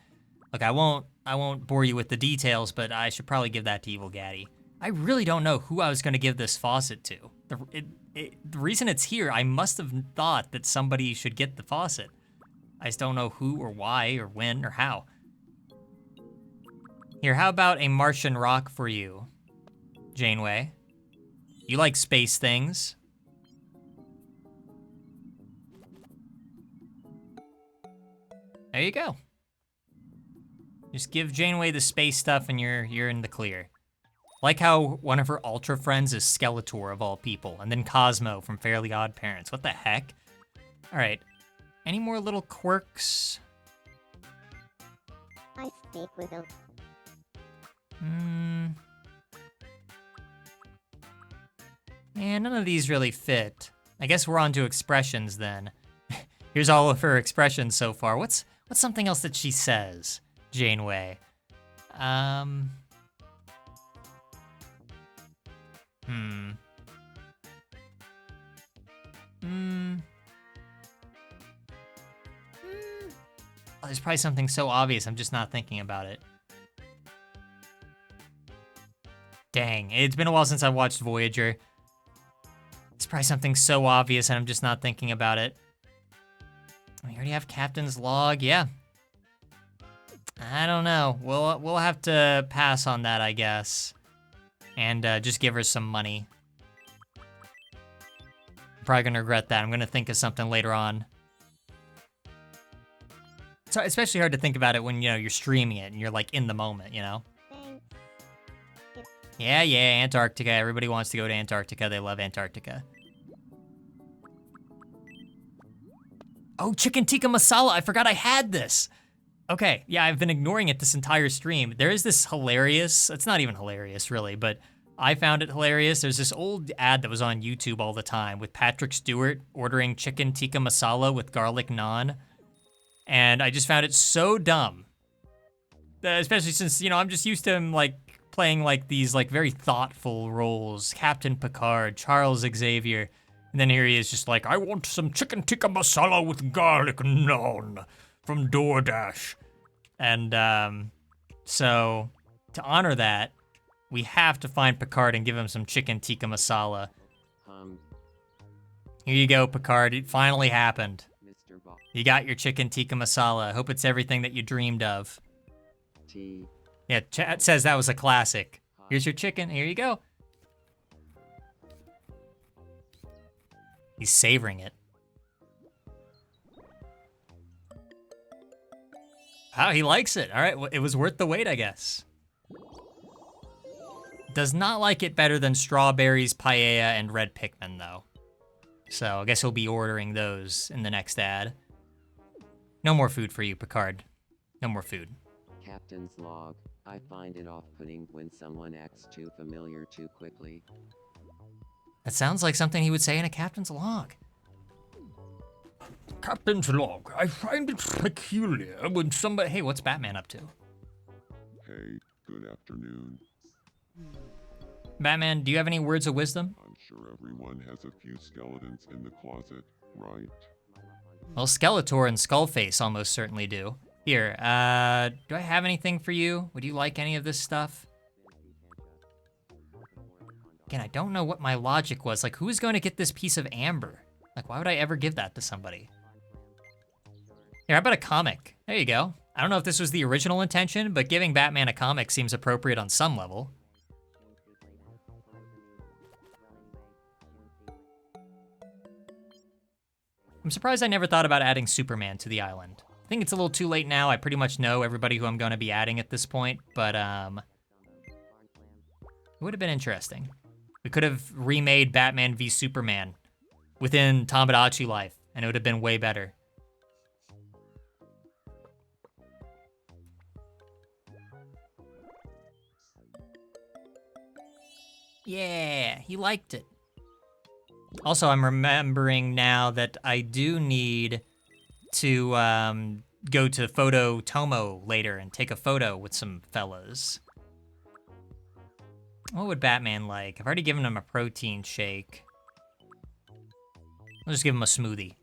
Look, I won't bore you with the details, but I should probably give that to Evil Gaddy. I really don't know who I was gonna give this faucet to. The reason it's here, I must have thought that somebody should get the faucet. I just don't know who or why or when or how. Here, how about a Martian rock for you, Janeway? You like space things. There you go. Just give Janeway the space stuff and you're in the clear. Like how one of her Ultra friends is Skeletor of all people, and then Cosmo from Fairly Odd Parents. What the heck? All right. Any more little quirks? I speak with a... Yeah, none of these really fit. I guess we're on to expressions then. Here's all of her expressions so far. What's something else that she says, Janeway? Oh, there's probably something so obvious, I'm just not thinking about it. Dang, it's been a while since I watched Voyager. It's probably something so obvious and I'm just not thinking about it. We already have Captain's Log, yeah. I don't know. We'll have to pass on that, I guess. And just give her some money. I'm probably gonna regret that. I'm gonna think of something later on. It's especially hard to think about it when, you know, you're streaming it and you're like in the moment, you know? Thanks. Yeah, Antarctica. Everybody wants to go to Antarctica. They love Antarctica. Oh, chicken tikka masala. I forgot I had this. Okay, yeah, I've been ignoring it this entire stream. There is this hilarious, it's not even hilarious really, but I found it hilarious. There's this old ad that was on YouTube all the time with Patrick Stewart ordering chicken tikka masala with garlic naan. And I just found it so dumb. Especially since, you know, I'm just used to him like playing like these like very thoughtful roles. Captain Picard, Charles Xavier. And then here he is just like, I want some chicken tikka masala with garlic naan from DoorDash. And so to honor that, we have to find Picard and give him some chicken tikka masala. Here you go, Picard. It finally happened. Mr. Bob. You got your chicken tikka masala. I hope it's everything that you dreamed of. T. Yeah, chat says that was a classic. Here's your chicken. Here you go. He's savoring it. Wow, he likes it. All right, well, it was worth the wait, I guess. Does not like it better than strawberries, paella, and red Pikmin, though. So I guess he'll be ordering those in the next ad. No more food for you, Picard. No more food. Captain's log. I find it off-putting when someone acts too familiar too quickly. That sounds like something he would say in a captain's log. Captain's log. I find it peculiar when somebody... Hey, what's Batman up to? Hey, good afternoon. Batman, do you have any words of wisdom? I'm sure everyone has a few skeletons in the closet, right? Well, Skeletor and Skullface almost certainly do. Here, do I have anything for you? Would you like any of this stuff? Again, I don't know what my logic was. Like, who is going to get this piece of amber? Like, why would I ever give that to somebody? Here, how about a comic? There you go. I don't know if this was the original intention, but giving Batman a comic seems appropriate on some level. I'm surprised I never thought about adding Superman to the island. I think it's a little too late now. I pretty much know everybody who I'm going to be adding at this point, but it would have been interesting. We could have remade Batman v Superman within Tomodachi life, and it would have been way better. Yeah, he liked it. Also, I'm remembering now that I do need to go to Photo Tomo later and take a photo with some fellas. What would Batman like? I've already given him a protein shake. I'll just give him a smoothie.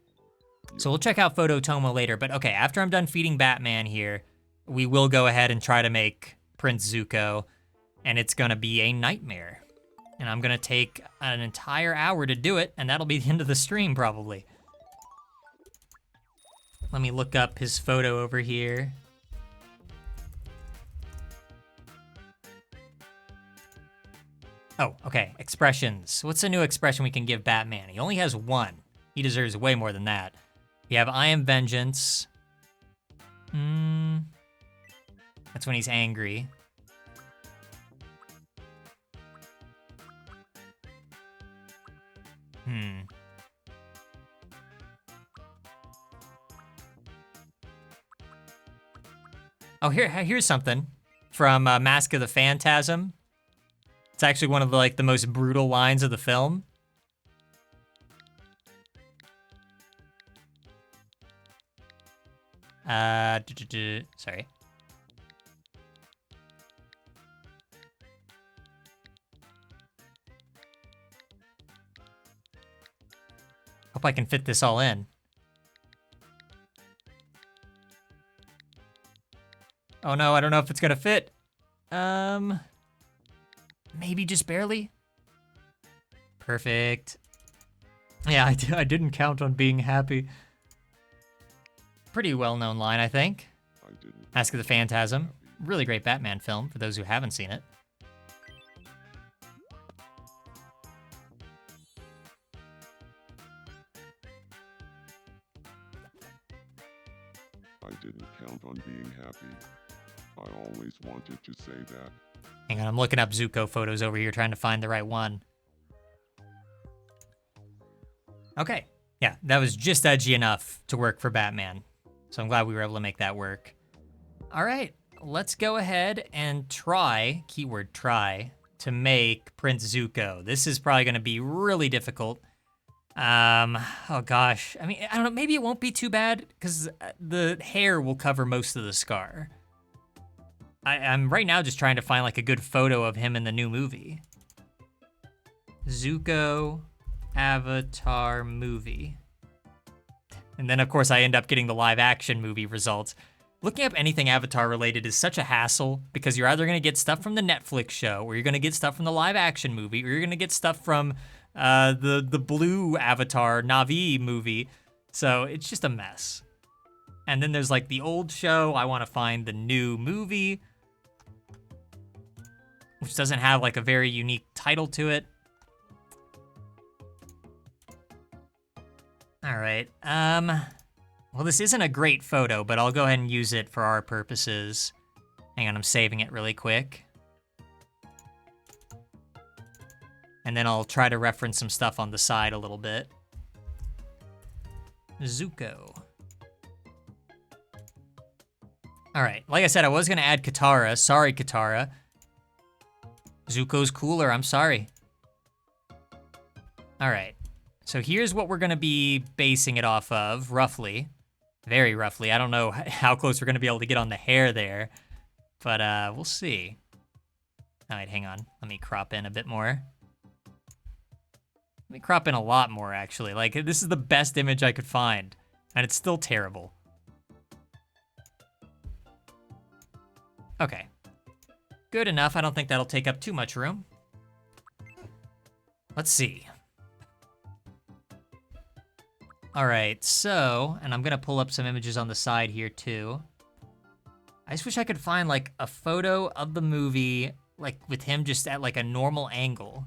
So we'll check out Photo Tomo later, but okay, after I'm done feeding Batman here, we will go ahead and try to make Prince Zuko, and it's gonna be a nightmare. And I'm gonna take an entire hour to do it, and that'll be the end of the stream, probably. Let me look up his photo over here. Oh, okay, expressions. What's a new expression we can give Batman? He only has one. He deserves way more than that. We have I am vengeance. That's when he's angry. Oh, here's something from Mask of the Phantasm. It's actually one of the most brutal lines of the film. Sorry. Hope I can fit this all in. Oh no, I don't know if it's gonna fit. Maybe just barely. Perfect. Yeah, I didn't count on being happy. Pretty well-known line, I think. Mask of the Phantasm. Really great Batman film, for those who haven't seen it. I didn't count on being happy. I always wanted to say that. Hang on, I'm looking up Zuko photos over here, trying to find the right one. Okay, yeah, that was just edgy enough to work for Batman. So I'm glad we were able to make that work. All right, let's go ahead and try, keyword try, to make Prince Zuko. This is probably gonna be really difficult. Oh gosh, I mean, I don't know, maybe it won't be too bad because the hair will cover most of the scar. I'm right now just trying to find a good photo of him in the new movie. Zuko Avatar movie. And then of course I end up getting the live action movie results. Looking up anything Avatar related is such a hassle because you're either gonna get stuff from the Netflix show, or you're gonna get stuff from the live action movie, or you're gonna get stuff from the blue Avatar Na'vi movie. So it's just a mess. And then there's the old show. I wanna find the new movie. which doesn't have like a very unique title to it. All right. Well, this isn't a great photo, but I'll go ahead and use it for our purposes. Hang on, I'm saving it really quick. And then I'll try to reference some stuff on the side a little bit. Zuko. All right, like I said, I was gonna add Katara. Sorry, Katara. Zuko's cooler, I'm sorry. All right, so here's what we're gonna be basing it off of, roughly. Very roughly. I don't know how close we're gonna be able to get on the hair there, but we'll see. All right, hang on. Let me crop in a bit more. Let me crop in a lot more, actually. Like, this is the best image I could find, and it's still terrible. Okay. Good enough. I don't think that'll take up too much room. Let's see. All right, so, and I'm gonna pull up some images on the side here too. I just wish I could find like a photo of the movie, like with him just at like a normal angle.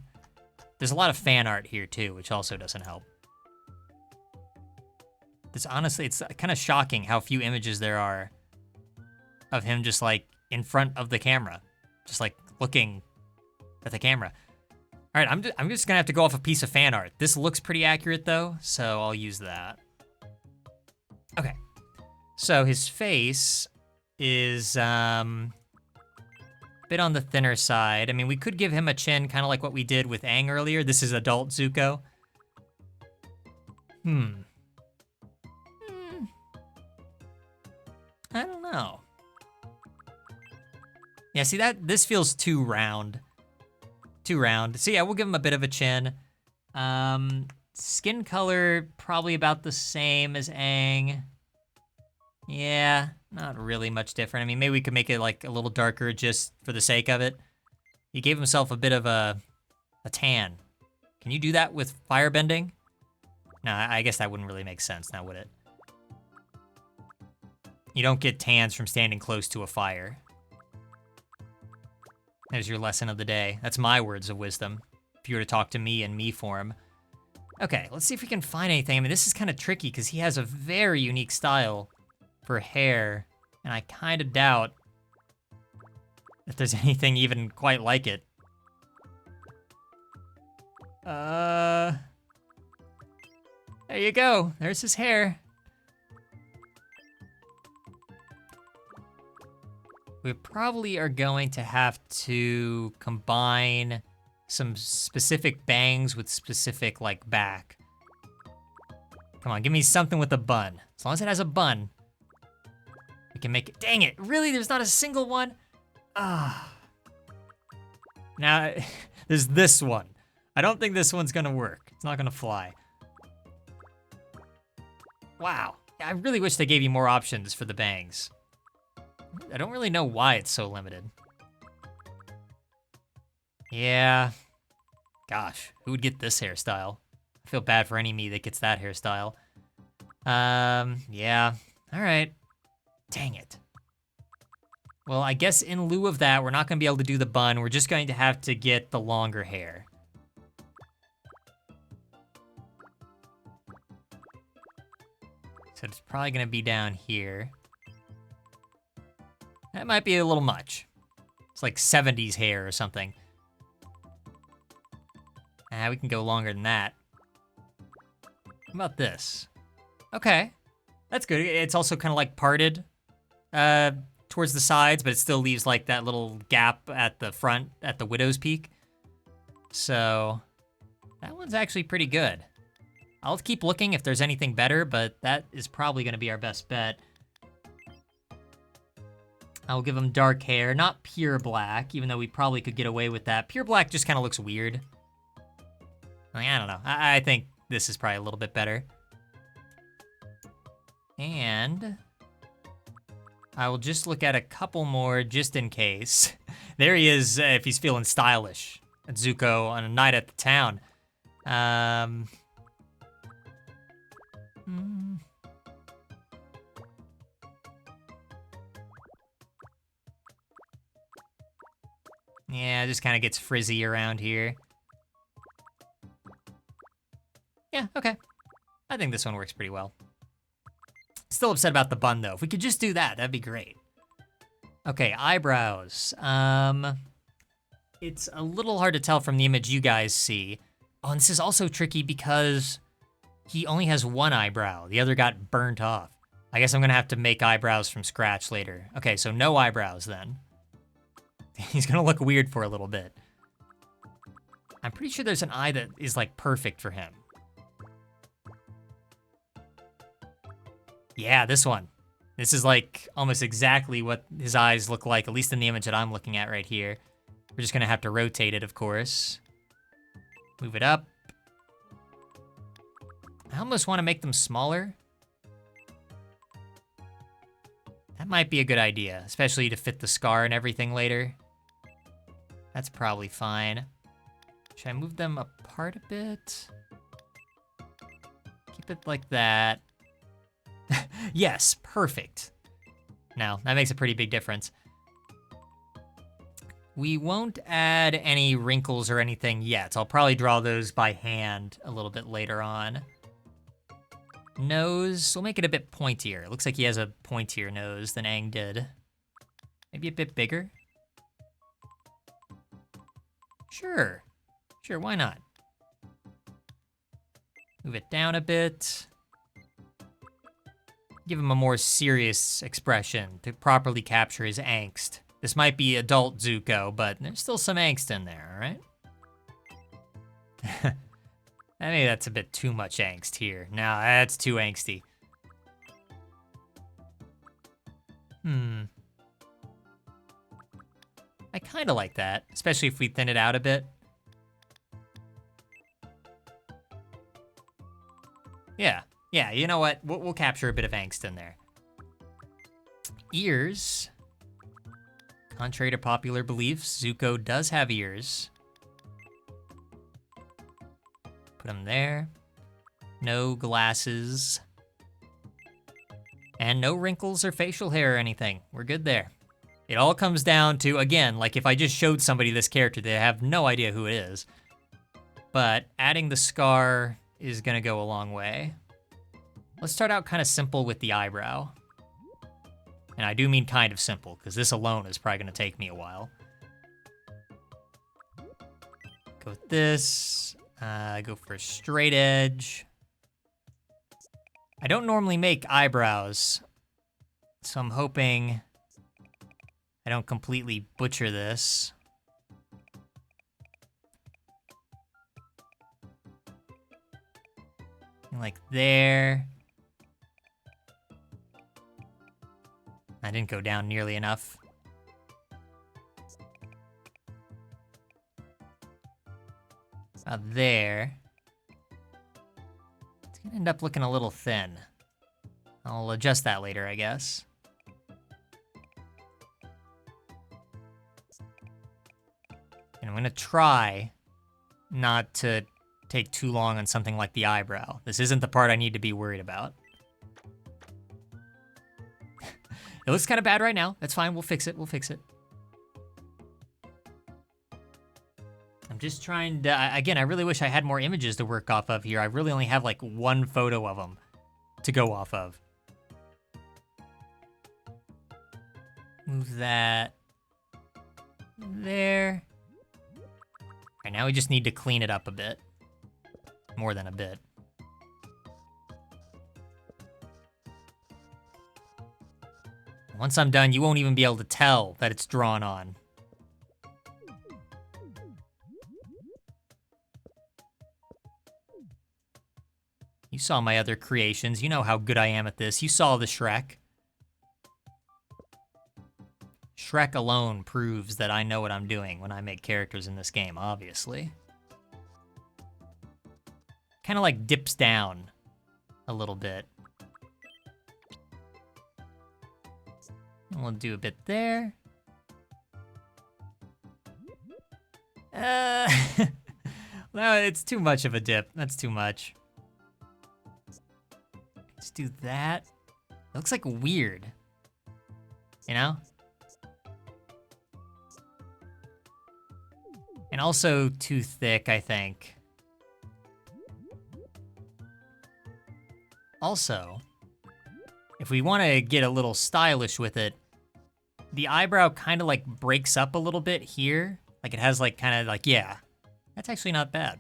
There's a lot of fan art here too, which also doesn't help. This honestly, it's kind of shocking how few images there are of him just like in front of the camera, just like looking at the camera. All right, I'm just gonna have to go off a piece of fan art. This looks pretty accurate though, so I'll use that. Okay, so his face is a bit on the thinner side. I mean, we could give him a chin, kind of like what we did with Aang earlier. This is adult Zuko. I don't know. Yeah, see this feels too round. Too round. So yeah, we'll give him a bit of a chin. Skin color, probably about the same as Aang. Yeah, not really much different. I mean, maybe we could make it like a little darker just for the sake of it. He gave himself a bit of a tan. Can you do that with firebending? No, I guess that wouldn't really make sense now, would it? You don't get tans from standing close to a fire. There's your lesson of the day. That's my words of wisdom, if you were to talk to me in me form. Okay, let's see if we can find anything. I mean, this is kind of tricky because he has a very unique style for hair, and I kind of doubt if there's anything even quite like it. There you go. There's his hair. We probably are going to have to combine some specific bangs with specific, like, back. Come on, give me something with a bun. As long as it has a bun, we can make it. Dang it, really? There's not a single one? Ah. Now, there's this one. I don't think this one's gonna work. It's not gonna fly. Wow. I really wish they gave you more options for the bangs. I don't really know why it's so limited. Yeah. Gosh, who would get this hairstyle? I feel bad for any me that gets that hairstyle. Yeah. All right. Dang it. Well, I guess in lieu of that, we're not gonna be able to do the bun. We're just going to have to get the longer hair. So it's probably gonna be down here. That might be a little much. It's like 70s hair or something. We can go longer than that. How about this? Okay, that's good. It's also kind of like parted towards the sides, but it still leaves like that little gap at the front, at the widow's peak. So that one's actually pretty good. I'll keep looking if there's anything better, but that is probably gonna be our best bet. I'll give him dark hair, not pure black, even though we probably could get away with that. Pure black just kind of looks weird. I don't know. I think this is probably a little bit better. And I will just look at a couple more just in case. There he is, if he's feeling stylish. At Zuko on a night at the town. Yeah, it just kind of gets frizzy around here. Yeah, okay. I think this one works pretty well. Still upset about the bun, though. If we could just do that, that'd be great. Okay, eyebrows. It's a little hard to tell from the image you guys see. Oh, and this is also tricky because he only has one eyebrow. The other got burnt off. I guess I'm gonna have to make eyebrows from scratch later. Okay, so no eyebrows then. He's gonna look weird for a little bit. I'm pretty sure there's an eye that is like perfect for him. Yeah, this one. This is like almost exactly what his eyes look like, at least in the image that I'm looking at right here. We're just gonna have to rotate it, of course. Move it up. I almost want to make them smaller. That might be a good idea, especially to fit the scar and everything later. That's probably fine. Should I move them apart a bit? Keep it like that. Yes, perfect. Now, that makes a pretty big difference. We won't add any wrinkles or anything yet. I'll probably draw those by hand a little bit later on. Nose, we'll make it a bit pointier. It looks like he has a pointier nose than Aang did. Maybe a bit bigger? Sure. Sure, why not? Move it down a bit. Give him a more serious expression to properly capture his angst. This might be adult Zuko, but there's still some angst in there, alright? Maybe that's a bit too much angst here. No, that's too angsty. I kinda like that, especially if we thin it out a bit. Yeah, you know what? We'll capture a bit of angst in there. Ears. Contrary to popular beliefs, Zuko does have ears. Put them there. No glasses. And no wrinkles or facial hair or anything. We're good there. It all comes down to, again, like if I just showed somebody this character, they have no idea who it is. But adding the scar is gonna go a long way. Let's start out kind of simple with the eyebrow. And I do mean kind of simple, because this alone is probably gonna take me a while. Go with this, go for a straight edge. I don't normally make eyebrows, so I'm hoping I don't completely butcher this. Like there. I didn't go down nearly enough. About there. It's gonna end up looking a little thin. I'll adjust that later, I guess. And I'm gonna try not to take too long on something like the eyebrow. This isn't the part I need to be worried about. It looks kind of bad right now. That's fine, we'll fix it, I'm just trying to, again, I really wish I had more images to work off of here. I really only have like one photo of them to go off of. Move that there. All right, now we just need to clean it up a bit. More than a bit. Once I'm done, you won't even be able to tell that it's drawn on. You saw my other creations. You know how good I am at this. You saw the Shrek. Shrek alone proves that I know what I'm doing when I make characters in this game, obviously. Kind of like dips down a little bit. We'll do a bit there. No, it's too much of a dip. That's too much. Let's do that. It looks like weird. You know? And also too thick, I think. Also, if we want to get a little stylish with it, the eyebrow kind of like breaks up a little bit here. Like it has like kind of like, yeah, that's actually not bad.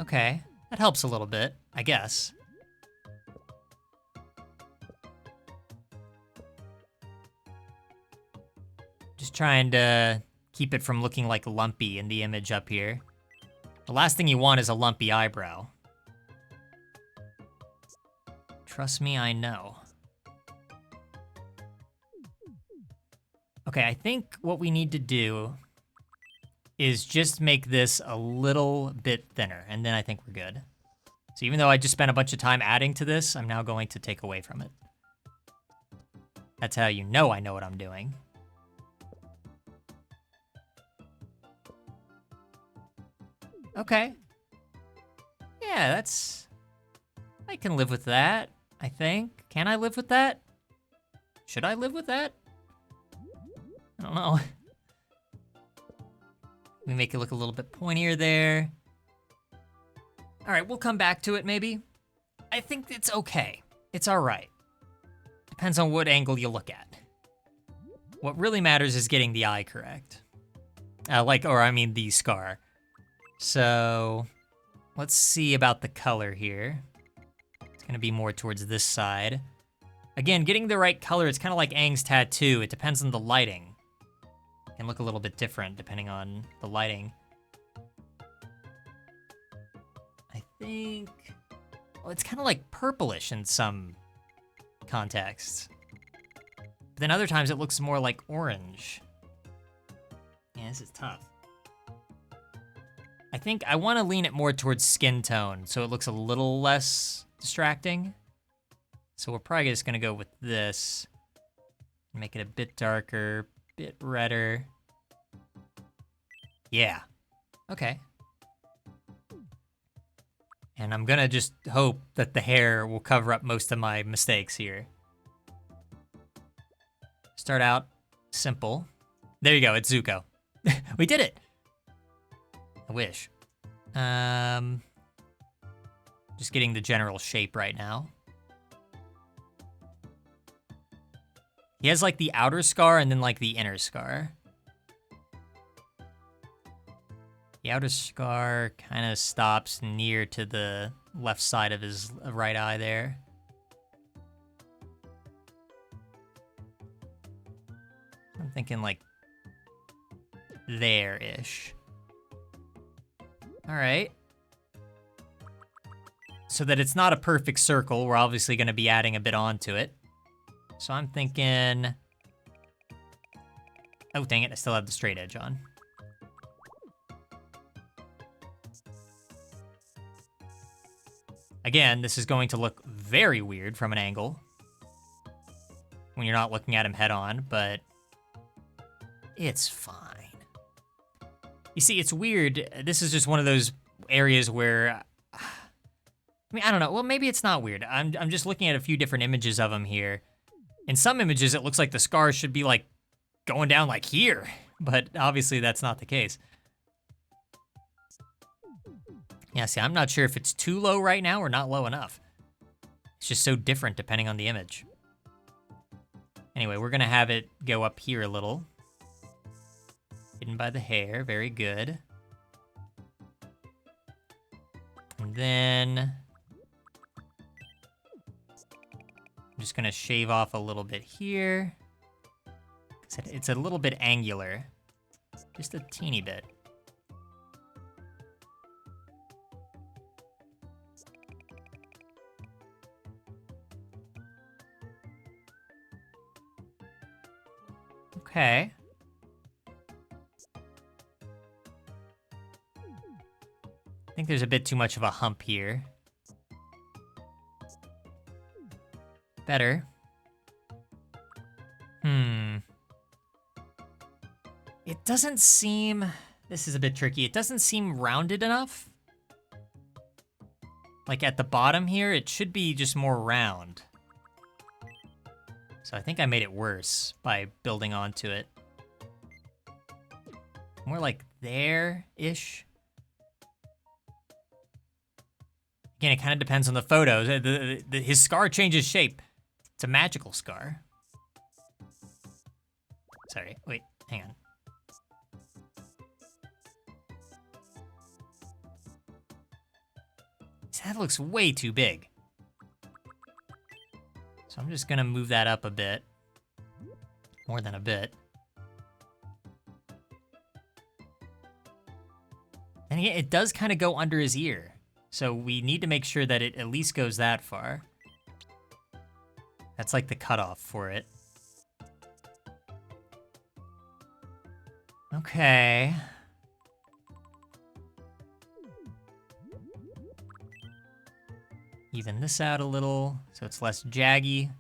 Okay, that helps a little bit, I guess. Just trying to keep it from looking like lumpy in the image up here. The last thing you want is a lumpy eyebrow. Trust me, I know. Okay, I think what we need to do is just make this a little bit thinner, and then I think we're good. So even though I just spent a bunch of time adding to this, I'm now going to take away from it. That's how you know I know what I'm doing. Okay. Yeah, that's... I can live with that, I think. Can I live with that? Should I live with that? I don't know. We make it look a little bit pointier there. All right, we'll come back to it maybe. I think it's okay. It's all right. Depends on what angle you look at. What really matters is getting the eye correct. The scar. So let's see about the color here. It's gonna be more towards this side. Again, getting the right color, it's kind of like Aang's tattoo. It depends on the lighting. It can look a little bit different depending on the lighting. I think, well, it's kind of like purplish in some contexts. But then other times it looks more like orange. Yeah, this is tough. I think I want to lean it more towards skin tone so it looks a little less distracting. So we're probably just gonna go with this. Make it a bit darker, bit redder. Yeah, okay. And I'm gonna just hope that the hair will cover up most of my mistakes here. Start out simple. There you go, it's Zuko. We did it. I wish. Just getting the general shape right now. He has like the outer scar and then like the inner scar. The outer scar kind of stops near to the left side of his right eye there. I'm thinking like there-ish. All right. So that it's not a perfect circle, we're obviously going to be adding a bit onto it. So I'm thinking... Oh, dang it, I still have the straight edge on. Again, this is going to look very weird from an angle when you're not looking at him head on, but it's fine. You see, it's weird. This is just one of those areas where, I mean, I don't know. Well, maybe it's not weird. I'm just looking at a few different images of him here. In some images, it looks like the scars should be like going down like here, but obviously that's not the case. Yeah, see, I'm not sure if it's too low right now or not low enough. It's just so different depending on the image. Anyway, we're gonna have it go up here a little. Hidden by the hair, very good. And then I'm just gonna shave off a little bit here. It's a little bit angular, just a teeny bit. Okay. I think there's a bit too much of a hump here. Better. It doesn't seem... This is a bit tricky. It doesn't seem rounded enough. Like at the bottom here, it should be just more round. So I think I made it worse by building onto it. More like there-ish. Again, it kind of depends on the photos. His scar changes shape. It's a magical scar. Sorry, wait, hang on. That looks way too big. So I'm just gonna move that up a bit. More than a bit. And again, it does kind of go under his ear. So we need to make sure that it at least goes that far. That's like the cutoff for it. Okay. Even this out a little, so it's less jaggy.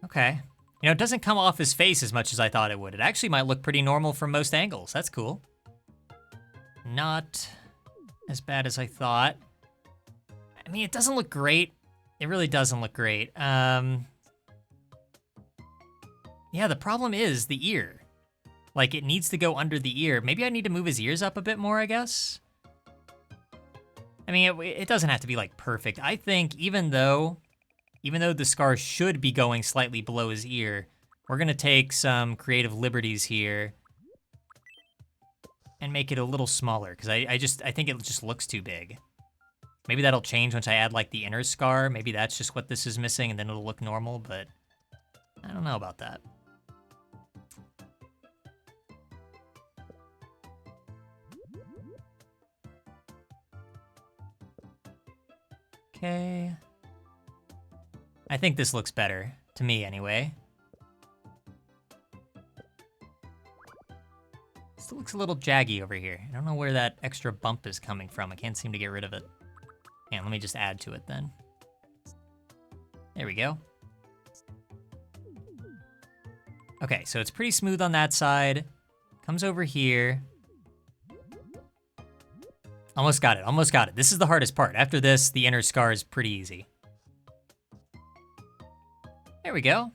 Okay. You know, it doesn't come off his face as much as I thought it would. It actually might look pretty normal from most angles. That's cool. Not as bad as I thought. I mean, it doesn't look great. It really doesn't look great. Yeah, the problem is the ear. Like, it needs to go under the ear. Maybe I need to move his ears up a bit more, I guess? I mean, it doesn't have to be, like, perfect. I think even though the scar should be going slightly below his ear, we're gonna take some creative liberties here and make it a little smaller, because I think it just looks too big. Maybe that'll change once I add, like, the inner scar. Maybe that's just what this is missing, and then it'll look normal, but I don't know about that. Okay. I think this looks better, to me anyway. Still looks a little jaggy over here. I don't know where that extra bump is coming from. I can't seem to get rid of it. Yeah, let me just add to it then. There we go. Okay, so it's pretty smooth on that side. Comes over here. Almost got it, almost got it. This is the hardest part. After this, the inner scar is pretty easy. There we go.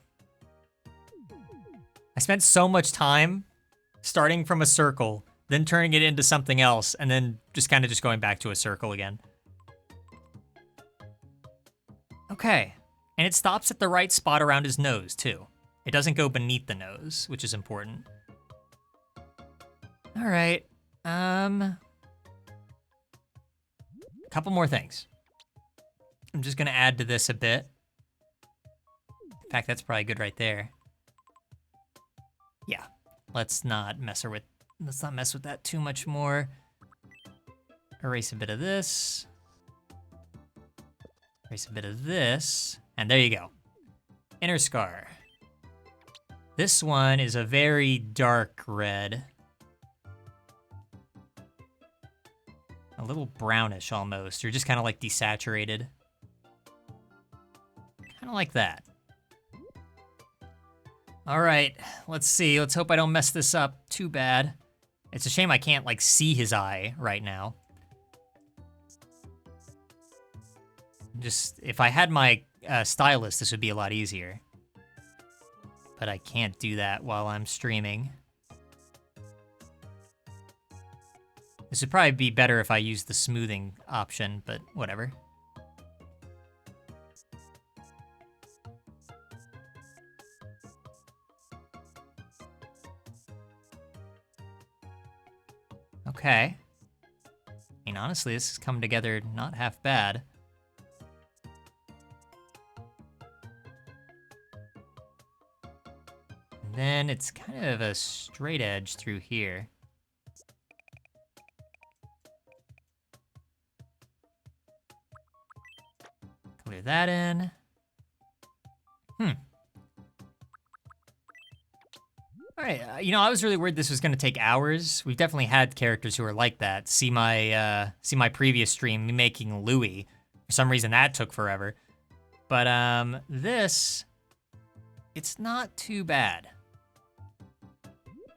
I spent so much time starting from a circle, then turning it into something else, and then just kind of just going back to a circle again. Okay, and it stops at the right spot around his nose, too. It doesn't go beneath the nose, which is important. All right, a couple more things. I'm just gonna add to this a bit. In fact, that's probably good right there. Yeah, let's not mess with that too much more. Erase a bit of this. Erase a bit of this, and there you go. Inner scar. This one is a very dark red. A little brownish almost, or just kind of like desaturated. Kind of like that. All right, let's see. Let's hope I don't mess this up too bad. It's a shame I can't like see his eye right now. Just, if I had my stylus, this would be a lot easier. But I can't do that while I'm streaming. This would probably be better if I used the smoothing option, but whatever. Okay. I mean, honestly, this has come together not half bad. And then it's kind of a straight edge through here. Clear that in. All right, you know, I was really worried this was gonna take hours. We've definitely had characters who are like that. See my previous stream, me making Louie. For some reason that took forever. But this, it's not too bad.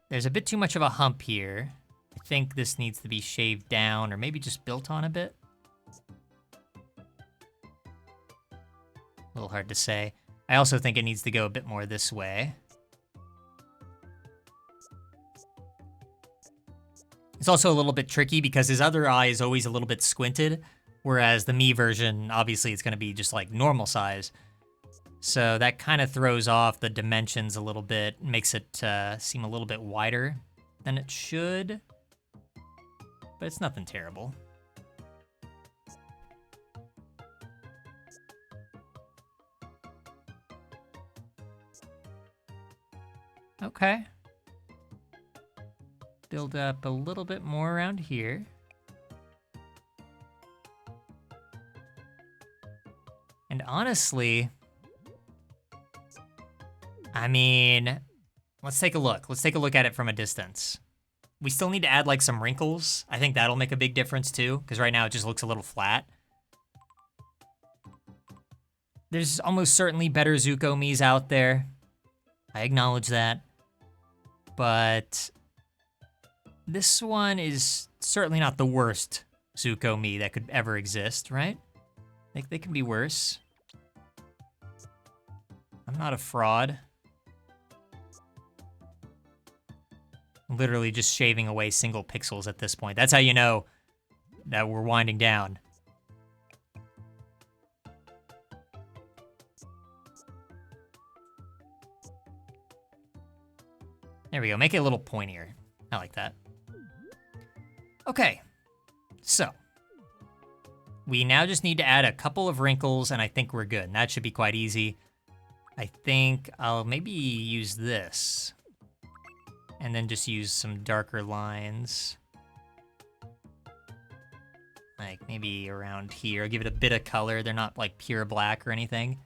There's a bit too much of a hump here. I think this needs to be shaved down or maybe just built on a bit. A little hard to say. I also think it needs to go a bit more this way. It's also a little bit tricky because his other eye is always a little bit squinted, whereas the Mii version, obviously, it's going to be just like normal size. So that kind of throws off the dimensions a little bit, makes it seem a little bit wider than it should. But it's nothing terrible. Okay. Build up a little bit more around here. And honestly, I mean, let's take a look. Let's take a look at it from a distance. We still need to add like some wrinkles. I think that'll make a big difference too, because right now it just looks a little flat. There's almost certainly better Zuko Miis out there. I acknowledge that. But this one is certainly not the worst Zuko Mii that could ever exist, right? Like, they can be worse. I'm not a fraud. Literally just shaving away single pixels at this point. That's how you know that we're winding down. There we go. Make it a little pointier. I like that. Okay. So, we now just need to add a couple of wrinkles, and I think we're good. And that should be quite easy. I think I'll maybe use this. And then just use some darker lines. Like maybe around here. I'll give it a bit of color. They're not like pure black or anything.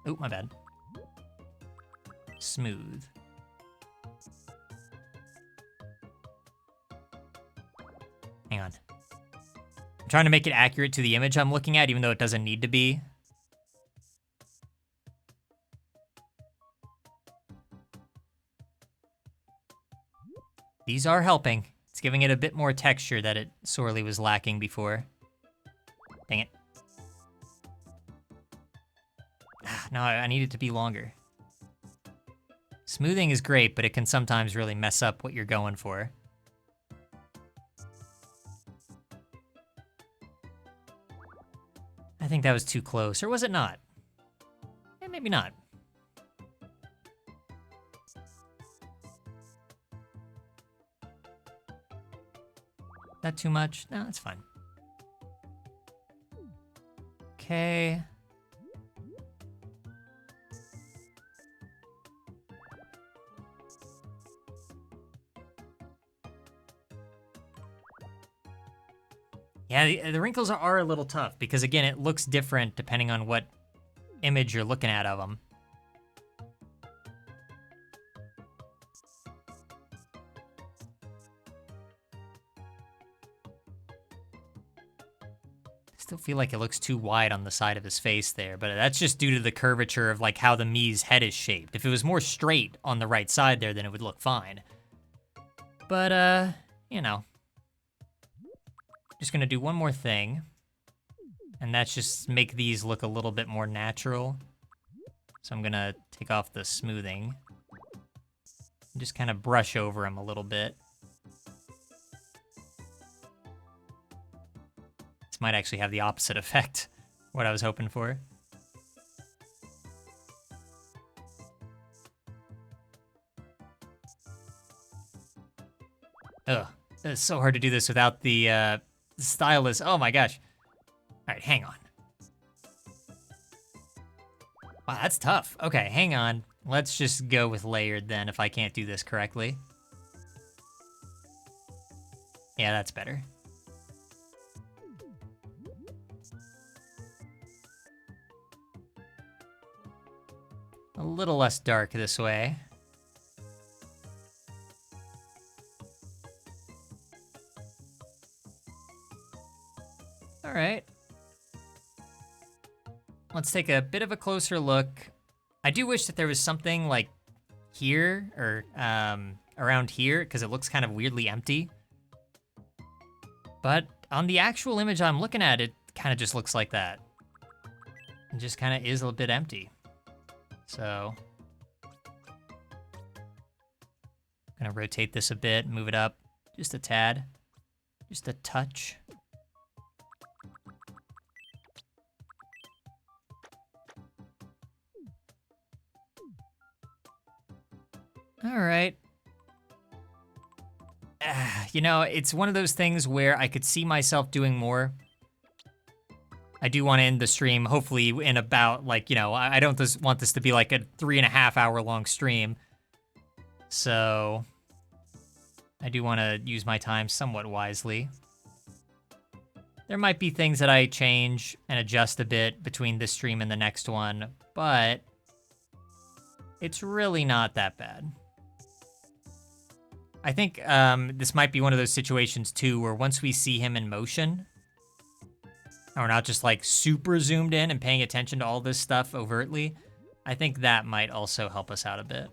Oh, my bad. Smooth. Hang on. I'm trying to make it accurate to the image I'm looking at, even though it doesn't need to be. These are helping. It's giving it a bit more texture that it sorely was lacking before. Dang it. No, I need it to be longer. Smoothing is great, but it can sometimes really mess up what you're going for. I think that was too close, or was it not? Eh, maybe not. That too much? No, that's fine. Okay. Yeah, the wrinkles are a little tough because, again, it looks different depending on what image you're looking at of them. Still feel like it looks too wide on the side of his face there, but that's just due to the curvature of like how the Mii's head is shaped. If it was more straight on the right side there, then it would look fine. But, you know. Just gonna do one more thing. And that's just make these look a little bit more natural. So I'm gonna take off the smoothing. And just kind of brush over them a little bit. This might actually have the opposite effect, what I was hoping for. Ugh, it's so hard to do this without the stylus. Oh my gosh. All right, hang on. Wow, that's tough. Okay, hang on. Let's just go with layered then if I can't do this correctly. Yeah, that's better. A little less dark this way. All right. Let's take a bit of a closer look. I do wish that there was something like here or around here because it looks kind of weirdly empty. But on the actual image I'm looking at, it kind of just looks like that. It just kind of is a little bit empty. So, gonna rotate this a bit, move it up just a tad, just a touch. All right. You know, it's one of those things where I could see myself doing more. I do want to end the stream, hopefully in about, like, you know, I don't want this to be like a 3.5 hour long stream. So I do want to use my time somewhat wisely. There might be things that I change and adjust a bit between this stream and the next one, but it's really not that bad. I think this might be one of those situations too where once we see him in motion, and we're not just like super zoomed in and paying attention to all this stuff overtly, I think that might also help us out a bit.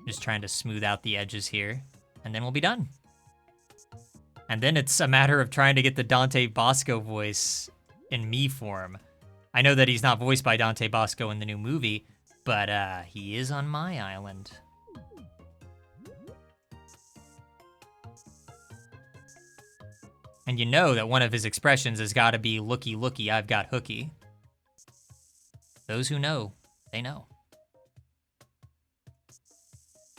Just trying to smooth out the edges here, and then we'll be done. And then it's a matter of trying to get the Dante Bosco voice in me form. I know that he's not voiced by Dante Bosco in the new movie, but he is on my island. And you know that one of his expressions has got to be, looky, looky, I've got hooky. Those who know, they know.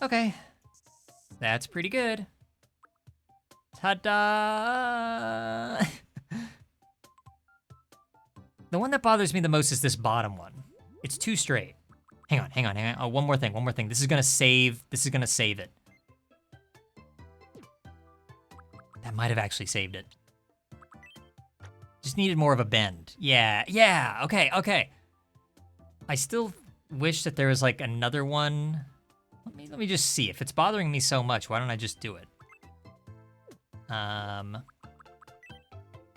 Okay. That's pretty good. Ta-da! The one that bothers me the most is this bottom one. It's too straight. Hang on. Oh, one more thing. This is gonna save it. That might have actually saved it. Just needed more of a bend. Yeah, okay. I still wish that there was like another one. Let me just see. If it's bothering me so much, why don't I just do it?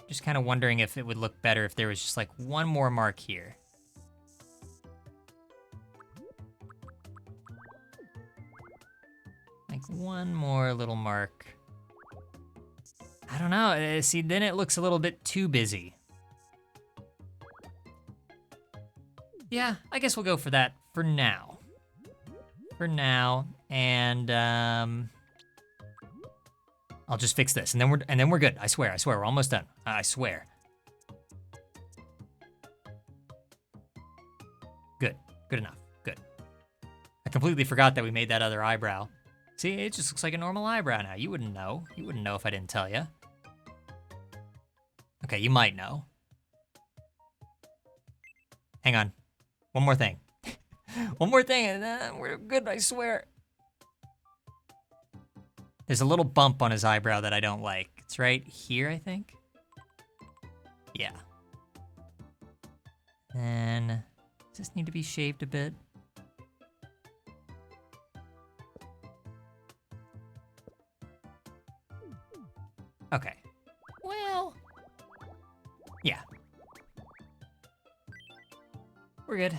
Just kind of wondering if it would look better if there was just like one more mark here. Like one more little mark. I don't know. See, then it looks a little bit too busy. Yeah, I guess we'll go for that for now. And I'll just fix this, and then we're good. I swear, we're almost done. I swear. Good enough. Good. I completely forgot that we made that other eyebrow. See, it just looks like a normal eyebrow now. You wouldn't know. You wouldn't know if I didn't tell you. Okay, you might know. Hang on. One more thing. One more thing, and then we're good, I swear. There's a little bump on his eyebrow that I don't like. It's right here, I think. Yeah. And does this need to be shaved a bit? Okay. Well, yeah. We're good.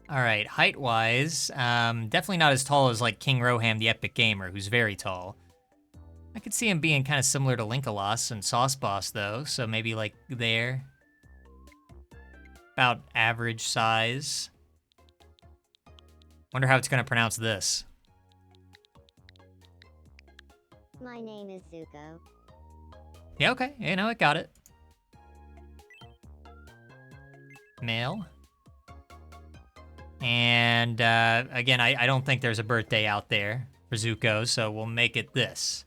All right, height-wise, definitely not as tall as like King Roham, the Epic Gamer, who's very tall. I could see him being kind of similar to Linkalos and Sauce Boss, though, so maybe like there. About average size. Wonder how it's gonna pronounce this. My name is Zuko. Yeah, okay, you know, I got it. Male. And again, I don't think there's a birthday out there for Zuko, so we'll make it this.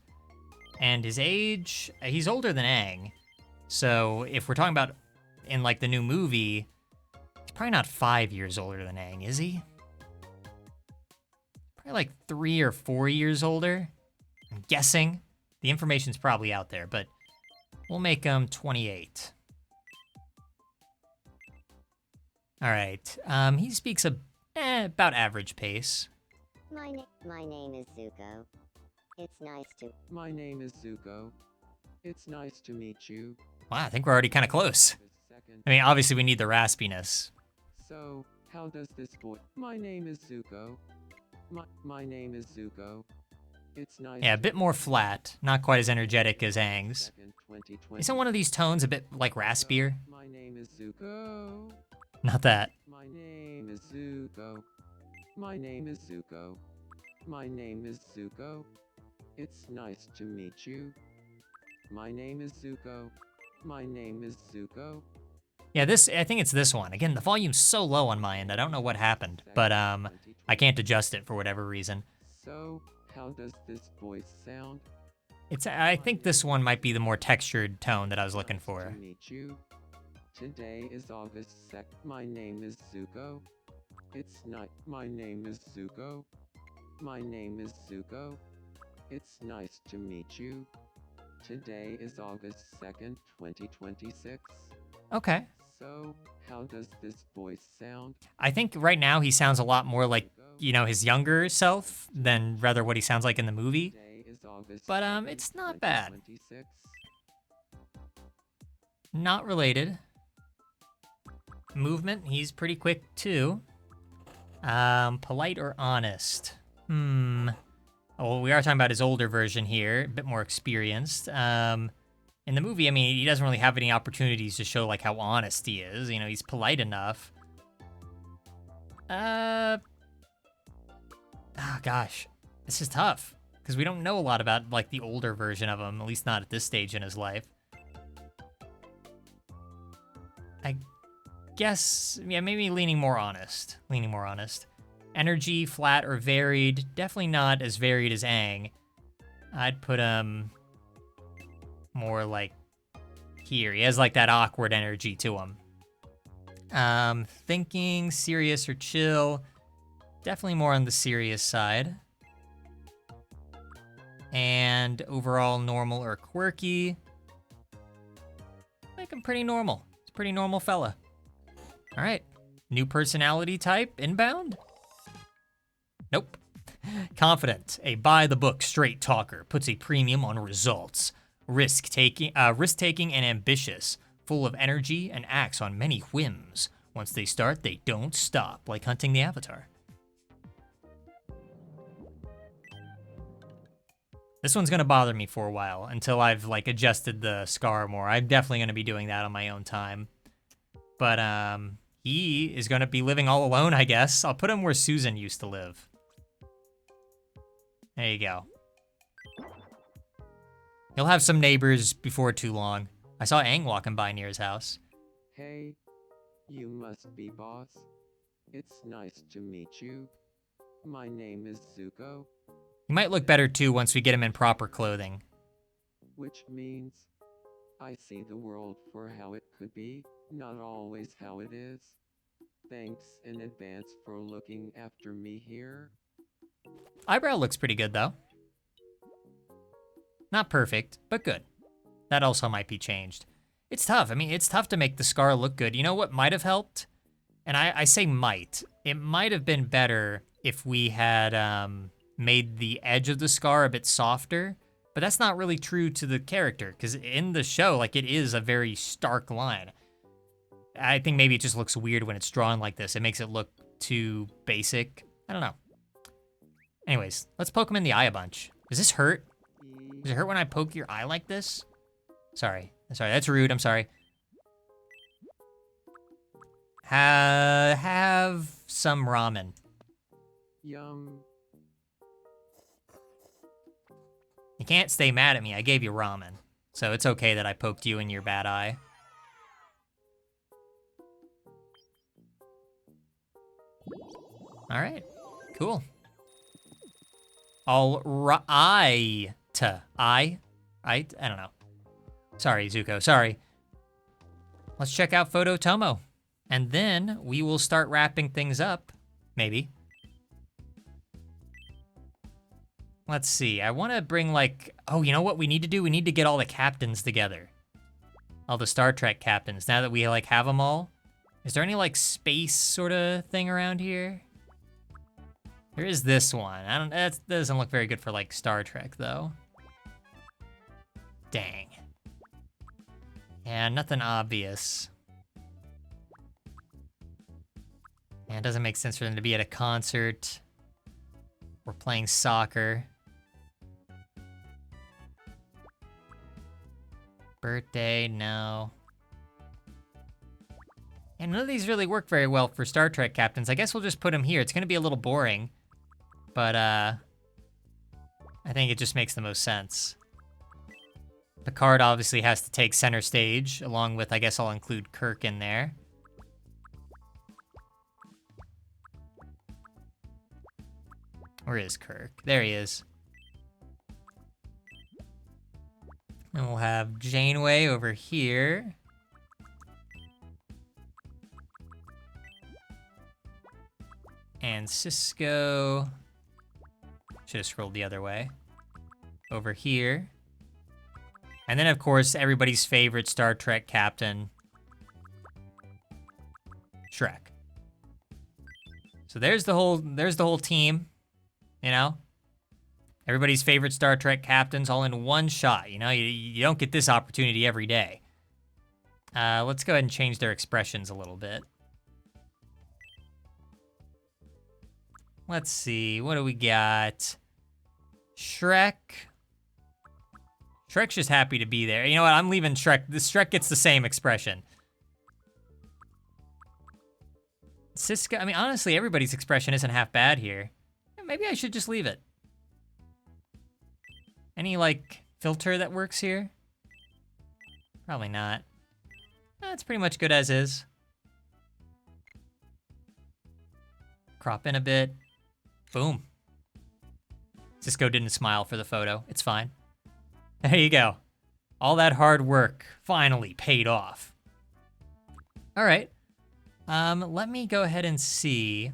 And his age, he's older than Aang. So if we're talking about in like the new movie, he's probably not 5 years older than Aang, is he? Probably like 3 or 4 years older. I'm guessing. The information's probably out there, but we'll make him 28. All right, he speaks about average pace. My name is Zuko. It's nice to. My name is Zuko. It's nice to meet you. Wow, I think we're already kind of close. I mean, obviously we need the raspiness. So, how does this boy? My name is Zuko. My name is Zuko. It's nice. Yeah, a bit more flat. Not quite as energetic as Aang's. 2nd, 2020. Isn't one of these tones a bit like raspier? My name is Zuko. Not that. My name is Zuko. My name is Zuko. My name is Zuko. It's nice to meet you. My name is Zuko. My name is Zuko. Yeah, I think it's this one. Again, the volume's so low on my end. I don't know what happened, but I can't adjust it for whatever reason. So, how does this voice sound? I think this one might be the more textured tone that I was looking Nice for. to meet you. Today is August 2nd. My name is Zuko. It's not. My name is Zuko. My name is Zuko. It's nice to meet you. Today is August 2nd, 2026. Okay. So, how does this voice sound? I think right now he sounds a lot more like, you know, his younger self than rather what he sounds like in the movie. Today is August But 2nd, it's not bad. 2026. Not related. Movement, he's pretty quick too. Polite or honest? Well, we are talking about his older version here, a bit more experienced. In the movie, I mean, he doesn't really have any opportunities to show like how honest he is. You know, he's polite enough. Oh gosh, this is tough because we don't know a lot about like the older version of him, at least not at this stage in his life. I guess, yeah, maybe leaning more honest. Leaning more honest. Energy, flat or varied. Definitely not as varied as Aang. I'd put him more like here. He has like that awkward energy to him. Thinking, serious or chill. Definitely more on the serious side. And overall normal or quirky. Make him pretty normal. He's a pretty normal fella. All right. New personality type, inbound? Nope. Confident, a by-the-book straight talker, puts a premium on results. Risk-taking and ambitious, full of energy and acts on many whims. Once they start, they don't stop, like hunting the Avatar. This one's gonna bother me for a while until I've like adjusted the scar more. I'm definitely gonna be doing that on my own time. But he is gonna be living all alone, I guess. I'll put him where Susan used to live. There you go. He'll have some neighbors before too long. I saw Aang walking by near his house. Hey, you must be boss. It's nice to meet you. My name is Zuko, He might look better too once we get him in proper clothing. which means I see the world for how it could be, not always how it is. Thanks in advance for looking after me here. Eyebrow looks pretty good though. Not perfect, but good. That also might be changed. It's tough. I mean, it's tough to make the scar look good. You know what might have helped? And I say might. It might have been better if we had made the edge of the scar a bit softer, but that's not really true to the character, because in the show, like, it is a very stark line. I think maybe it just looks weird when it's drawn like this. It makes it look too basic. I don't know. Anyways, let's poke him in the eye a bunch. Does this hurt? Does it hurt when I poke your eye like this? Sorry, that's rude, I'm sorry. Have some ramen. Yum. You can't stay mad at me, I gave you ramen. So it's okay that I poked you in your bad eye. All right, cool. All right, I don't know. Sorry, Zuko, sorry. Let's check out Photo Tomo. And then we will start wrapping things up, maybe. Let's see, I wanna bring like, oh, you know what we need to do? We need to get all the captains together. All the Star Trek captains, now that we like have them all. Is there any like space sort of thing around here? There is this one. That doesn't look very good for like Star Trek though. Dang. Yeah, nothing obvious. Yeah, it doesn't make sense for them to be at a concert. We're playing soccer. Birthday, no. And none of these really work very well for Star Trek captains. I guess we'll just put them here. It's gonna be a little boring, but I think it just makes the most sense. Picard obviously has to take center stage, along with, I guess I'll include Kirk in there. Where is Kirk? There he is. And we'll have Janeway over here. And Cisco. Should have scrolled the other way. Over here. And then, of course, everybody's favorite Star Trek captain, Shrek. So there's the whole team, you know? Everybody's favorite Star Trek captains all in one shot, you know? You don't get this opportunity every day. Let's go ahead and change their expressions a little bit. Let's see, what do we got? Shrek. Shrek's just happy to be there. You know what, I'm leaving Shrek. This Shrek gets the same expression. Cisco, I mean, honestly, everybody's expression isn't half bad here. Maybe I should just leave it. Any, like, filter that works here? Probably not. It's pretty much good as is. Crop in a bit. Boom. Cisco didn't smile for the photo. It's fine. There you go. All that hard work finally paid off. All right. Let me go ahead and see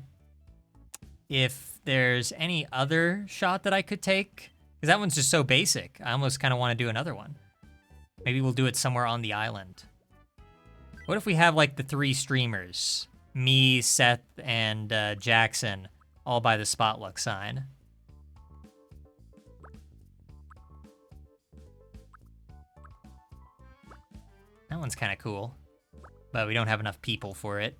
if there's any other shot that I could take. Because that one's just so basic. I almost kind of want to do another one. Maybe we'll do it somewhere on the island. What if we have like the 3 streamers? Me, Seth, and Jackson, all by the Spotluck sign. That one's kind of cool, but we don't have enough people for it.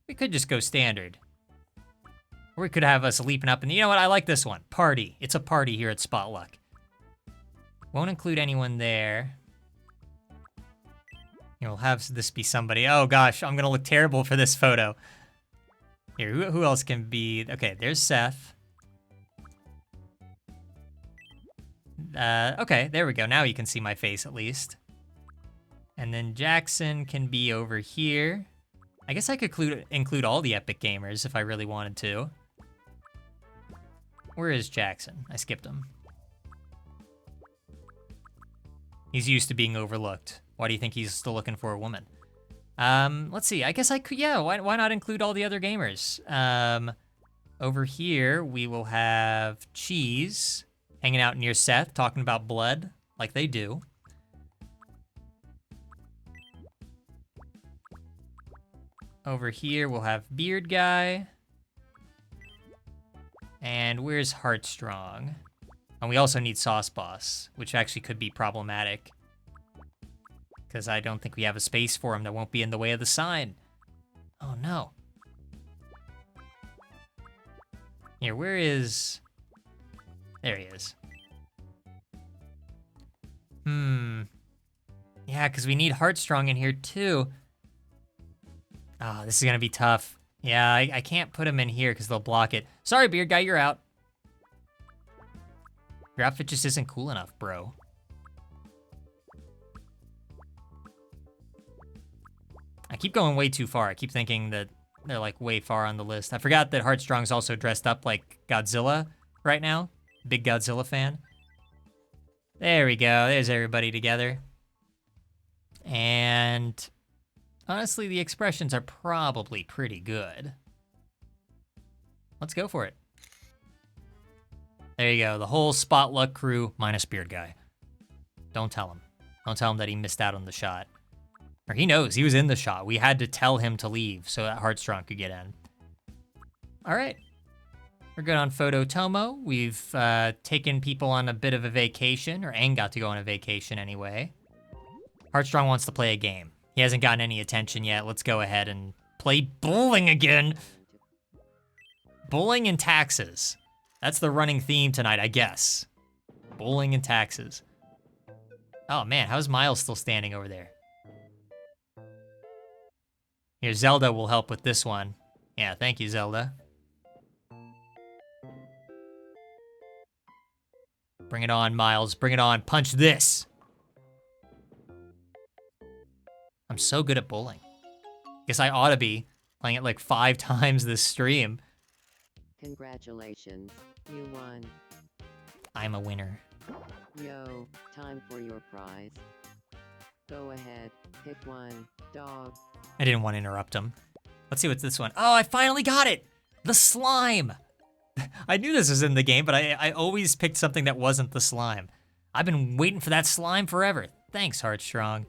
We could just go standard. Or we could have us leaping up and, you know what, I like this one. Party. It's a party here at Spotluck. Won't include anyone there. We'll have this be somebody. Oh gosh, I'm gonna look terrible for this photo. Here, who else can be? Okay, there's Seth. Okay, there we go. Now you can see my face at least. And then Jackson can be over here. I guess I could include all the Epic Gamers if I really wanted to. Where is Jackson? I skipped him. He's used to being overlooked. Why do you think he's still looking for a woman? Let's see. I guess I could, yeah, why not include all the other gamers? Over here, we will have Cheese hanging out near Seth, talking about blood, like they do. Over here, we'll have Beard Guy. And where's Heartstrong? And we also need Sauce Boss, which actually could be problematic. Because I don't think we have a space for him that won't be in the way of the sign. Oh no. Here, where is... There he is. Yeah, because we need Heartstrong in here too. Oh, this is going to be tough. Yeah, I can't put him in here because they'll block it. Sorry, Beard Guy, you're out. Your outfit just isn't cool enough, bro. I keep going way too far. I keep thinking that they're like way far on the list. I forgot that Heartstrong's also dressed up like Godzilla right now. Big Godzilla fan. There we go. There's everybody together. And honestly, the expressions are probably pretty good. Let's go for it. There you go. The whole Spotluck crew minus Beard Guy. Don't tell him. Don't tell him that he missed out on the shot. Or he knows, he was in the shot. We had to tell him to leave so that Heartstrong could get in. All right. We're good on Photo Tomo. We've taken people on a bit of a vacation, or Aang got to go on a vacation anyway. Heartstrong wants to play a game. He hasn't gotten any attention yet. Let's go ahead and play bowling again. Bowling and taxes. That's the running theme tonight, I guess. Bowling and taxes. Oh man, how's Miles still standing over there? Here, Zelda will help with this one. Yeah, thank you, Zelda. Bring it on, Miles. Bring it on. Punch this. I'm so good at bowling. Guess I ought to be playing it like 5 times this stream. Congratulations, you won. I'm a winner. Yo, time for your prize. Go ahead, pick one, dog. I didn't want to interrupt him. Let's see what's this one. Oh, I finally got it! The slime! I knew this was in the game, but I always picked something that wasn't the slime. I've been waiting for that slime forever. Thanks, Heartstrong.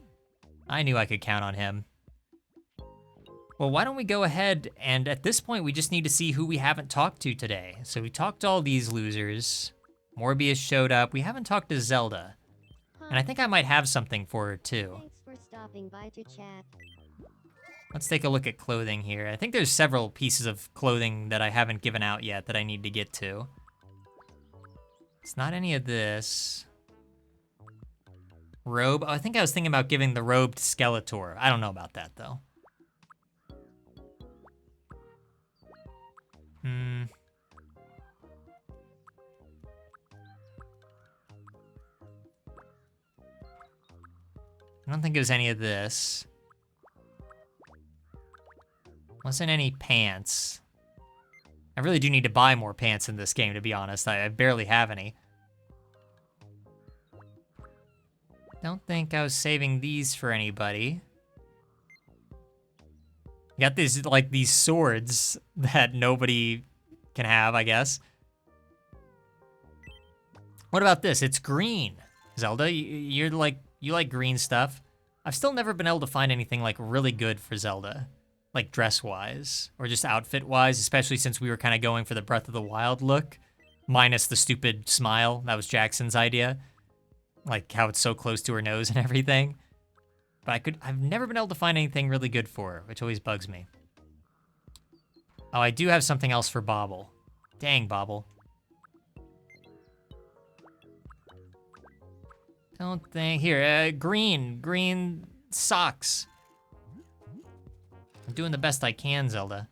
I knew I could count on him. Well, why don't we go ahead, and at this point, we just need to see who we haven't talked to today. So we talked to all these losers. Morbius showed up. We haven't talked to Zelda. And I think I might have something for her, too. Thanks for stopping by to chat. Let's take a look at clothing here. I think there's several pieces of clothing that I haven't given out yet that I need to get to. It's not any of this. Robe. Oh, I think I was thinking about giving the robe to Skeletor. I don't know about that, though. I don't think it was any of this. Wasn't any pants. I really do need to buy more pants in this game, to be honest. I barely have any. Don't think I was saving these for anybody. Got these, like, these swords that nobody can have, I guess. What about this? It's green. Zelda, you're like, you like green stuff. I've still never been able to find anything, like, really good for Zelda. Like, dress-wise, or just outfit-wise, especially since we were kind of going for the Breath of the Wild look, minus the stupid smile. That was Jackson's idea. Like, how it's so close to her nose and everything. But I've never been able to find anything really good for her, which always bugs me. Oh, I do have something else for Bobble. Dang, Bobble. Don't think, here, green socks. I'm doing the best I can, Zelda.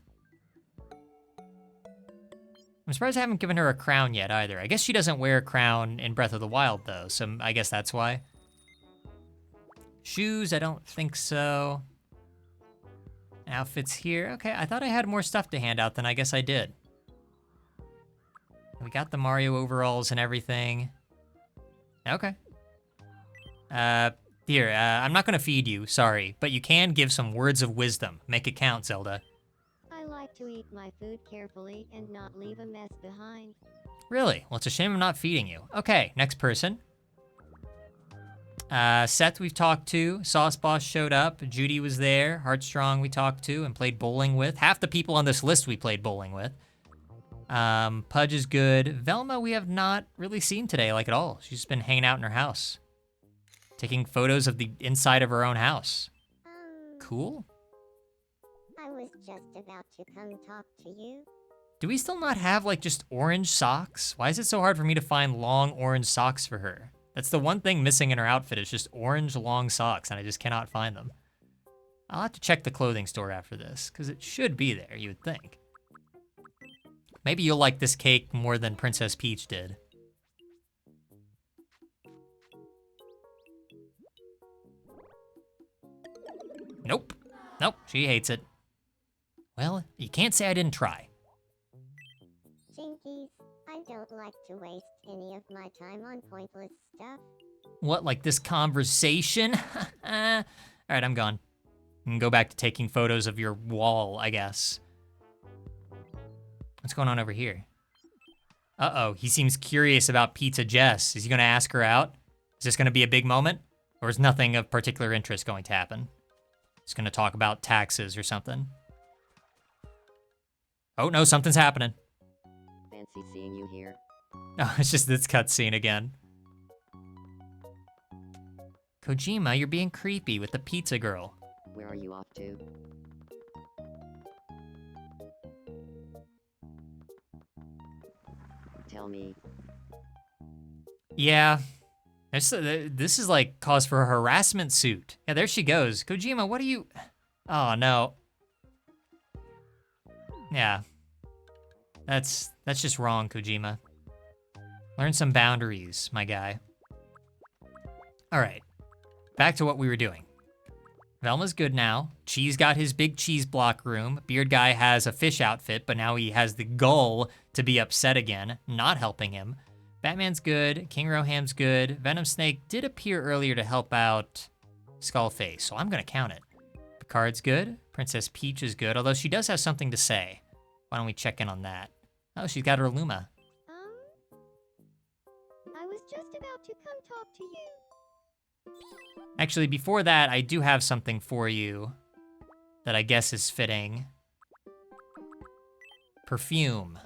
I'm surprised I haven't given her a crown yet either. I guess she doesn't wear a crown in Breath of the Wild though, so I guess that's why. Shoes, I don't think so. Outfits here. Okay, I thought I had more stuff to hand out than I guess I did. We got the Mario overalls and everything. Okay. Here, I'm not gonna feed you, sorry, but you can give some words of wisdom. Make it count, Zelda. I like to eat my food carefully and not leave a mess behind. Really? Well, it's a shame I'm not feeding you. Okay, next person. Seth we've talked to. Sauce Boss showed up. Judy was there. Heartstrong we talked to and played bowling with. Half the people on this list we played bowling with. Pudge is good. Velma we have not really seen today, like at all. She's been hanging out in her house. Taking photos of the inside of her own house. Cool. I was just about to come talk to you. Do we still not have, like, just orange socks? Why is it so hard for me to find long orange socks for her? That's the one thing missing in her outfit is just orange long socks, and I just cannot find them. I'll have to check the clothing store after this, because it should be there, you would think. Maybe you'll like this cake more than Princess Peach did. Nope. Nope, she hates it. Well, you can't say I didn't try. Jinkies, I don't like to waste any of my time on pointless stuff. What, like this conversation? All right, I'm gone. I can go back to taking photos of your wall, I guess. What's going on over here? Uh-oh, he seems curious about Pizza Jess. Is he gonna ask her out? Is this gonna be a big moment? Or is nothing of particular interest going to happen? He's gonna talk about taxes or something. Oh no, something's happening. Fancy seeing you here. Oh, it's just this cutscene again. Kojima, you're being creepy with the pizza girl. Where are you off to? Tell me. Yeah. This is like cause for a harassment suit. Yeah, there she goes. Kojima, what are you... Oh, no. Yeah. That's just wrong, Kojima. Learn some boundaries, my guy. All right. Back to what we were doing. Velma's good now. Cheese got his big cheese block room. Beard Guy has a fish outfit, but now he has the gall to be upset again, not helping him. Batman's good. King Roham's good. Venom Snake did appear earlier to help out Skullface, so I'm gonna count it. Picard's good. Princess Peach is good, although she does have something to say. Why don't we check in on that? Oh, she's got her Luma. I was just about to come talk to you. Actually, before that, I do have something for you that I guess is fitting. Perfume.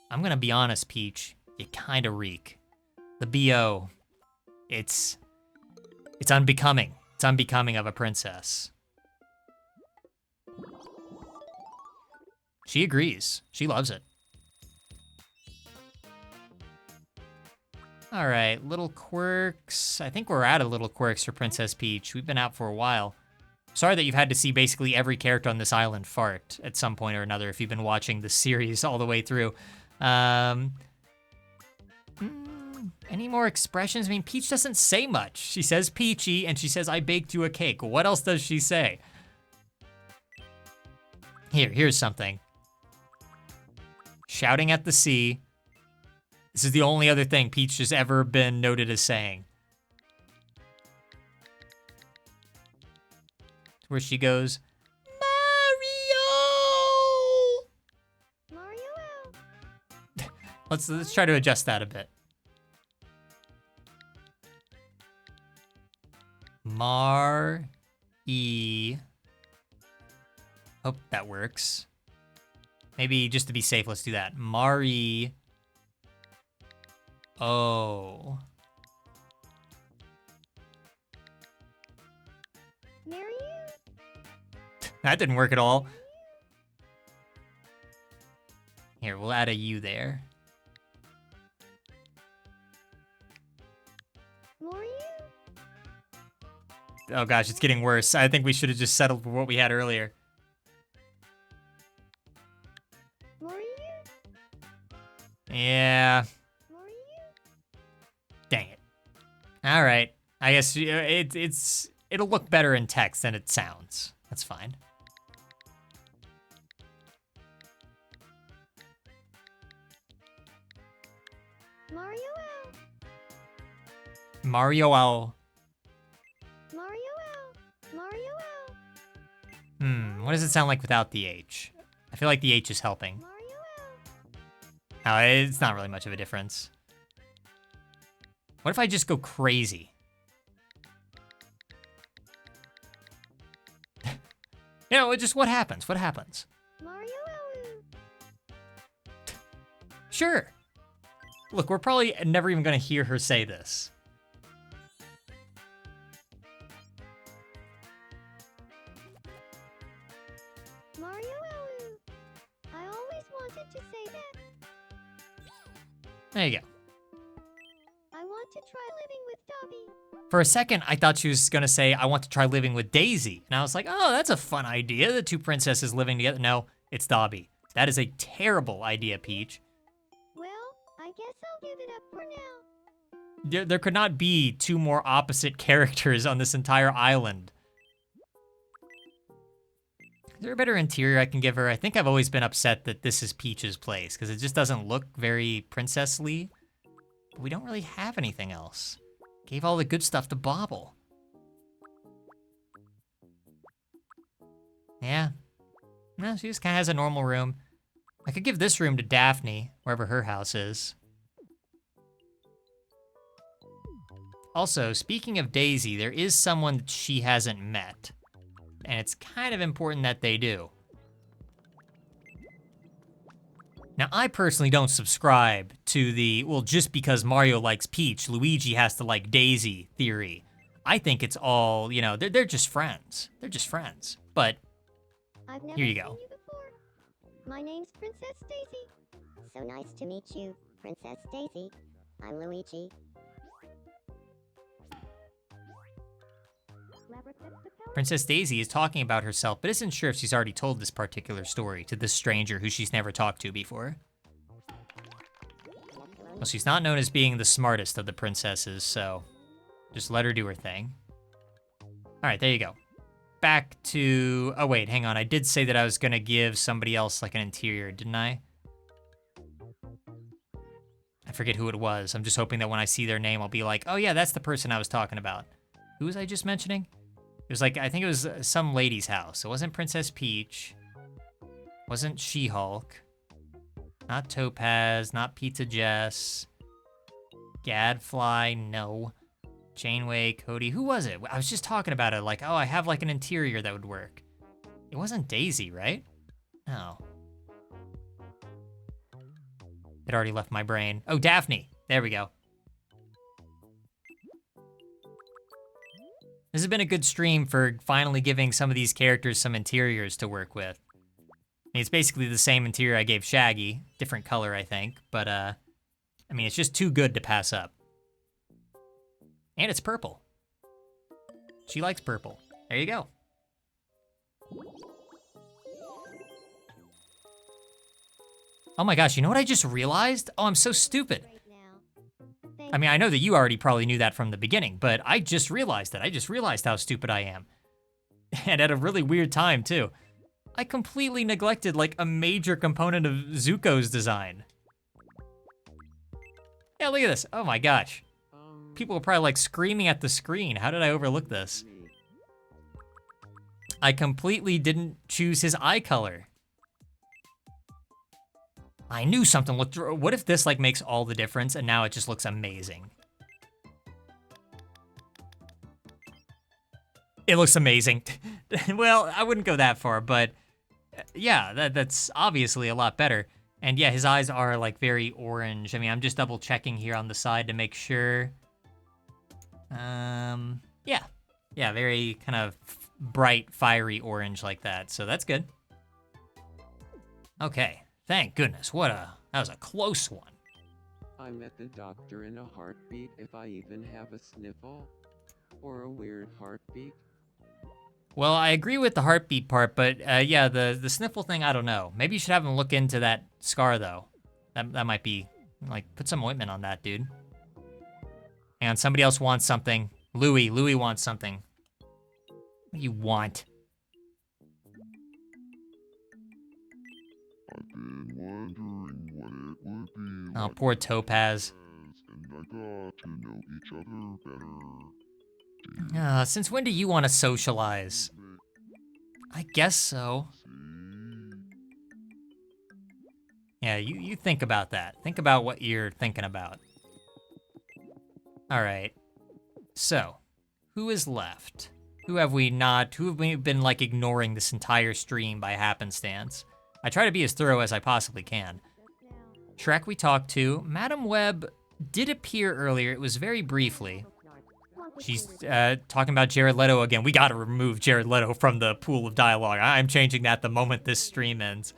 I'm gonna be honest, Peach. You kinda reek. The BO. It's unbecoming. It's unbecoming of a princess. She agrees. She loves it. All right, little quirks. I think we're out of little quirks for Princess Peach. We've been out for a while. Sorry that you've had to see basically every character on this island fart at some point or another if you've been watching the series all the way through. Any more expressions? I mean, Peach doesn't say much. She says Peachy, and she says, I baked you a cake. What else does she say? Here's something. Shouting at the sea. This is the only other thing Peach has ever been noted as saying. Where she goes, Mario! Mario! Let's try to adjust that a bit. Mar-E. Hope that works. Maybe just to be safe, let's do that. Mari. Oh. Marry you? That didn't work at all. Here, we'll add a U there. More you? Oh gosh, it's getting worse. I think we should have just settled for what we had earlier. More you? Yeah. More you? Dang it. All right. I guess it'll look better in text than it sounds. That's fine. Mario L. Mario L. Mario L. Mario L. What does it sound like without the H? I feel like the H is helping. Mario L. Oh, it's not really much of a difference. What if I just go crazy? You know, just what happens? What happens? Mario L. Sure. Look, we're probably never even gonna hear her say this. Mario L. I always wanted to say that. There you go. I want to try living with Dobby. For a second, I thought she was gonna say, I want to try living with Daisy. And I was like, oh, that's a fun idea, the two princesses living together. No, it's Dobby. That is a terrible idea, Peach. Well, I guess I'll give it up for now. There could not be two more opposite characters on this entire island. Is there a better interior I can give her? I think I've always been upset that this is Peach's place, because it just doesn't look very princessly. But we don't really have anything else. Gave all the good stuff to Bobble. Yeah. No, she just kind of has a normal room. I could give this room to Daphne, wherever her house is. Also, speaking of Daisy, there is someone that she hasn't met. And it's kind of important that they do. Now, I personally don't subscribe to the, well, just because Mario likes Peach, Luigi has to like Daisy theory. I think it's all, you know, they're just friends. They're just friends. But I've never here you seen go. you before. My name's Princess Daisy. So nice to meet you, Princess Daisy. I'm Luigi. Princess Daisy is talking about herself, but isn't sure if she's already told this particular story to this stranger who she's never talked to before. Well, she's not known as being the smartest of the princesses, so just let her do her thing. All right, there you go. Back to... Oh, wait, hang on. I did say that I was going to give somebody else, like, an interior, didn't I? I forget who it was. I'm just hoping that when I see their name, I'll be like, oh, yeah, that's the person I was talking about. Who was I just mentioning? It was like, I think it was some lady's house. It wasn't Princess Peach. Wasn't She-Hulk. Not Topaz. Not Pizza Jess. Gadfly, no. Janeway, Cody. Who was it? I was just talking about it. Like, oh, I have like an interior that would work. It wasn't Daisy, right? No. It already left my brain. Oh, Daphne. There we go. This has been a good stream for finally giving some of these characters some interiors to work with. I mean, it's basically the same interior I gave Shaggy. Different color, I think. But, I mean, it's just too good to pass up. And it's purple. She likes purple. There you go. Oh my gosh, you know what I just realized? Oh, I'm so stupid. Right now. I mean, I know that you already probably knew that from the beginning, but I just realized that. I just realized how stupid I am. And at a really weird time, too. I completely neglected, like, a major component of Zuko's design. Yeah, look at this. Oh my gosh. People are probably, like, screaming at the screen. How did I overlook this? I completely didn't choose his eye color. I knew something looked... What if this, like, makes all the difference and now it just looks amazing? It looks amazing. Well, I wouldn't go that far, but yeah, that's obviously a lot better. And yeah, his eyes are, like, very orange. I mean, I'm just double checking here on the side to make sure. Yeah. Yeah, very kind of bright, fiery orange like that. So that's good. Okay. Thank goodness. That was a close one. I met the doctor in a heartbeat if I even have a sniffle. Or a weird heartbeat. Well, I agree with the heartbeat part, but yeah, the sniffle thing, I don't know. Maybe you should have him look into that scar, though. That might be, like, put some ointment on that, dude. And somebody else wants something. Louie wants something. What do you want? I've been wondering what it would be Oh, like poor Topaz. and I got to know each other better. Since when do you want to socialize? I guess so. Yeah, you think about that. Think about what you're thinking about. All right. So, who is left? Who have we been, like, ignoring this entire stream by happenstance? I try to be as thorough as I possibly can. Shrek we talked to. Madam Web did appear earlier. It was very briefly. She's talking about Jared Leto again. We gotta remove Jared Leto from the pool of dialogue. I'm changing that the moment this stream ends.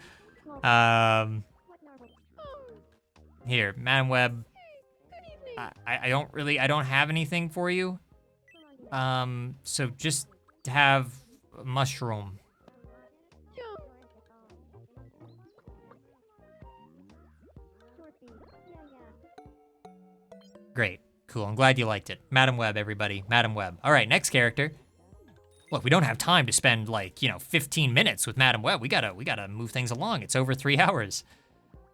Here, Madam Web. I don't have anything for you. So just have a mushroom. Great. Cool. I'm glad you liked it. Madam Web, everybody. Madam Web. All right, next character. Look, we don't have time to spend, like, 15 minutes with Madam Web. We gotta move things along. It's over 3 hours.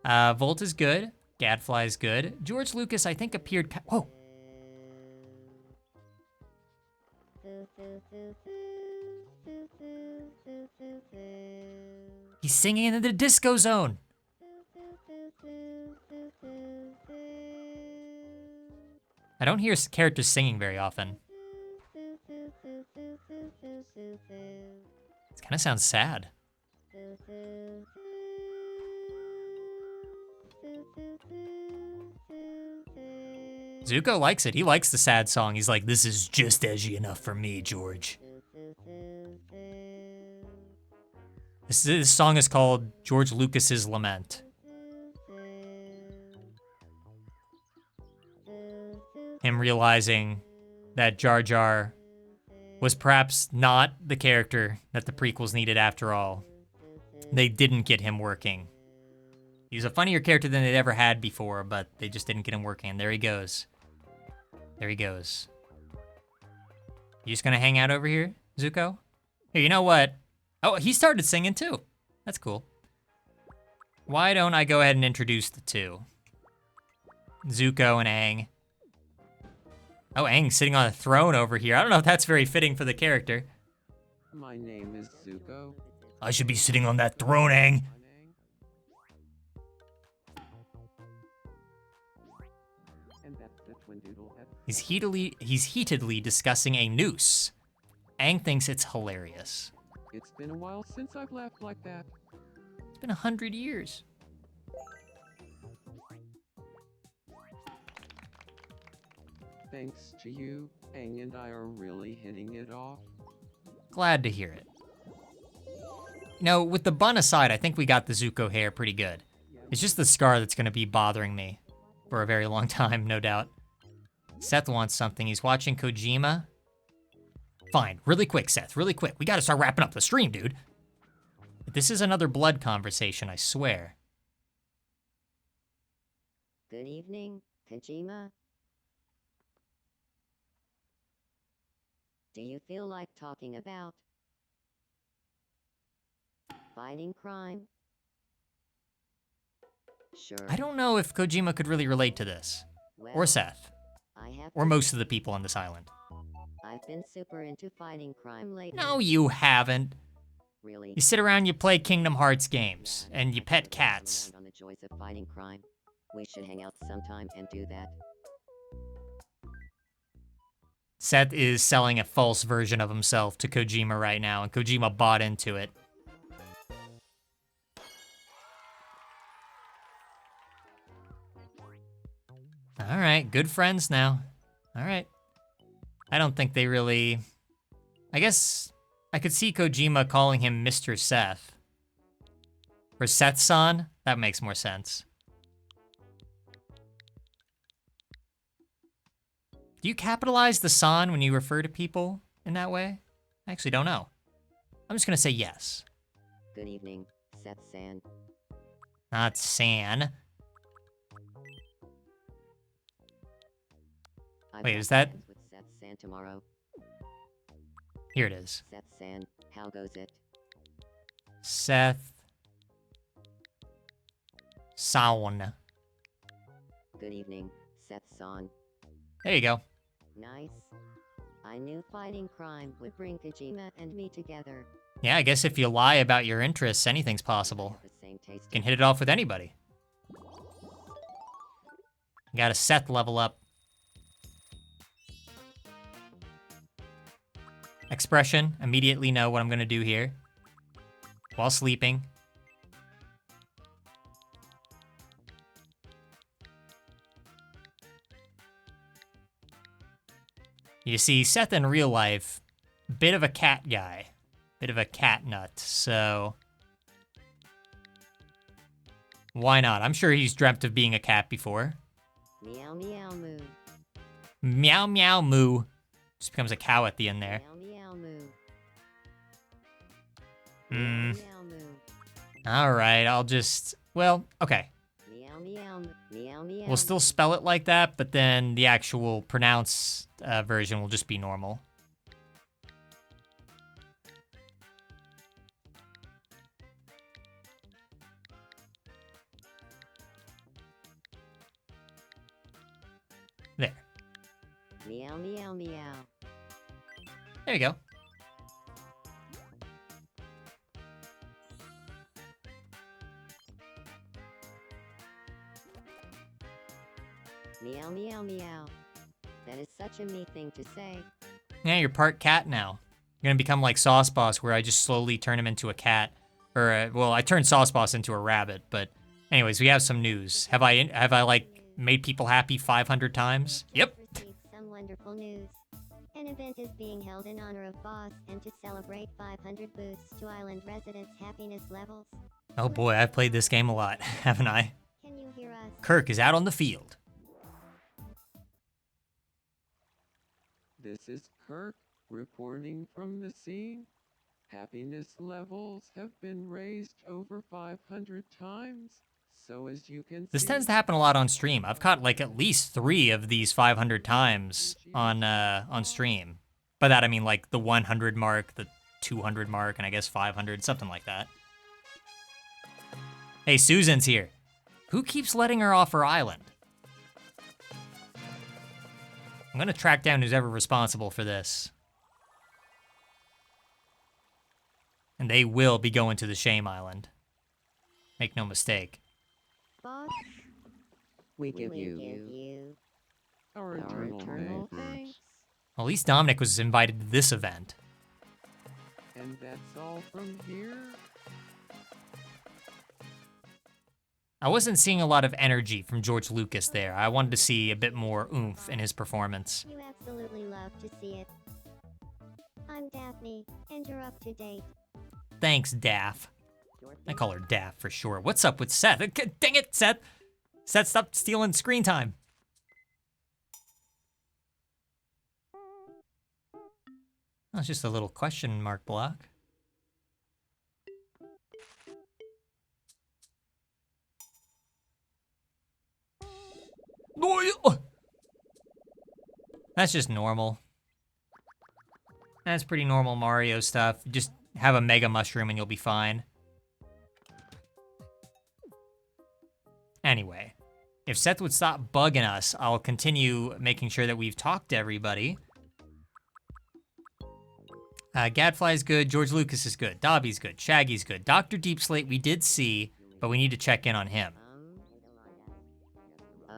Volt is good. Gadfly is good. George Lucas, I think, appeared... Whoa. He's singing in the disco zone. I don't hear characters singing very often. It kind of sounds sad. Zuko likes it. He likes the sad song. He's like, this is just edgy enough for me, George. This song is called George Lucas's Lament. Him realizing that Jar Jar was perhaps not the character that the prequels needed after all. They didn't get him working. He was a funnier character than they'd ever had before, but they just didn't get him working. And there he goes. There he goes. You just gonna hang out over here, Zuko? Hey, you know what? Oh, he started singing too. That's cool. Why don't I go ahead and introduce the two? Zuko and Aang. Oh, Aang's sitting on a throne over here. I don't know if that's very fitting for the character. My name is Zuko. I should be sitting on that throne, Aang. And that's the twin doodle head. He's heatedly discussing a noose. Aang thinks it's hilarious. It's been a while since I've laughed like that. It's been 100 years. Thanks to you, Aang and I are really hitting it off. Glad to hear it. You know, with the bun aside, I think we got the Zuko hair pretty good. It's just the scar that's gonna be bothering me for a very long time, no doubt. Seth wants something. He's watching Kojima. Fine, really quick, Seth, really quick. We gotta start wrapping up the stream, dude. But this is another blood conversation, I swear. Good evening, Kojima. Do you feel like talking about fighting crime? Sure. I don't know if Kojima could really relate to this. Or Well, Seth. I have Or to most of the people on this island. I've been super into fighting crime lately. No, you haven't. Really. You sit around, you play Kingdom Hearts games, and you pet cats. On the joys of fighting crime. We should hang out sometime and do that. Seth is selling a false version of himself to Kojima right now, and Kojima bought into it. All right, good friends now. All right. I don't think they really... I guess I could see Kojima calling him Mr. Seth. Or Seth-san? That makes more sense. Do you capitalize the san when you refer to people in that way? I actually don't know. I'm just gonna say yes. Good evening, Seth-san. Not san. I've Wait, got is that- plans with Seth-san tomorrow. Here it is. Seth-san, how goes it? Seth. Saun. Good evening, Seth-san. There you go. Nice. I knew fighting crime would bring Kojima and me together. Yeah, I guess if you lie about your interests, anything's possible. Have the same taste You can hit it off with anybody. Got a Seth level up. Expression, immediately know what I'm gonna do here. While sleeping. You see, Seth in real life, bit of a cat guy. Bit of a cat nut, so... why not? I'm sure he's dreamt of being a cat before. Meow meow moo. Meow meow moo. Just becomes a cow at the end there. Meow meow moo. Hmm. Meow moo. Alright, I'll just... well, okay. Meow meow moo. Meow meow. We'll still spell it like that, but then the actual pronounced version will just be normal. There. Meow meow meow. There you go. Meow meow meow. That is such a me thing to say. Yeah, you're part cat now. You're gonna become like Sauce Boss, where I just slowly turn him into a cat. Or, well, I turned Sauce Boss into a rabbit, but anyways, we have some news. Have I like made people happy 500 times. Yep. Received some wonderful news. An event is being held in honor of Boss and to celebrate 500 boosts to island residents' happiness levels. Oh boy, I've played this game a lot, haven't I? Can you hear us? Kirk is out on the field. This is Kirk, reporting from the scene. Happiness levels have been raised over 500 times. So as you can This see, tends to happen a lot on stream. I've caught like at least 3 of these 500 times on stream. By that I mean like the 100 mark, the 200 mark, and I guess 500, something like that. Hey, Susan's here. Who keeps letting her off her island? I'm gonna track down who's ever responsible for this. And they will be going to the Shame Island. Make no mistake. Boss, We give we you give you our our eternal eternal thanks. thanks. Well, at least Dominic was invited to this event. And that's all from here. I wasn't seeing a lot of energy from George Lucas there. I wanted to see a bit more oomph in his performance. You absolutely love to see it. I'm Daphne, and you're up to date. Thanks, Daff. I call her Daff for short. What's up with Seth? Dang it, Seth! Seth, stop stealing screen time. That's just a little question mark block. That's just normal. That's pretty normal Mario stuff. Just have a Mega Mushroom and you'll be fine. Anyway, if Seth would stop bugging us, I'll continue making sure that we've talked to everybody. Gadfly's good, George Lucas is good, Dobby's good, Shaggy's good. Dr. Deepslate we did see, but we need to check in on him.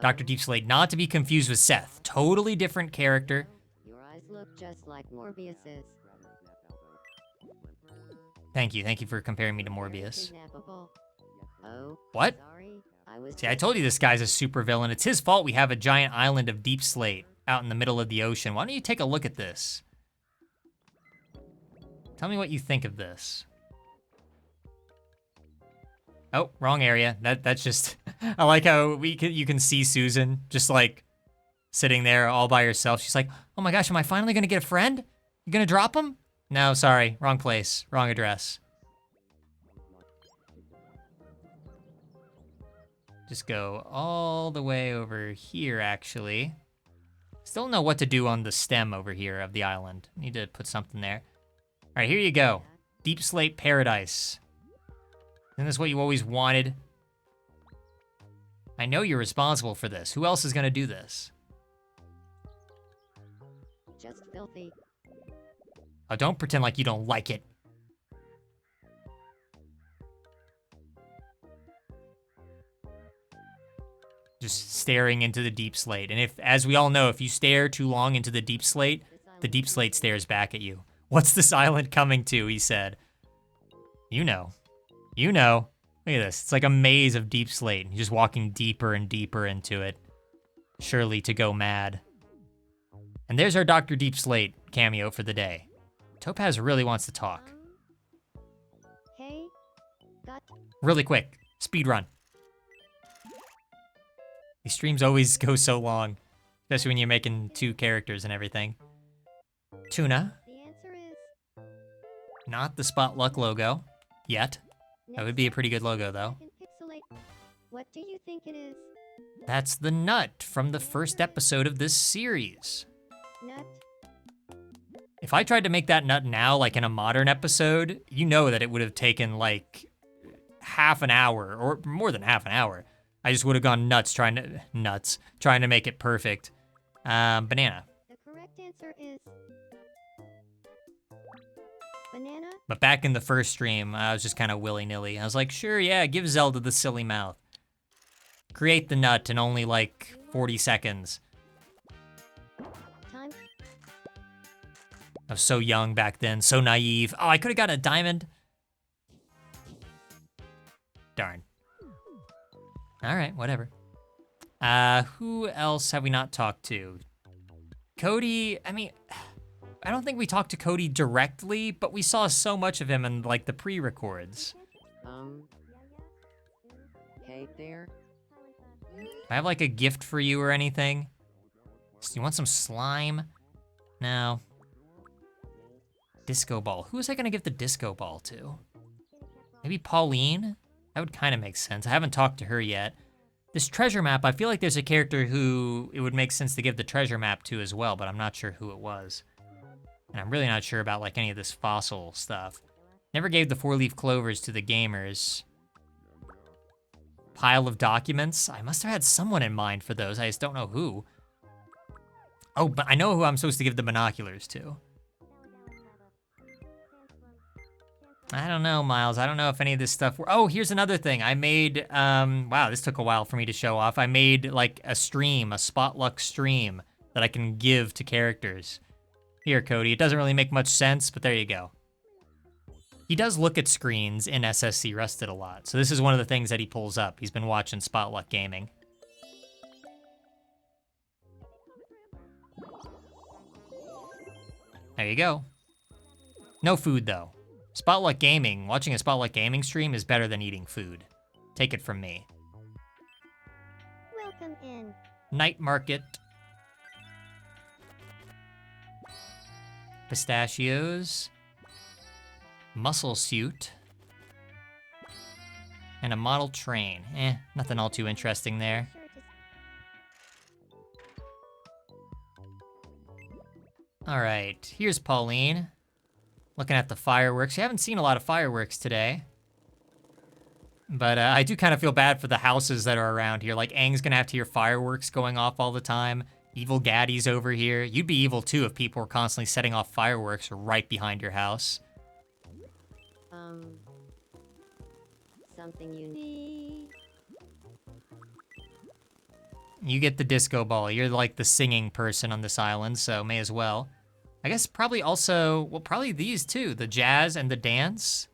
Dr. Deepslate, not to be confused with Seth. Totally different character. Your eyes look just like Morbius's. Thank you for comparing me to Morbius. Kidnappable. Oh, What? sorry. I was See, I told you this guy's a supervillain. It's his fault we have a giant island of Deep Slate out in the middle of the ocean. Why don't you take a look at this? Tell me what you think of this. Oh, wrong area. That's just... I like how you can see Susan just like sitting there all by herself. She's like, oh my gosh, am I finally gonna get a friend? You gonna drop him? No, sorry, wrong place, wrong address. Just go all the way over here, actually. Still don't know what to do on the stem over here of the island. Need to put something there. All right, here you go. Deep Slate Paradise. Isn't this what you always wanted? I know you're responsible for this. Who else is gonna do this? just filthy. Oh, don't pretend like you don't like it. Just staring into the deep slate. And if, as we all know, if you stare too long into the deep slate stares back at you. What's this island coming to, he said. You know. You know. Look at this. It's like a maze of deep slate. You're just walking deeper and deeper into it. Surely to go mad. And there's our Dr. Deep Slate cameo for the day. Topaz really wants to talk. Hey, got Really quick. Speed run. These streams always go so long. Especially when you're making 2 characters and everything. Tuna. the answer is Not the Spotluck logo. Yet. That would be a pretty good logo, though. Pixelate. What do you think it is? That's the nut from the first episode of this series. Nut? If I tried to make that nut now, like in a modern episode, you know that it would have taken like half an hour, or more than half an hour. I just would have gone nuts trying to make it perfect. Banana. The correct answer is banana. But back in the first stream, I was just kind of willy-nilly. I was like, sure, yeah, give Zelda the silly mouth. Create the nut in only like 40 seconds. Time. I was so young back then, so naive. Oh, I could have got a diamond. Darn. All right, whatever. Who else have we not talked to? Cody, I mean, I don't think we talked to Cody directly, but we saw so much of him in, like, the pre-records. Hey there. Do I have, like, a gift for you or anything? Do you want some slime? No. Disco ball. Who was I gonna give the disco ball to? Maybe Pauline? That would kind of make sense. I haven't talked to her yet. This treasure map, I feel like there's a character who it would make sense to give the treasure map to as well, but I'm not sure who it was. And I'm really not sure about, like, any of this fossil stuff. Never gave the 4-leaf clovers to the gamers. Pile of documents. I must have had someone in mind for those. I just don't know who. Oh, but I know who I'm supposed to give the binoculars to. I don't know, Miles. I don't know if any of this stuff... Oh, here's another thing. I made... wow, this took a while for me to show off. I made, like, a stream, a Spotluck stream that I can give to characters. Here, Cody. It doesn't really make much sense, but there you go. He does look at screens in SSC Rusted a lot, so this is one of the things that he pulls up. He's been watching Spotluck Gaming. There you go. No food, though. Spotluck Gaming, watching a Spotluck Gaming stream is better than eating food. Take it from me. Welcome in. Night market. Pistachios. Muscle suit. And a model train. Nothing all too interesting there. All right, here's Pauline. Looking at the fireworks. You haven't seen a lot of fireworks today. But I do kind of feel bad for the houses that are around here. Like, Aang's gonna have to hear fireworks going off all the time. Evil Gaddy's over here. You'd be evil too if people were constantly setting off fireworks right behind your house. Something you need. You get the disco ball. You're like the singing person on this island, so may as well. I guess probably also, well, probably these too, the jazz and the dance.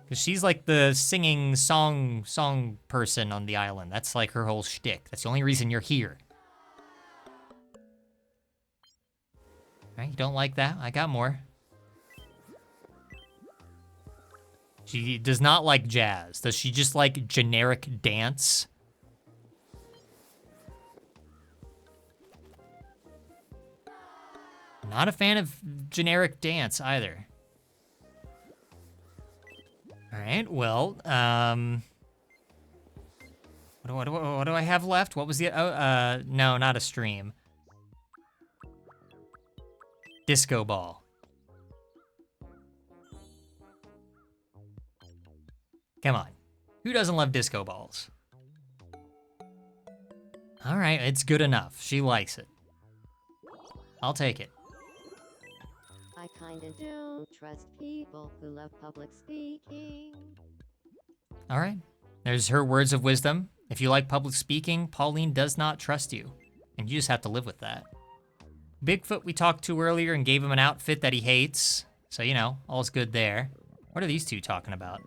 Because she's like the singing song person on the island. That's like her whole shtick. That's the only reason you're here. All right, you don't like that? I got more. She does not like jazz. Does she just like generic dance? Not a fan of generic dance either. All right, well, what do I have left? What was the, no, not a stream. Disco ball. Come on. Who doesn't love disco balls? All right, it's good enough. She likes it. I'll take it. I kinda don't trust people who love public speaking. All right. There's her words of wisdom. If you like public speaking, Pauline does not trust you. And you just have to live with that. Bigfoot we talked to earlier and gave him an outfit that he hates. So, you know, all's good there. What are these two talking about?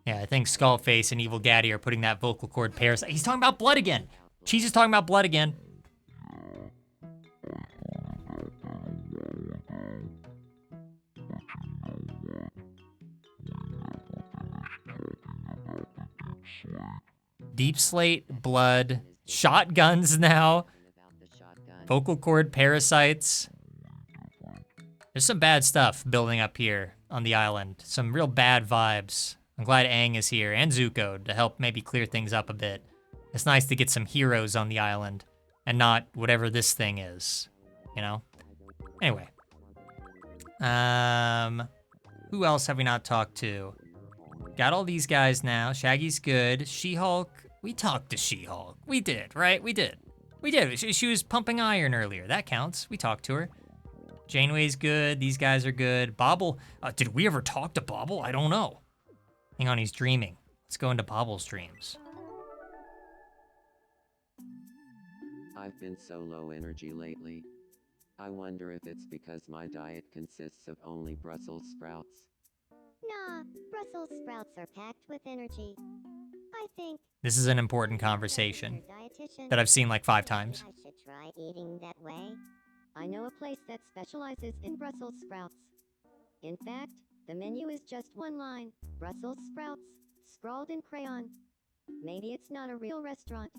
Yeah, I think Skullface and Evil Gaddy are putting that vocal cord parasite. He's talking about blood again. Cheese is talking about blood again. Deep Slate, blood, shotguns now. Vocal cord parasites. There's some bad stuff building up here on the island. Some real bad vibes. I'm glad Aang is here, and Zuko, to help maybe clear things up a bit. It's nice to get some heroes on the island, and not whatever this thing is, you know? Anyway. Who else have we not talked to? Got all these guys now. Shaggy's good. She-Hulk, we talked to She-Hulk. We did, right? We did. We did. She was pumping iron earlier. That counts. We talked to her. Janeway's good. These guys are good. Bobble, did we ever talk to Bobble? I don't know. Hang on, he's dreaming. Let's go into Bobble's dreams. I've been so low energy lately. I wonder if it's because my diet consists of only Brussels sprouts. Nah, Brussels sprouts are packed with energy. I think This is an important conversation your dietitian. that I've seen like 5 times. I should try eating that way. I know a place that specializes in Brussels sprouts. In fact, the menu is just one line, Brussels sprouts, scrawled in crayon. Maybe it's not a real restaurant.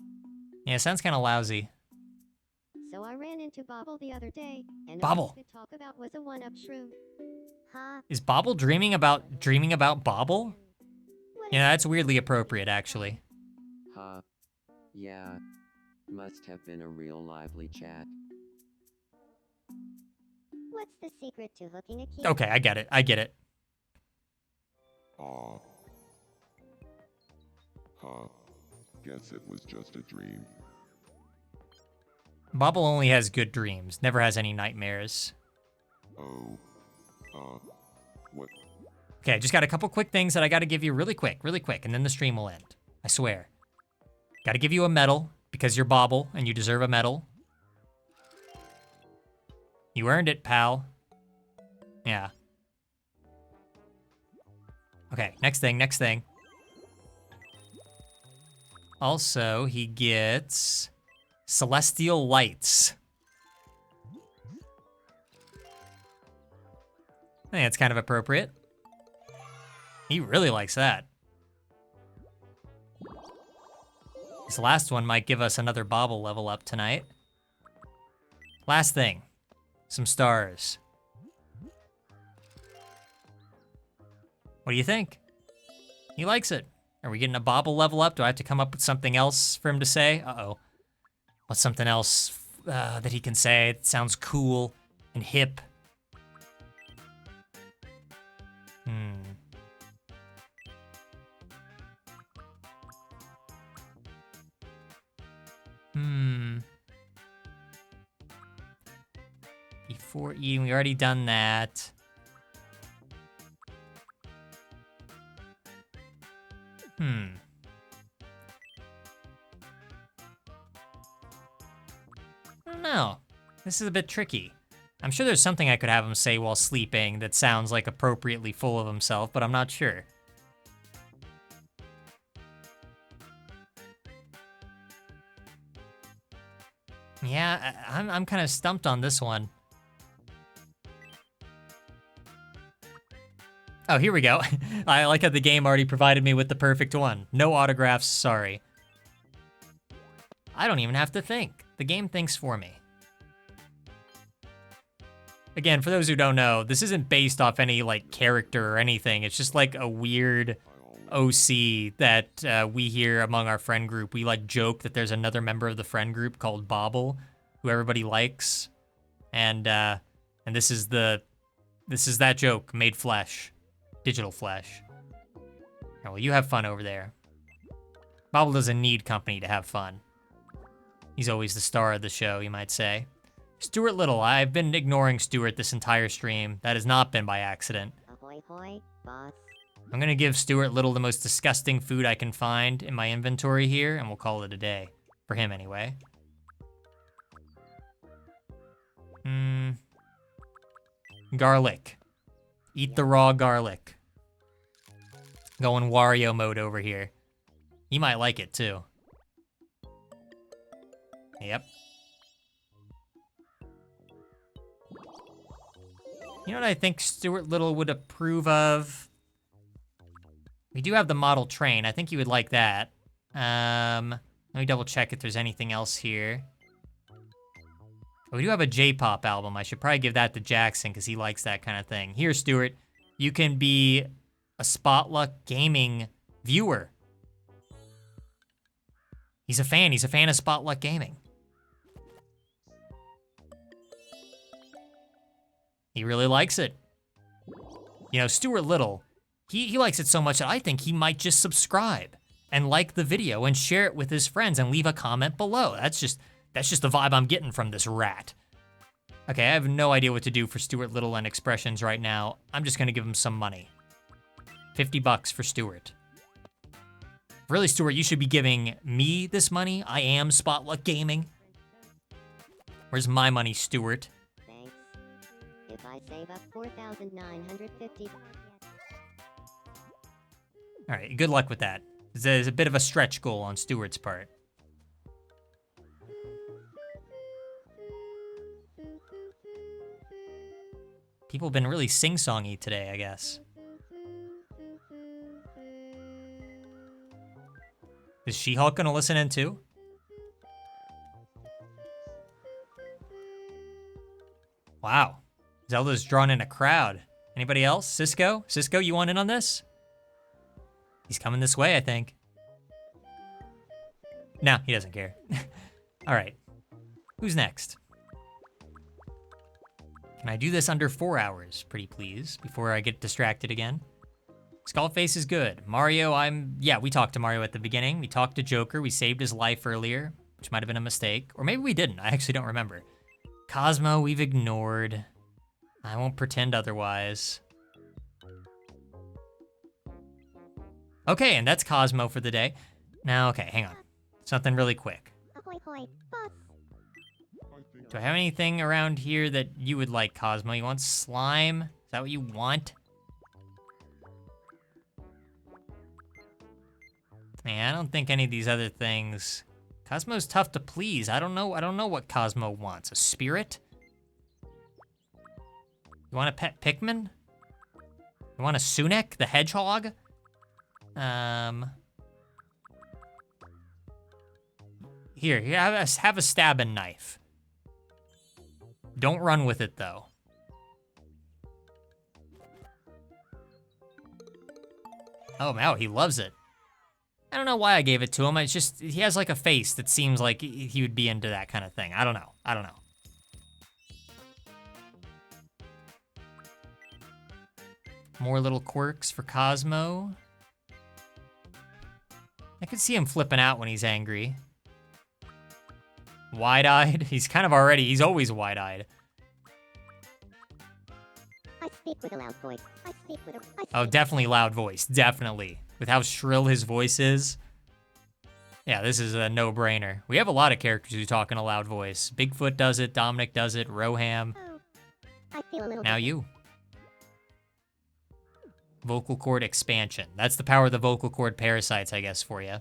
Yeah, sounds kind of lousy. So I ran into Bobble the other day, and Bobble. all he could talk about was a one-up shroom. Huh? Is Bobble dreaming about Bobble? Yeah, that's weirdly appropriate, actually. Huh. Yeah. Must have been a real lively chat. What's the secret to hooking a key? Okay, I get it. I get it. Ah. Huh. Guess it was just a dream. Bobble only has good dreams, never has any nightmares. Oh. What? Okay, I just got a couple quick things that I got to give you really quick, and then the stream will end. I swear. Got to give you a medal because you're Bobble and you deserve a medal. You earned it, pal. Yeah. Okay, next thing. Also, he gets Celestial Lights. I think that's kind of appropriate. He really likes that. This last one might give us another Bobble level up tonight. Last thing. Some stars. What do you think? He likes it. Are we getting a Bobble level up? Do I have to come up with something else for him to say? Uh-oh. What's something else that he can say? It sounds cool and hip. Before eating, we already done that. I don't know. This is a bit tricky. I'm sure there's something I could have him say while sleeping that sounds like appropriately full of himself, but I'm not sure. Yeah, I'm kind of stumped on this one. Oh, here we go. I like how the game already provided me with the perfect one. No autographs, sorry. I don't even have to think. The game thinks for me. Again, for those who don't know, this isn't based off any, like, character or anything. It's just, like, a weird OC that we hear among our friend group. We, like, joke that there's another member of the friend group called Bobble, who everybody likes. And this is that joke made flesh. Digital flesh. Oh, well, you have fun over there. Bobble doesn't need company to have fun. He's always the star of the show, you might say. Stuart Little, I've been ignoring Stuart this entire stream. That has not been by accident. Ahoy hoy, boss. I'm gonna give Stuart Little the most disgusting food I can find in my inventory here, and we'll call it a day. For him, anyway. Garlic. Eat the raw garlic. Going Wario mode over here. He might like it, too. Yep. You know what I think Stuart Little would approve of? We do have the model train. I think he would like that. Let me double check if there's anything else here. Oh, we do have a J-pop album. I should probably give that to Jackson because he likes that kind of thing. Here, Stuart, you can be a Spotluck gaming viewer. He's a fan. He's a fan of Spotluck gaming. He really likes it. You know, Stuart Little, he likes it so much that I think he might just subscribe and like the video and share it with his friends and leave a comment below. That's just the vibe I'm getting from this rat. Okay, I have no idea what to do for Stuart Little and expressions right now. I'm just gonna give him some money. $50 for Stuart. Really, Stuart, you should be giving me this money. I am Spotluck Gaming. Where's my money, Stuart? Thanks. if I save up 4,950. All right, good luck with that. There's a bit of a stretch goal on Stuart's part. People have been really sing-songy today, I guess. Is She-Hulk gonna listen in too? Wow. Zelda's drawn in a crowd. Anybody else? Cisco? Cisco, you want in on this? He's coming this way, I think. No, he doesn't care. All right. Who's next? Can I do this under 4 hours, pretty please, before I get distracted again? Skullface is good. Mario, yeah, we talked to Mario at the beginning. We talked to Joker. We saved his life earlier, which might have been a mistake. Or maybe we didn't. I actually don't remember. Cosmo, we've ignored. I won't pretend otherwise. Okay, and that's Cosmo for the day. Now, okay, hang on. Something really quick. Ahoy hoy, boss. Do I have anything around here that you would like, Cosmo? You want slime? Is that what you want? Man, I don't think any of these other things. Cosmo's tough to please. I don't know what Cosmo wants. A spirit? You want a pet Pikmin? You want a Sunek, the hedgehog? Here, have a stabbing knife. Don't run with it though. Oh, wow, he loves it. I don't know why I gave it to him. It's just, he has like a face that seems like he would be into that kind of thing. I don't know. More little quirks for Cosmo. I could see him flipping out when he's angry. Wide-eyed. He's always wide-eyed. I speak with a loud voice. Oh, definitely loud voice. Definitely. With how shrill his voice is. Yeah, this is a no-brainer. We have a lot of characters who talk in a loud voice. Bigfoot does it, Dominic does it, Roham. Oh, I feel a little Now bit- you. Vocal cord expansion. That's the power of the vocal cord parasites, I guess, for you.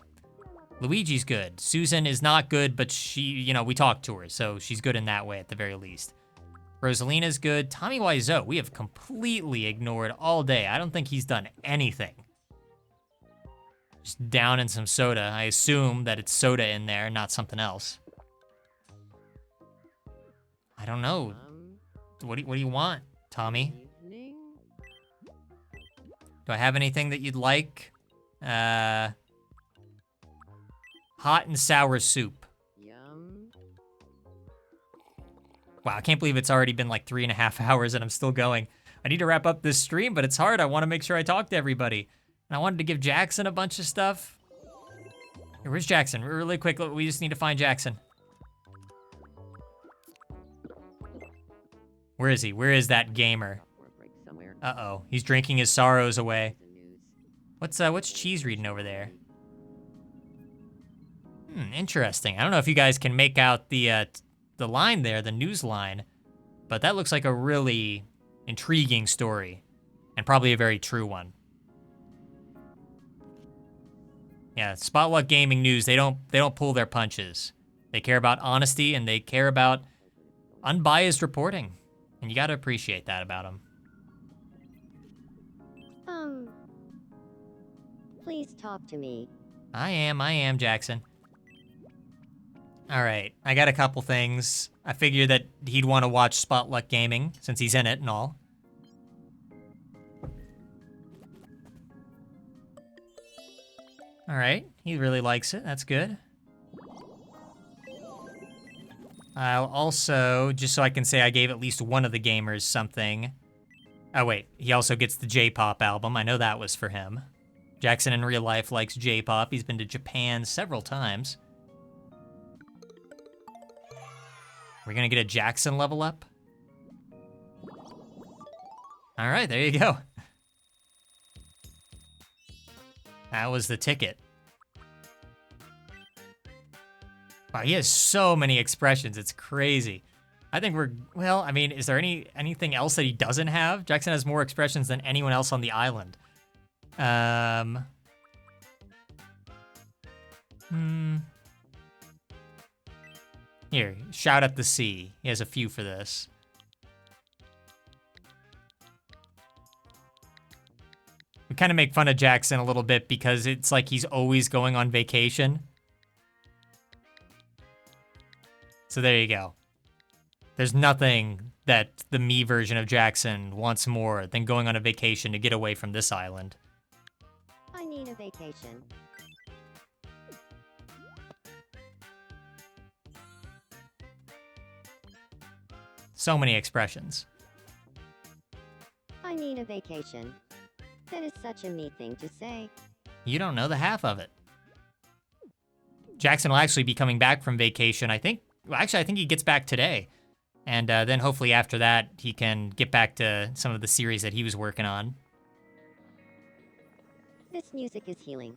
Luigi's good. Susan is not good, but she, we talked to her, so she's good in that way at the very least. Rosalina's good. Tommy Wiseau, we have completely ignored all day. I don't think he's done anything. Just down in some soda. I assume that it's soda in there, not something else. I don't know. What do you want, Tommy? Evening? Do I have anything that you'd like? Hot and sour soup. Yum. Wow, I can't believe it's already been like 3.5 hours and I'm still going. I need to wrap up this stream, but it's hard. I want to make sure I talk to everybody. And I wanted to give Jackson a bunch of stuff. Here, where's Jackson? Really quick, we just need to find Jackson. Where is he? Where is that gamer? For a break somewhere. Uh-oh, he's drinking his sorrows away. The news. What's Cheese reading over there? Interesting. I don't know if you guys can make out the line there, the news line, but that looks like a really intriguing story, and probably a very true one. Yeah, Spotluck Gaming News, they don't pull their punches. They care about honesty and they care about unbiased reporting, and you gotta appreciate that about them. Please talk to me. I am, Jackson. All right, I got a couple things. I figured that he'd want to watch Spotluck Gaming since he's in it and all. All right, he really likes it. That's good. I'll also, just so I can say I gave at least one of the gamers something. Oh wait, he also gets the J-pop album. I know that was for him. Jackson in real life likes J-pop. He's been to Japan several times. We're gonna get a Jackson level up. All right, there you go. That was the ticket. Wow, he has so many expressions, it's crazy. I think we're, well, I mean, is there anything else that he doesn't have? Jackson has more expressions than anyone else on the island. Here, shout at the sea. He has a few for this. We kind of make fun of Jackson a little bit because it's like he's always going on vacation. So there you go. There's nothing that the me version of Jackson wants more than going on a vacation to get away from this island. I need a vacation. So many expressions. I need a vacation. That is such a me thing to say. You don't know the half of it. Jackson will actually be coming back from vacation, I think. Well, actually, I think he gets back today. And then hopefully after that, he can get back to some of the series that he was working on. This music is healing.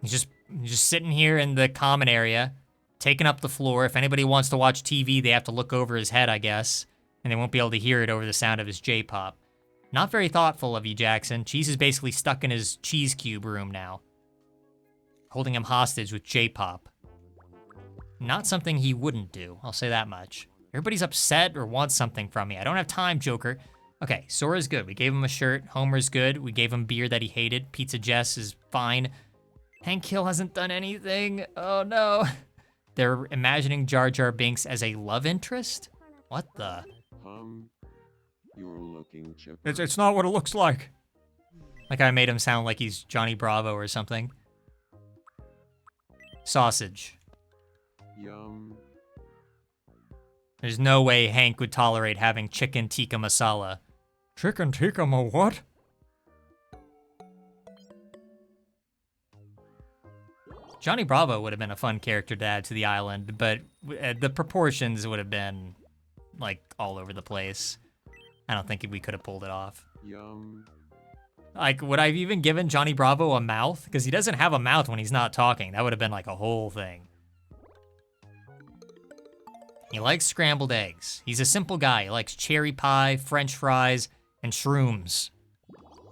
He's just sitting here in the common area, taking up the floor. If anybody wants to watch TV, they have to look over his head, I guess. And they won't be able to hear it over the sound of his J-pop. Not very thoughtful of you, Jackson. Cheese is basically stuck in his cheese cube room now. Holding him hostage with J-pop. Not something he wouldn't do, I'll say that much. Everybody's upset or wants something from me. I don't have time, Joker. Okay, Sora's good. We gave him a shirt. Homer's good. We gave him beer that he hated. Pizza Jess is fine. Hank Hill hasn't done anything. Oh no. They're imagining Jar Jar Binks as a love interest? What the? You're looking chipper. It's not what it looks like. Like I made him sound like he's Johnny Bravo or something. Sausage. Yum. There's no way Hank would tolerate having chicken tikka masala. Chicken tikka what? Johnny Bravo would have been a fun character to add to the island, but the proportions would have been, like, all over the place. I don't think we could have pulled it off. Yum. Like, would I have even given Johnny Bravo a mouth? Because he doesn't have a mouth when he's not talking. That would have been, like, a whole thing. He likes scrambled eggs. He's a simple guy. He likes cherry pie, french fries, and shrooms.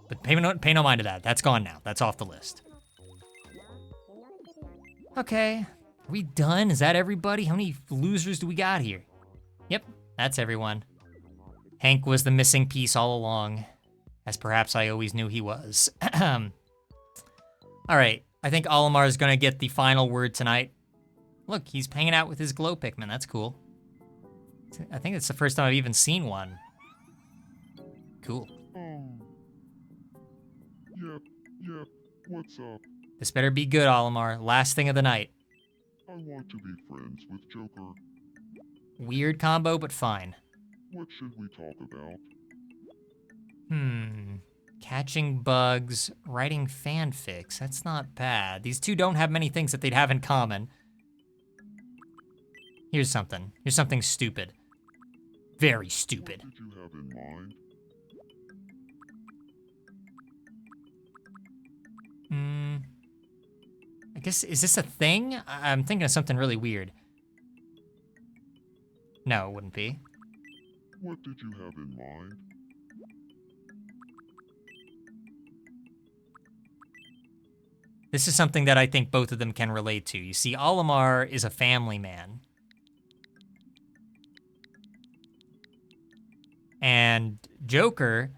But pay no mind to that. That's gone now. That's off the list. Okay. Are we done? Is that everybody? How many losers do we got here? Yep, that's everyone. Hank was the missing piece all along, as perhaps I always knew he was. All right, I think Olimar is going to get the final word tonight. Look, he's hanging out with his glow Pikmin. That's cool. I think it's the first time I've even seen one. Cool. Yep, what's up? This better be good, Olimar. Last thing of the night. I want to be friends with Joker. Weird combo, but fine. What should we talk about? Catching bugs, writing fanfics. That's not bad. These two don't have many things that they'd have in common. Here's something. Here's something stupid. Very stupid. What did you have in mind? I guess, is this a thing? I'm thinking of something really weird. No, it wouldn't be. What did you have in mind? This is something that I think both of them can relate to. You see, Olimar is a family man. And Joker,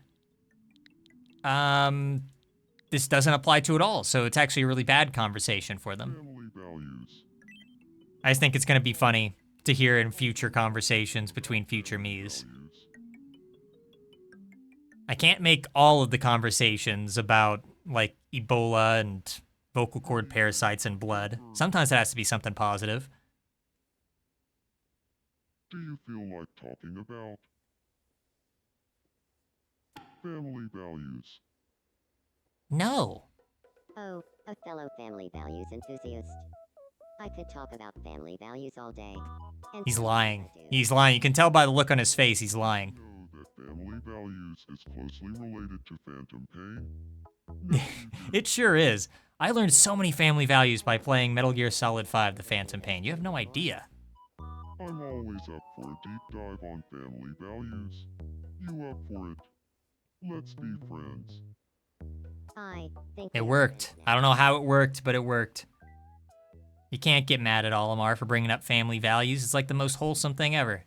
this doesn't apply to at all, so it's actually a really bad conversation for them. Family values. I just think it's going to be funny to hear in future conversations between future me's. I can't make all of the conversations about, like, Ebola and vocal cord parasites and blood. Sometimes it has to be something positive. Do you feel like talking about family values? No. Oh, a fellow family values enthusiast. I could talk about family values all day. And He's sometimes lying. I do. He's lying. You can tell by the look on his face he's lying. Know that family values is closely related to phantom pain? It sure is. I learned so many family values by playing Metal Gear Solid 5: The Phantom Pain. You have no idea. I'm always up for a deep dive on family values. You up for it? Let's be friends. I think It we're worked. friends I now. don't know how it worked, but it worked. You can't get mad at Olimar for bringing up family values. It's like the most wholesome thing ever.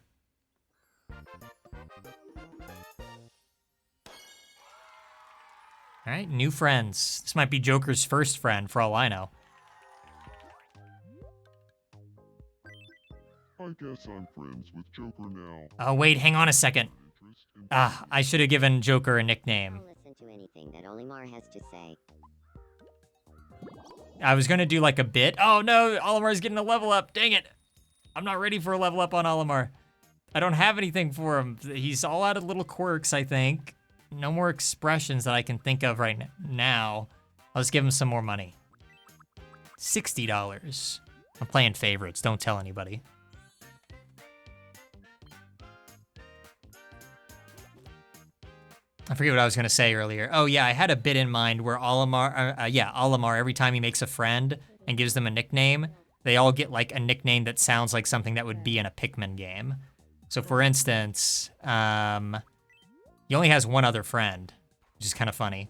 All right, new friends. This might be Joker's first friend, for all I know. I guess I'm friends with Joker now. Oh, wait, hang on a second. Interest in Ah, I should have given Joker a nickname. I'll listen to anything that Olimar has to say. I was gonna do like a bit. Oh no, Olimar's getting a level up. Dang it. I'm not ready for a level up on Olimar. I don't have anything for him. He's all out of little quirks, I think. No more expressions that I can think of right now. I'll just give him some more money. $60. I'm playing favorites. Don't tell anybody. I forget what I was going to say earlier. Oh, yeah, I had a bit in mind where Olimar, every time he makes a friend and gives them a nickname, they all get like a nickname that sounds like something that would be in a Pikmin game. So for instance, he only has one other friend, which is kind of funny.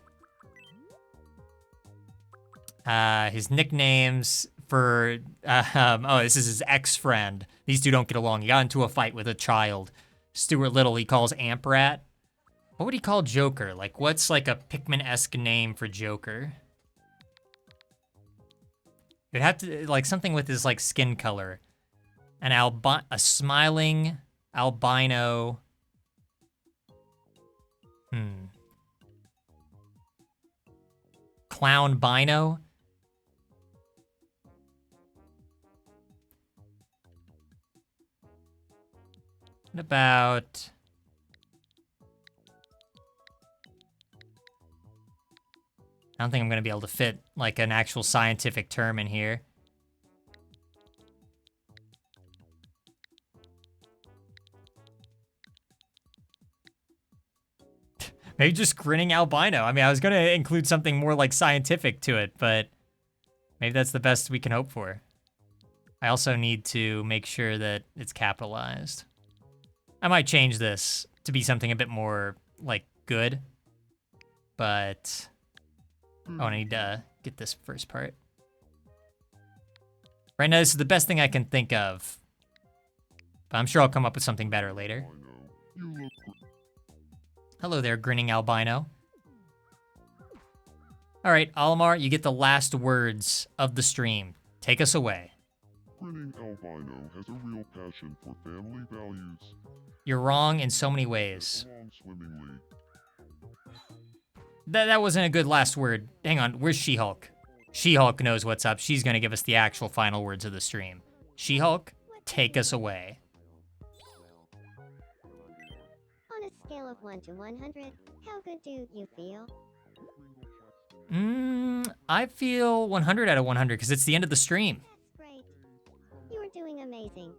His nicknames for, this is his ex-friend. These two don't get along. He got into a fight with a child. Stuart Little, he calls Amp Rat. What would he call Joker? Like, what's like a Pikmin-esque name for Joker? It'd have to, like, something with his, like, skin color. A smiling albino. Clown Bino? What about... I don't think I'm going to be able to fit, like, an actual scientific term in here. Maybe just grinning albino. I mean, I was going to include something more, like, scientific to it, but maybe that's the best we can hope for. I also need to make sure that it's capitalized. I might change this to be something a bit more, like, good, but... Oh, I need to get this first part. Right now, this is the best thing I can think of. But I'm sure I'll come up with something better later. Hello there, grinning albino. All right, Olimar, you get the last words of the stream. Take us away. Grinning albino has a real passion for family values. You're wrong in so many ways. Along swimmingly. That wasn't a good last word. Hang on, where's She-Hulk? She-Hulk knows what's up. She's gonna give us the actual final words of the stream. She-Hulk, take us away. On a scale of 1 to 100, how good do you feel? I feel 100 out of 100 because it's the end of the stream. That's great. You are doing amazing.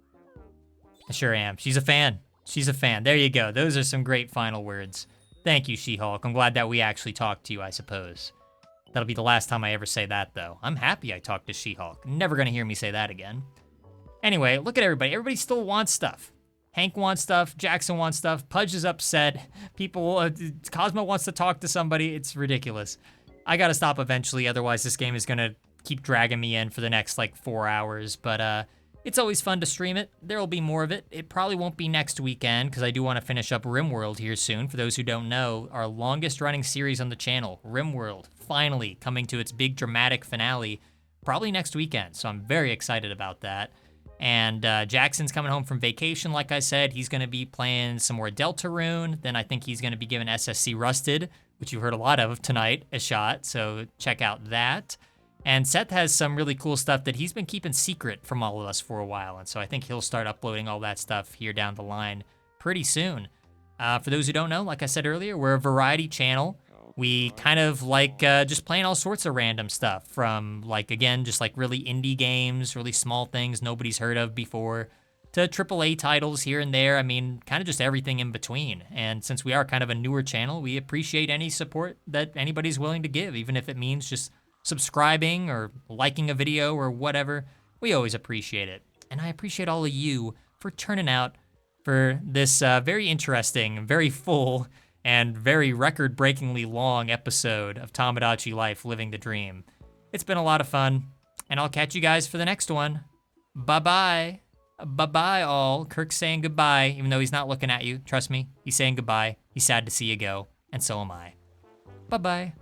I sure am. She's a fan. She's a fan. There you go. Those are some great final words. Thank you, She-Hulk. I'm glad that we actually talked to you, I suppose. That'll be the last time I ever say that, though. I'm happy I talked to She-Hulk. Never gonna hear me say that again. Anyway, look at everybody. Everybody still wants stuff. Hank wants stuff. Jackson wants stuff. Pudge is upset. People, Cosmo wants to talk to somebody. It's ridiculous. I gotta stop eventually, otherwise this game is gonna keep dragging me in for the next, like, 4 hours. But, it's always fun to stream it. There'll be more of it. It probably won't be next weekend, because I do want to finish up RimWorld here soon. For those who don't know, our longest running series on the channel, RimWorld, finally coming to its big dramatic finale, probably next weekend. So I'm very excited about that. And Jackson's coming home from vacation, like I said. He's going to be playing some more Deltarune. Then I think he's going to be given SSC Rusted, which you heard a lot of tonight, a shot. So check out that. And Seth has some really cool stuff that he's been keeping secret from all of us for a while. And so I think he'll start uploading all that stuff here down the line pretty soon. For those who don't know, like I said earlier, we're a variety channel. We kind of like just playing all sorts of random stuff from, like, again, just like really indie games, really small things nobody's heard of before, to AAA titles here and there. I mean, kind of just everything in between. And since we are kind of a newer channel, we appreciate any support that anybody's willing to give, even if it means just subscribing or liking a video or whatever. We always appreciate it. And I appreciate all of you for turning out for this very interesting, very full, and very record-breakingly long episode of Tomodachi Life Living the Dream. It's been a lot of fun, and I'll catch you guys for the next one. Bye-bye. Bye-bye, all. Kirk's saying goodbye, even though he's not looking at you. Trust me, he's saying goodbye. He's sad to see you go, and so am I. Bye-bye.